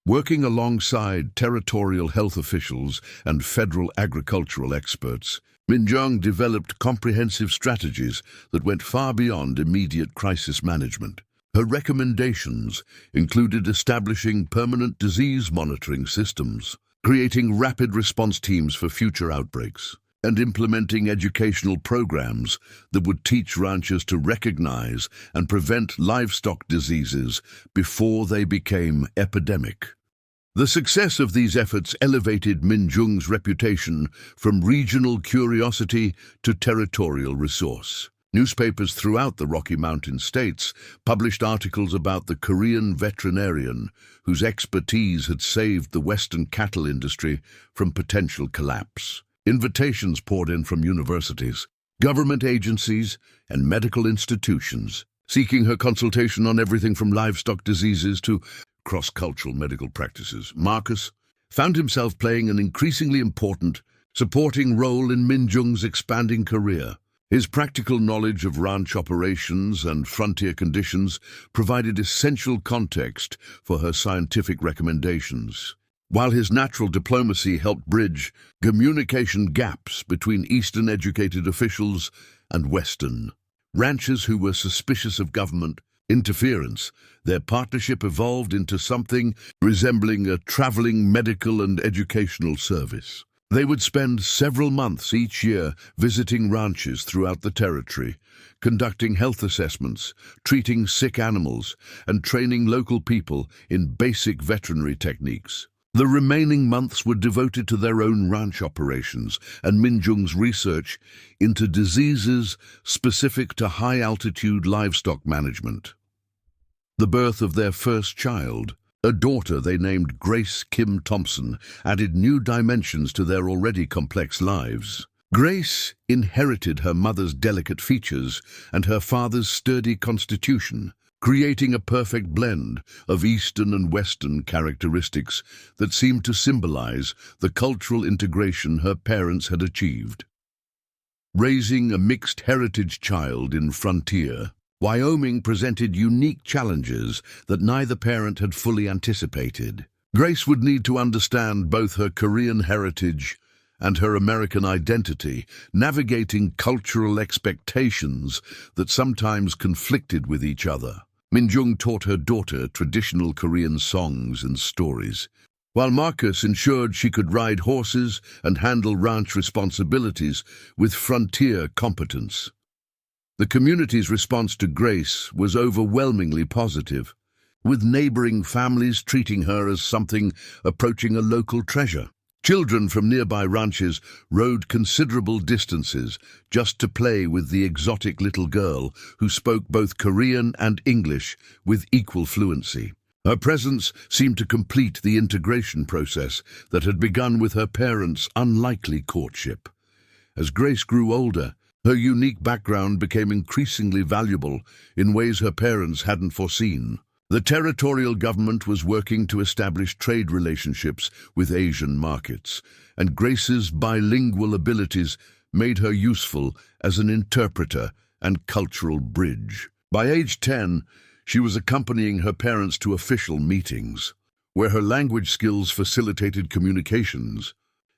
Working alongside territorial health officials and federal agricultural experts, Minjung developed comprehensive strategies that went far beyond immediate crisis management. Her recommendations included establishing permanent disease monitoring systems, creating rapid response teams for future outbreaks, and implementing educational programs that would teach ranchers to recognize and prevent livestock diseases before they became epidemic. The success of these efforts elevated Minjung's reputation from regional curiosity to territorial resource. Newspapers throughout the Rocky Mountain states published articles about the Korean veterinarian whose expertise had saved the Western cattle industry from potential collapse. Invitations poured in from universities, government agencies, and medical institutions, seeking her consultation on everything from livestock diseases to cross-cultural medical practices. Marcus found himself playing an increasingly important, supporting role in Minjung's expanding career. His practical knowledge of ranch operations and frontier conditions provided essential context for her scientific recommendations, while his natural diplomacy helped bridge communication gaps between Eastern educated officials and Western ranchers who were suspicious of government interference. Their partnership evolved into something resembling a traveling medical and educational service. They would spend several months each year visiting ranches throughout the territory, conducting health assessments, treating sick animals, and training local people in basic veterinary techniques. The remaining months were devoted to their own ranch operations and Minjung's research into diseases specific to high-altitude livestock management. The birth of their first child, a daughter they named Grace Kim Thompson, added new dimensions to their already complex lives. Grace inherited her mother's delicate features and her father's sturdy constitution, creating a perfect blend of Eastern and Western characteristics that seemed to symbolize the cultural integration her parents had achieved. Raising a mixed heritage child in frontier, Wyoming presented unique challenges that neither parent had fully anticipated. Grace would need to understand both her Korean heritage and her American identity, navigating cultural expectations that sometimes conflicted with each other. Minjung taught her daughter traditional Korean songs and stories, while Marcus ensured she could ride horses and handle ranch responsibilities with frontier competence. The community's response to Grace was overwhelmingly positive, with neighboring families treating her as something approaching a local treasure. Children from nearby ranches rode considerable distances just to play with the exotic little girl who spoke both Korean and English with equal fluency. Her presence seemed to complete the integration process that had begun with her parents' unlikely courtship. As Grace grew older, her unique background became increasingly valuable in ways her parents hadn't foreseen. The territorial government was working to establish trade relationships with Asian markets, and Grace's bilingual abilities made her useful as an interpreter and cultural bridge. By age 10, she was accompanying her parents to official meetings, where her language skills facilitated communications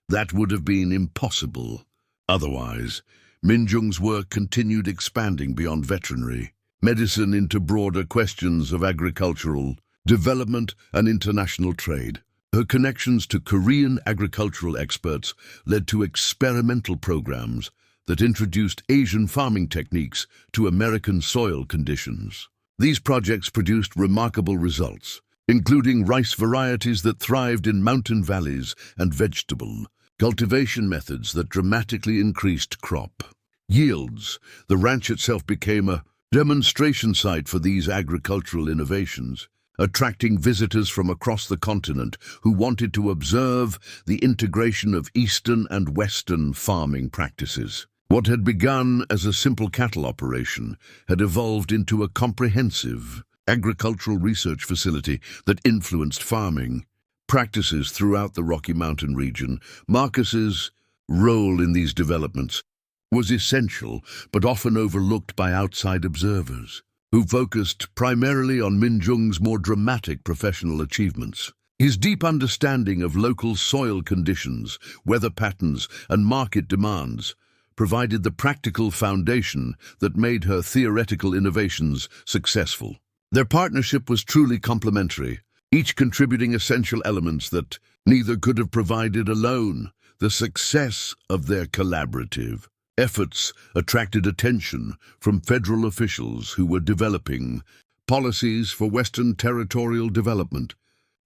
that would have been impossible otherwise. Minjung's work continued expanding beyond veterinary medicine into broader questions of agricultural development and international trade. Her connections to Korean agricultural experts led to experimental programs that introduced Asian farming techniques to American soil conditions. These projects produced remarkable results, including rice varieties that thrived in mountain valleys and vegetable cultivation methods that dramatically increased crop yields. The ranch itself became a demonstration site for these agricultural innovations, attracting visitors from across the continent who wanted to observe the integration of Eastern and Western farming practices. What had begun as a simple cattle operation had evolved into a comprehensive agricultural research facility that influenced farming practices throughout the Rocky Mountain region. Marcus's role in these developments was essential but often overlooked by outside observers, who focused primarily on Minjung's more dramatic professional achievements. His deep understanding of local soil conditions, weather patterns, and market demands provided the practical foundation that made her theoretical innovations successful. Their partnership was truly complementary, each contributing essential elements that neither could have provided alone. The success of their collaborative efforts attracted attention from federal officials who were developing policies for Western territorial development.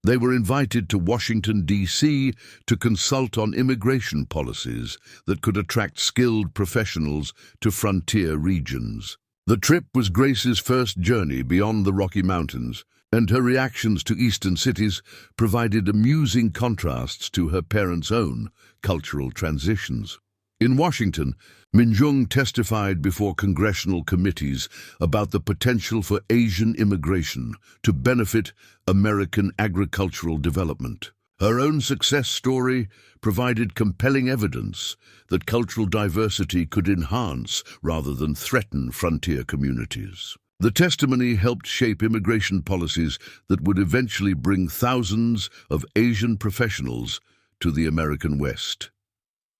They were invited to Washington, D.C. to consult on immigration policies that could attract skilled professionals to frontier regions. The trip was Grace's first journey beyond the Rocky Mountains, and her reactions to eastern cities provided amusing contrasts to her parents' own cultural transitions. In Washington, Minjung testified before congressional committees about the potential for Asian immigration to benefit American agricultural development. Her own success story provided compelling evidence that cultural diversity could enhance rather than threaten frontier communities. The testimony helped shape immigration policies that would eventually bring thousands of Asian professionals to the American West.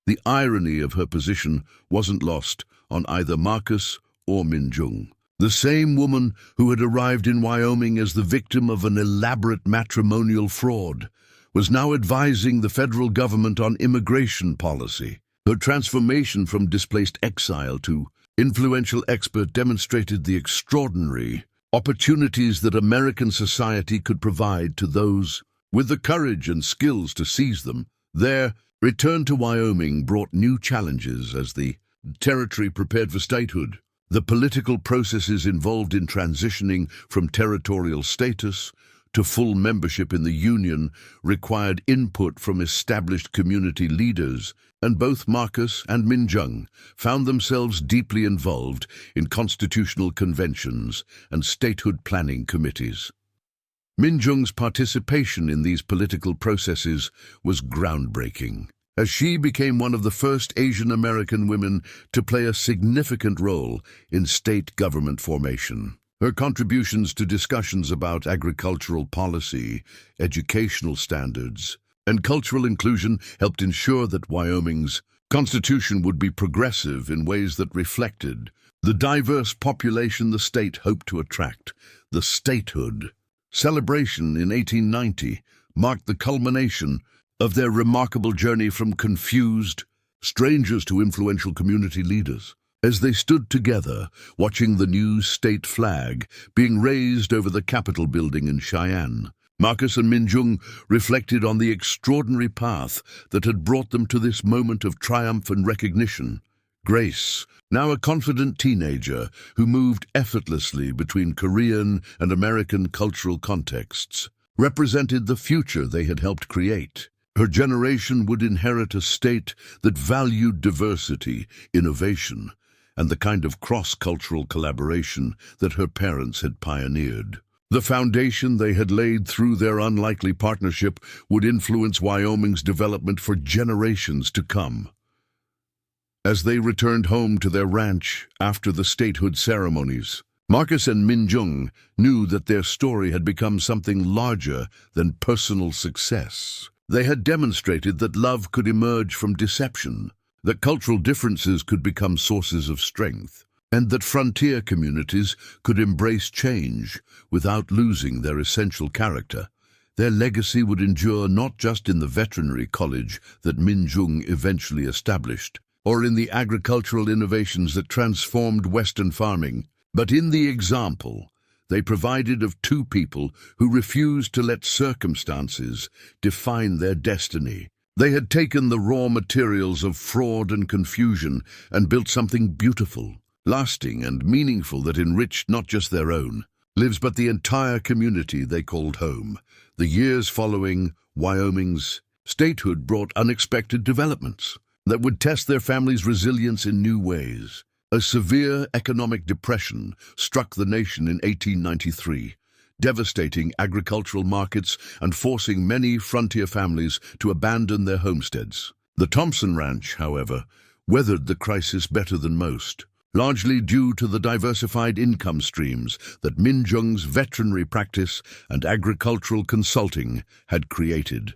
The irony of her position wasn't lost on either Marcus or Minjung. The same woman who had arrived in Wyoming as the victim of an elaborate matrimonial fraud was now advising the federal government on immigration policy. Her transformation from displaced exile to influential expert demonstrated the extraordinary opportunities that American society could provide to those with the courage and skills to seize them. Their return to Wyoming brought new challenges as the territory prepared for statehood. The political processes involved in transitioning from territorial status to full membership in the Union required input from established community leaders, and both Marcus and Minjung found themselves deeply involved in constitutional conventions and statehood planning committees. Minjung's participation in these political processes was groundbreaking, as she became one of the first Asian American women to play a significant role in state government formation. Her contributions to discussions about agricultural policy, educational standards, and cultural inclusion helped ensure that Wyoming's constitution would be progressive in ways that reflected the diverse population the state hoped to attract. The statehood celebration in 1890 marked the culmination of their remarkable journey from confused strangers to influential community leaders. As they stood together, watching the new state flag being raised over the Capitol building in Cheyenne, Marcus and Minjung reflected on the extraordinary path that had brought them to this moment of triumph and recognition. Grace, now a confident teenager who moved effortlessly between Korean and American cultural contexts, represented the future they had helped create. Her generation would inherit a state that valued diversity, innovation, and the kind of cross-cultural collaboration that her parents had pioneered. The foundation they had laid through their unlikely partnership would influence Wyoming's development for generations to come. As they returned home to their ranch after the statehood ceremonies, Marcus and Minjung knew that their story had become something larger than personal success. They had demonstrated that love could emerge from deception, that cultural differences could become sources of strength, and that frontier communities could embrace change without losing their essential character. Their legacy would endure not just in the veterinary college that Minjung eventually established, or in the agricultural innovations that transformed Western farming, but in the example they provided of two people who refused to let circumstances define their destiny. They had taken the raw materials of fraud and confusion and built something beautiful, lasting and meaningful that enriched not just their own lives but the entire community they called home. The years following Wyoming's statehood brought unexpected developments that would test their family's resilience in new ways. A severe economic depression struck the nation in 1893, devastating agricultural markets and forcing many frontier families to abandon their homesteads. The Thompson Ranch, however, weathered the crisis better than most, largely due to the diversified income streams that Minjung's veterinary practice and agricultural consulting had created.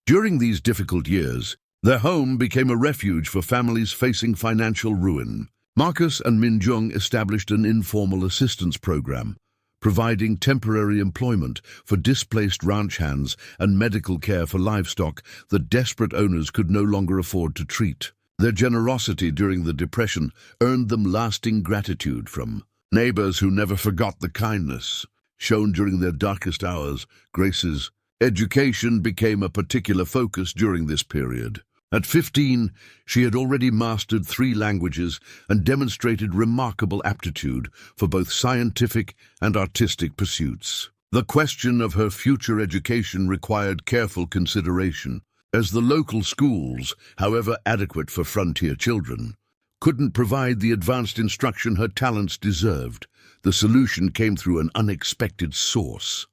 During these difficult years, their home became a refuge for families facing financial ruin. Marcus and Minjung established an informal assistance program, providing temporary employment for displaced ranch hands and medical care for livestock that desperate owners could no longer afford to treat. Their generosity during the Depression earned them lasting gratitude from neighbors who never forgot the kindness shown during their darkest hours. Grace's education became a particular focus during this period. At 15, she had already mastered 3 languages and demonstrated remarkable aptitude for both scientific and artistic pursuits. The question of her future education required careful consideration, as the local schools, however adequate for frontier children, couldn't provide the advanced instruction her talents deserved. The solution came through an unexpected source.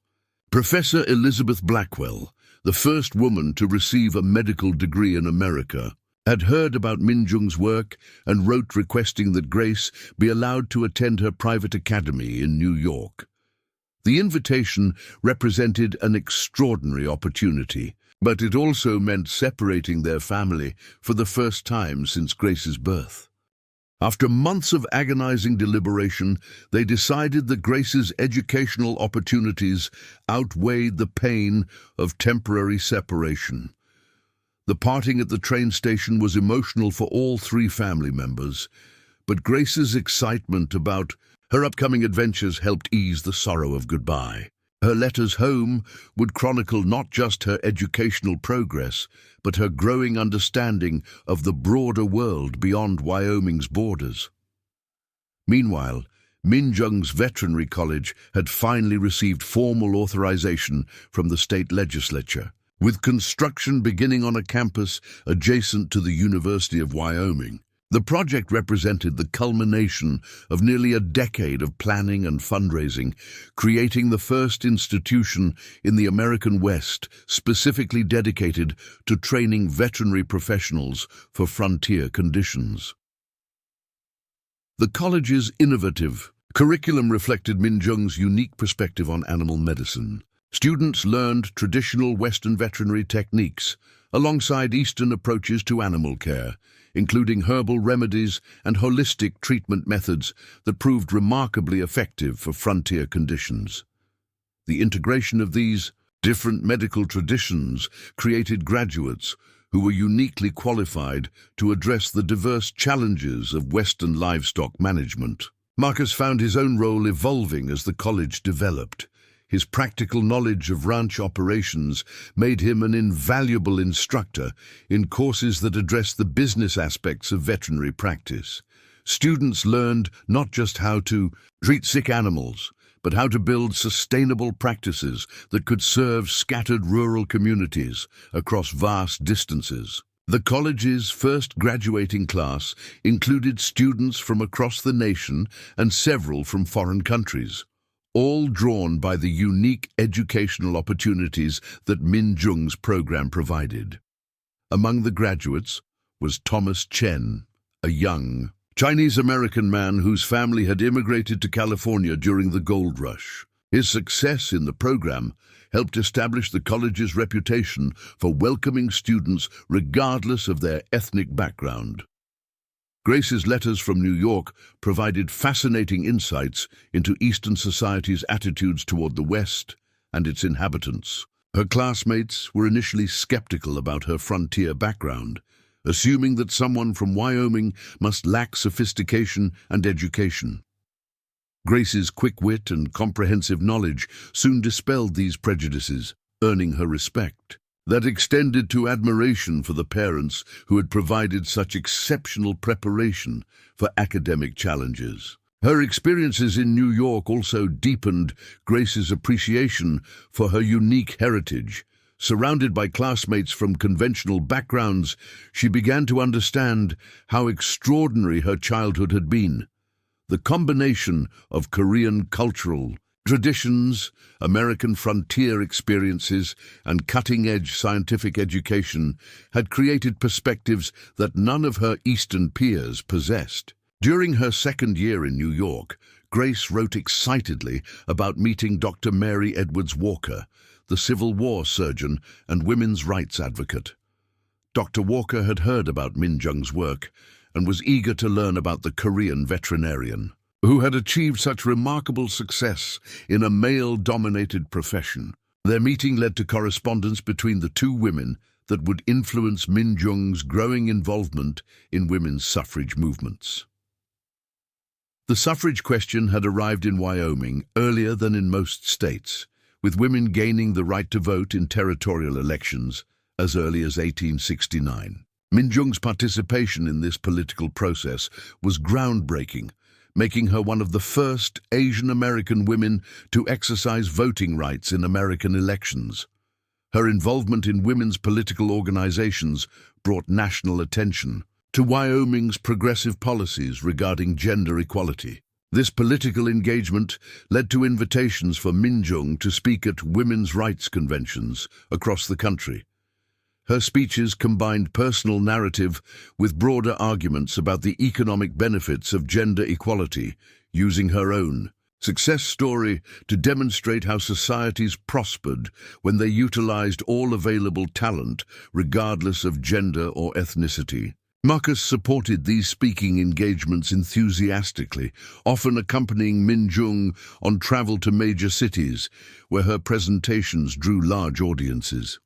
Professor Elizabeth Blackwell, the first woman to receive a medical degree in America, had heard about Minjung's work and wrote requesting that Grace be allowed to attend her private academy in New York. The invitation represented an extraordinary opportunity, but it also meant separating their family for the first time since Grace's birth. After months of agonizing deliberation, they decided that Grace's educational opportunities outweighed the pain of temporary separation. The parting at the train station was emotional for all 3 family members, but Grace's excitement about her upcoming adventures helped ease the sorrow of goodbye. Her letters home would chronicle not just her educational progress, but her growing understanding of the broader world beyond Wyoming's borders. Meanwhile, Minjung's veterinary college had finally received formal authorization from the state legislature, with construction beginning on a campus adjacent to the University of Wyoming. The project represented the culmination of nearly a decade of planning and fundraising, creating the first institution in the American West specifically dedicated to training veterinary professionals for frontier conditions. The college's innovative curriculum reflected Minjung's unique perspective on animal medicine. Students learned traditional Western veterinary techniques alongside Eastern approaches to animal care, including herbal remedies and holistic treatment methods that proved remarkably effective for frontier conditions. The integration of these different medical traditions created graduates who were uniquely qualified to address the diverse challenges of Western livestock management. Marcus found his own role evolving as the college developed. His practical knowledge of ranch operations made him an invaluable instructor in courses that addressed the business aspects of veterinary practice. Students learned not just how to treat sick animals, but how to build sustainable practices that could serve scattered rural communities across vast distances. The college's first graduating class included students from across the nation and several from foreign countries, all drawn by the unique educational opportunities that Minjung's program provided. Among the graduates was Thomas Chen, a young Chinese-American man whose family had immigrated to California during the gold rush. His success in the program helped establish the college's reputation for welcoming students regardless of their ethnic background. Grace's letters from New York provided fascinating insights into Eastern society's attitudes toward the West and its inhabitants. Her classmates were initially skeptical about her frontier background, assuming that someone from Wyoming must lack sophistication and education. Grace's quick wit and comprehensive knowledge soon dispelled these prejudices, earning her respect. That extended to admiration for the parents who had provided such exceptional preparation for academic challenges. Her experiences in New York also deepened Grace's appreciation for her unique heritage. Surrounded by classmates from conventional backgrounds, she began to understand how extraordinary her childhood had been. The combination of Korean cultural traditions, American frontier experiences, and cutting-edge scientific education had created perspectives that none of her Eastern peers possessed. During her second year in New York, Grace wrote excitedly about meeting Dr. Mary Edwards Walker, the Civil War surgeon and women's rights advocate. Dr. Walker had heard about Min Jung's work and was eager to learn about the Korean veterinarian, who had achieved such remarkable success in a male-dominated profession. Their meeting led to correspondence between the two women that would influence Min Jung's growing involvement in women's suffrage movements. The suffrage question had arrived in Wyoming earlier than in most states, with women gaining the right to vote in territorial elections as early as 1869. Min Jung's participation in this political process was groundbreaking, making her one of the first Asian American women to exercise voting rights in American elections. Her involvement in women's political organizations brought national attention to Wyoming's progressive policies regarding gender equality. This political engagement led to invitations for Min Jung to speak at women's rights conventions across the country. Her speeches combined personal narrative with broader arguments about the economic benefits of gender equality, using her own success story to demonstrate how societies prospered when they utilized all available talent, regardless of gender or ethnicity. Marcus supported these speaking engagements enthusiastically, often accompanying Min Jung on travel to major cities, where her presentations drew large audiences.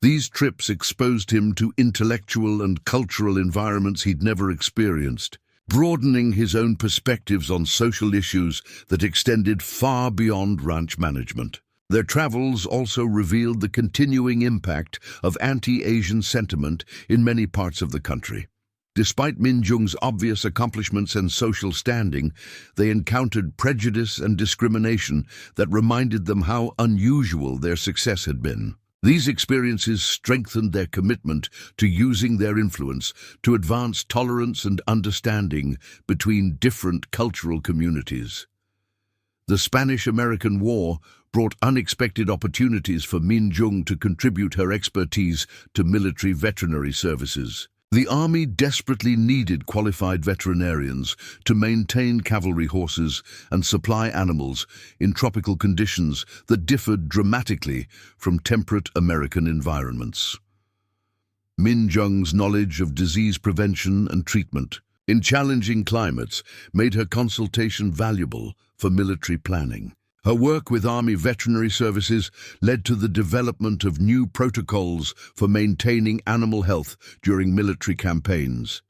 These trips exposed him to intellectual and cultural environments he'd never experienced, broadening his own perspectives on social issues that extended far beyond ranch management. Their travels also revealed the continuing impact of anti-Asian sentiment in many parts of the country. Despite Min Jung's obvious accomplishments and social standing, they encountered prejudice and discrimination that reminded them how unusual their success had been. These experiences strengthened their commitment to using their influence to advance tolerance and understanding between different cultural communities. The Spanish-American War brought unexpected opportunities for Min Jung to contribute her expertise to military veterinary services. The army desperately needed qualified veterinarians to maintain cavalry horses and supply animals in tropical conditions that differed dramatically from temperate American environments. Min Jung's knowledge of disease prevention and treatment in challenging climates made her consultation valuable for military planning. Her work with Army veterinary services led to the development of new protocols for maintaining animal health during military campaigns.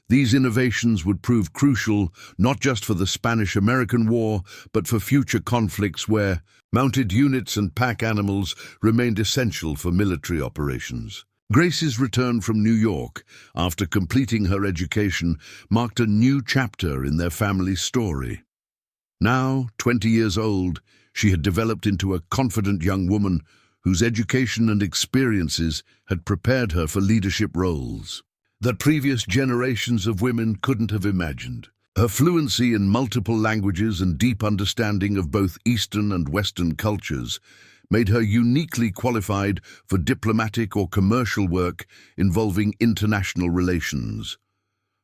These innovations would prove crucial not just for the Spanish-American War, but for future conflicts where mounted units and pack animals remained essential for military operations. Grace's return from New York after completing her education marked a new chapter in their family's story. Now, 20 years old, she had developed into a confident young woman whose education and experiences had prepared her for leadership roles that previous generations of women couldn't have imagined. Her fluency in multiple languages and deep understanding of both Eastern and Western cultures made her uniquely qualified for diplomatic or commercial work involving international relations.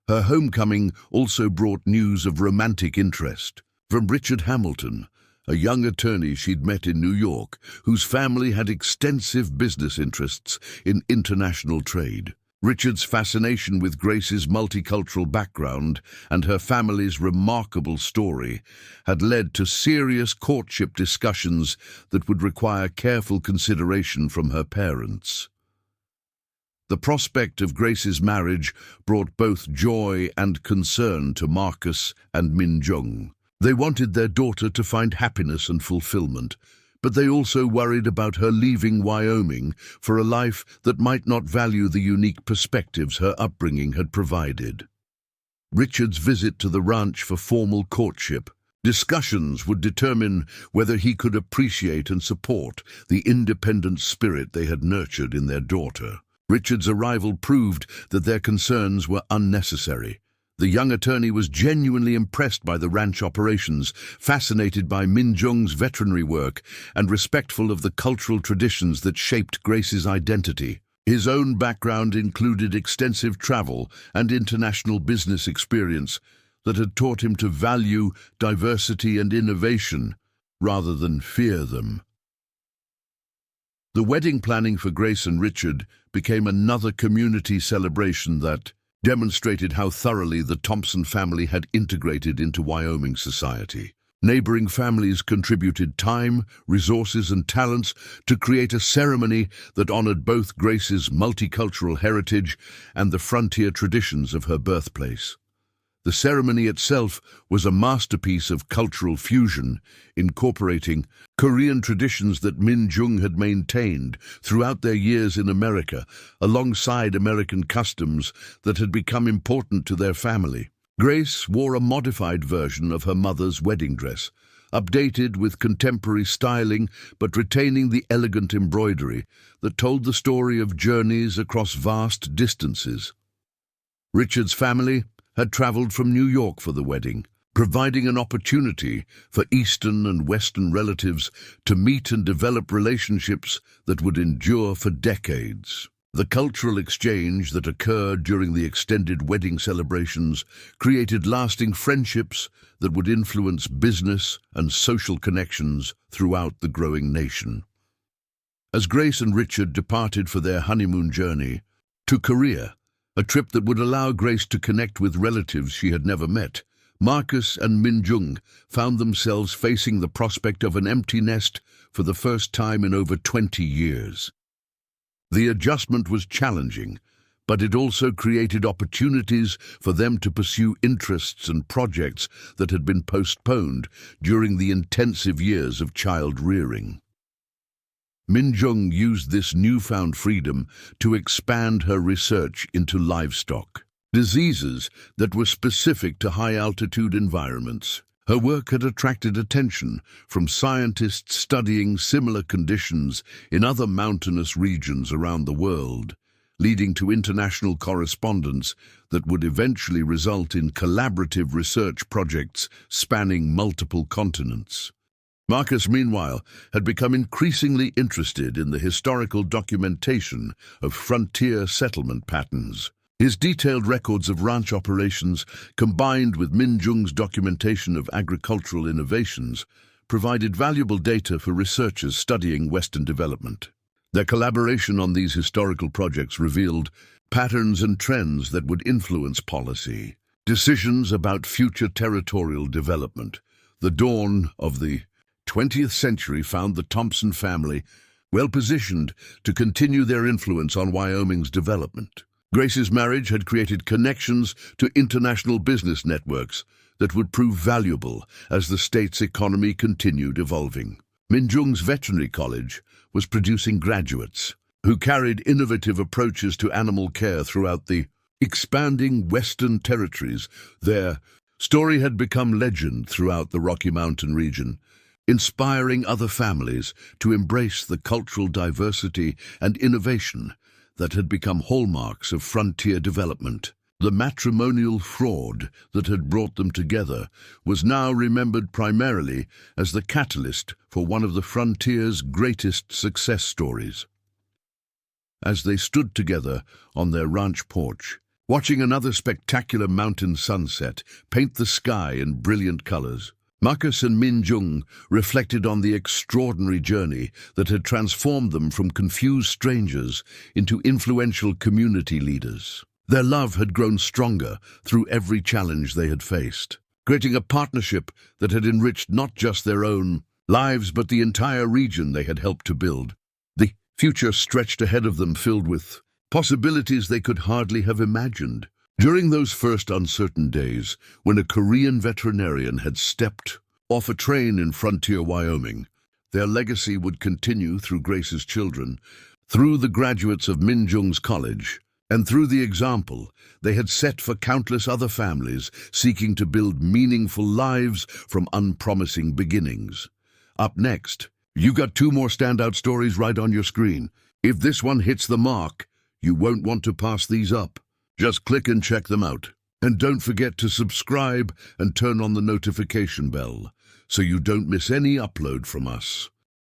Her homecoming also brought news of romantic interest from Richard Hamilton, a young attorney she'd met in New York, whose family had extensive business interests in international trade. Richard's fascination with Grace's multicultural background and her family's remarkable story had led to serious courtship discussions that would require careful consideration from her parents. The prospect of Grace's marriage brought both joy and concern to Marcus and Min Jung. They wanted their daughter to find happiness and fulfillment, but they also worried about her leaving Wyoming for a life that might not value the unique perspectives her upbringing had provided. Richard's visit to the ranch for formal courtship. Discussions would determine whether he could appreciate and support the independent spirit they had nurtured in their daughter. Richard's arrival proved that their concerns were unnecessary. The young attorney was genuinely impressed by the ranch operations, fascinated by Min Jung's veterinary work, and respectful of the cultural traditions that shaped Grace's identity. His own background included extensive travel and international business experience that had taught him to value diversity and innovation rather than fear them. The wedding planning for Grace and Richard became another community celebration that demonstrated how thoroughly the Thompson family had integrated into Wyoming society. Neighboring families contributed time, resources, and talents to create a ceremony that honored both Grace's multicultural heritage and the frontier traditions of her birthplace. The ceremony itself was a masterpiece of cultural fusion, incorporating Korean traditions that Min Jung had maintained throughout their years in America, alongside American customs that had become important to their family. Grace wore a modified version of her mother's wedding dress, updated with contemporary styling but retaining the elegant embroidery that told the story of journeys across vast distances. Richard's family had traveled from New York for the wedding, providing an opportunity for Eastern and Western relatives to meet and develop relationships that would endure for decades. The cultural exchange that occurred during the extended wedding celebrations created lasting friendships that would influence business and social connections throughout the growing nation. As Grace and Richard departed for their honeymoon journey to Korea, a trip that would allow Grace to connect with relatives she had never met, Marcus and Min Jung found themselves facing the prospect of an empty nest for the first time in over 20 years. The adjustment was challenging, but it also created opportunities for them to pursue interests and projects that had been postponed during the intensive years of child rearing. Min Jung used this newfound freedom to expand her research into livestock, diseases that were specific to high-altitude environments. Her work had attracted attention from scientists studying similar conditions in other mountainous regions around the world, leading to international correspondence that would eventually result in collaborative research projects spanning multiple continents. Marcus, meanwhile, had become increasingly interested in the historical documentation of frontier settlement patterns. His detailed records of ranch operations, combined with Min Jung's documentation of agricultural innovations, provided valuable data for researchers studying Western development. Their collaboration on these historical projects revealed patterns and trends that would influence policy, decisions about future territorial development. The dawn of the 20th century found the Thompson family well-positioned to continue their influence on Wyoming's development. Grace's marriage had created connections to international business networks that would prove valuable as the state's economy continued evolving. Min Jung's veterinary college was producing graduates who carried innovative approaches to animal care throughout the expanding Western territories. Their story had become legend throughout the Rocky Mountain region, inspiring other families to embrace the cultural diversity and innovation that had become hallmarks of frontier development. The matrimonial fraud that had brought them together was now remembered primarily as the catalyst for one of the frontier's greatest success stories. As they stood together on their ranch porch, watching another spectacular mountain sunset paint the sky in brilliant colors, Marcus and Min Jung reflected on the extraordinary journey that had transformed them from confused strangers into influential community leaders. Their love had grown stronger through every challenge they had faced, creating a partnership that had enriched not just their own lives but the entire region they had helped to build. The future stretched ahead of them, filled with possibilities they could hardly have imagined. During those first uncertain days, when a Korean veterinarian had stepped off a train in frontier Wyoming, their legacy would continue through Grace's children, through the graduates of Min Jung's college, And through the example they had set for countless other families seeking to build meaningful lives from unpromising beginnings. Up next, you got two more standout stories right on your screen. If this one hits the mark, you won't want to pass these up. Just click and check them out. And don't forget to subscribe and turn on the notification bell so you don't miss any upload from us.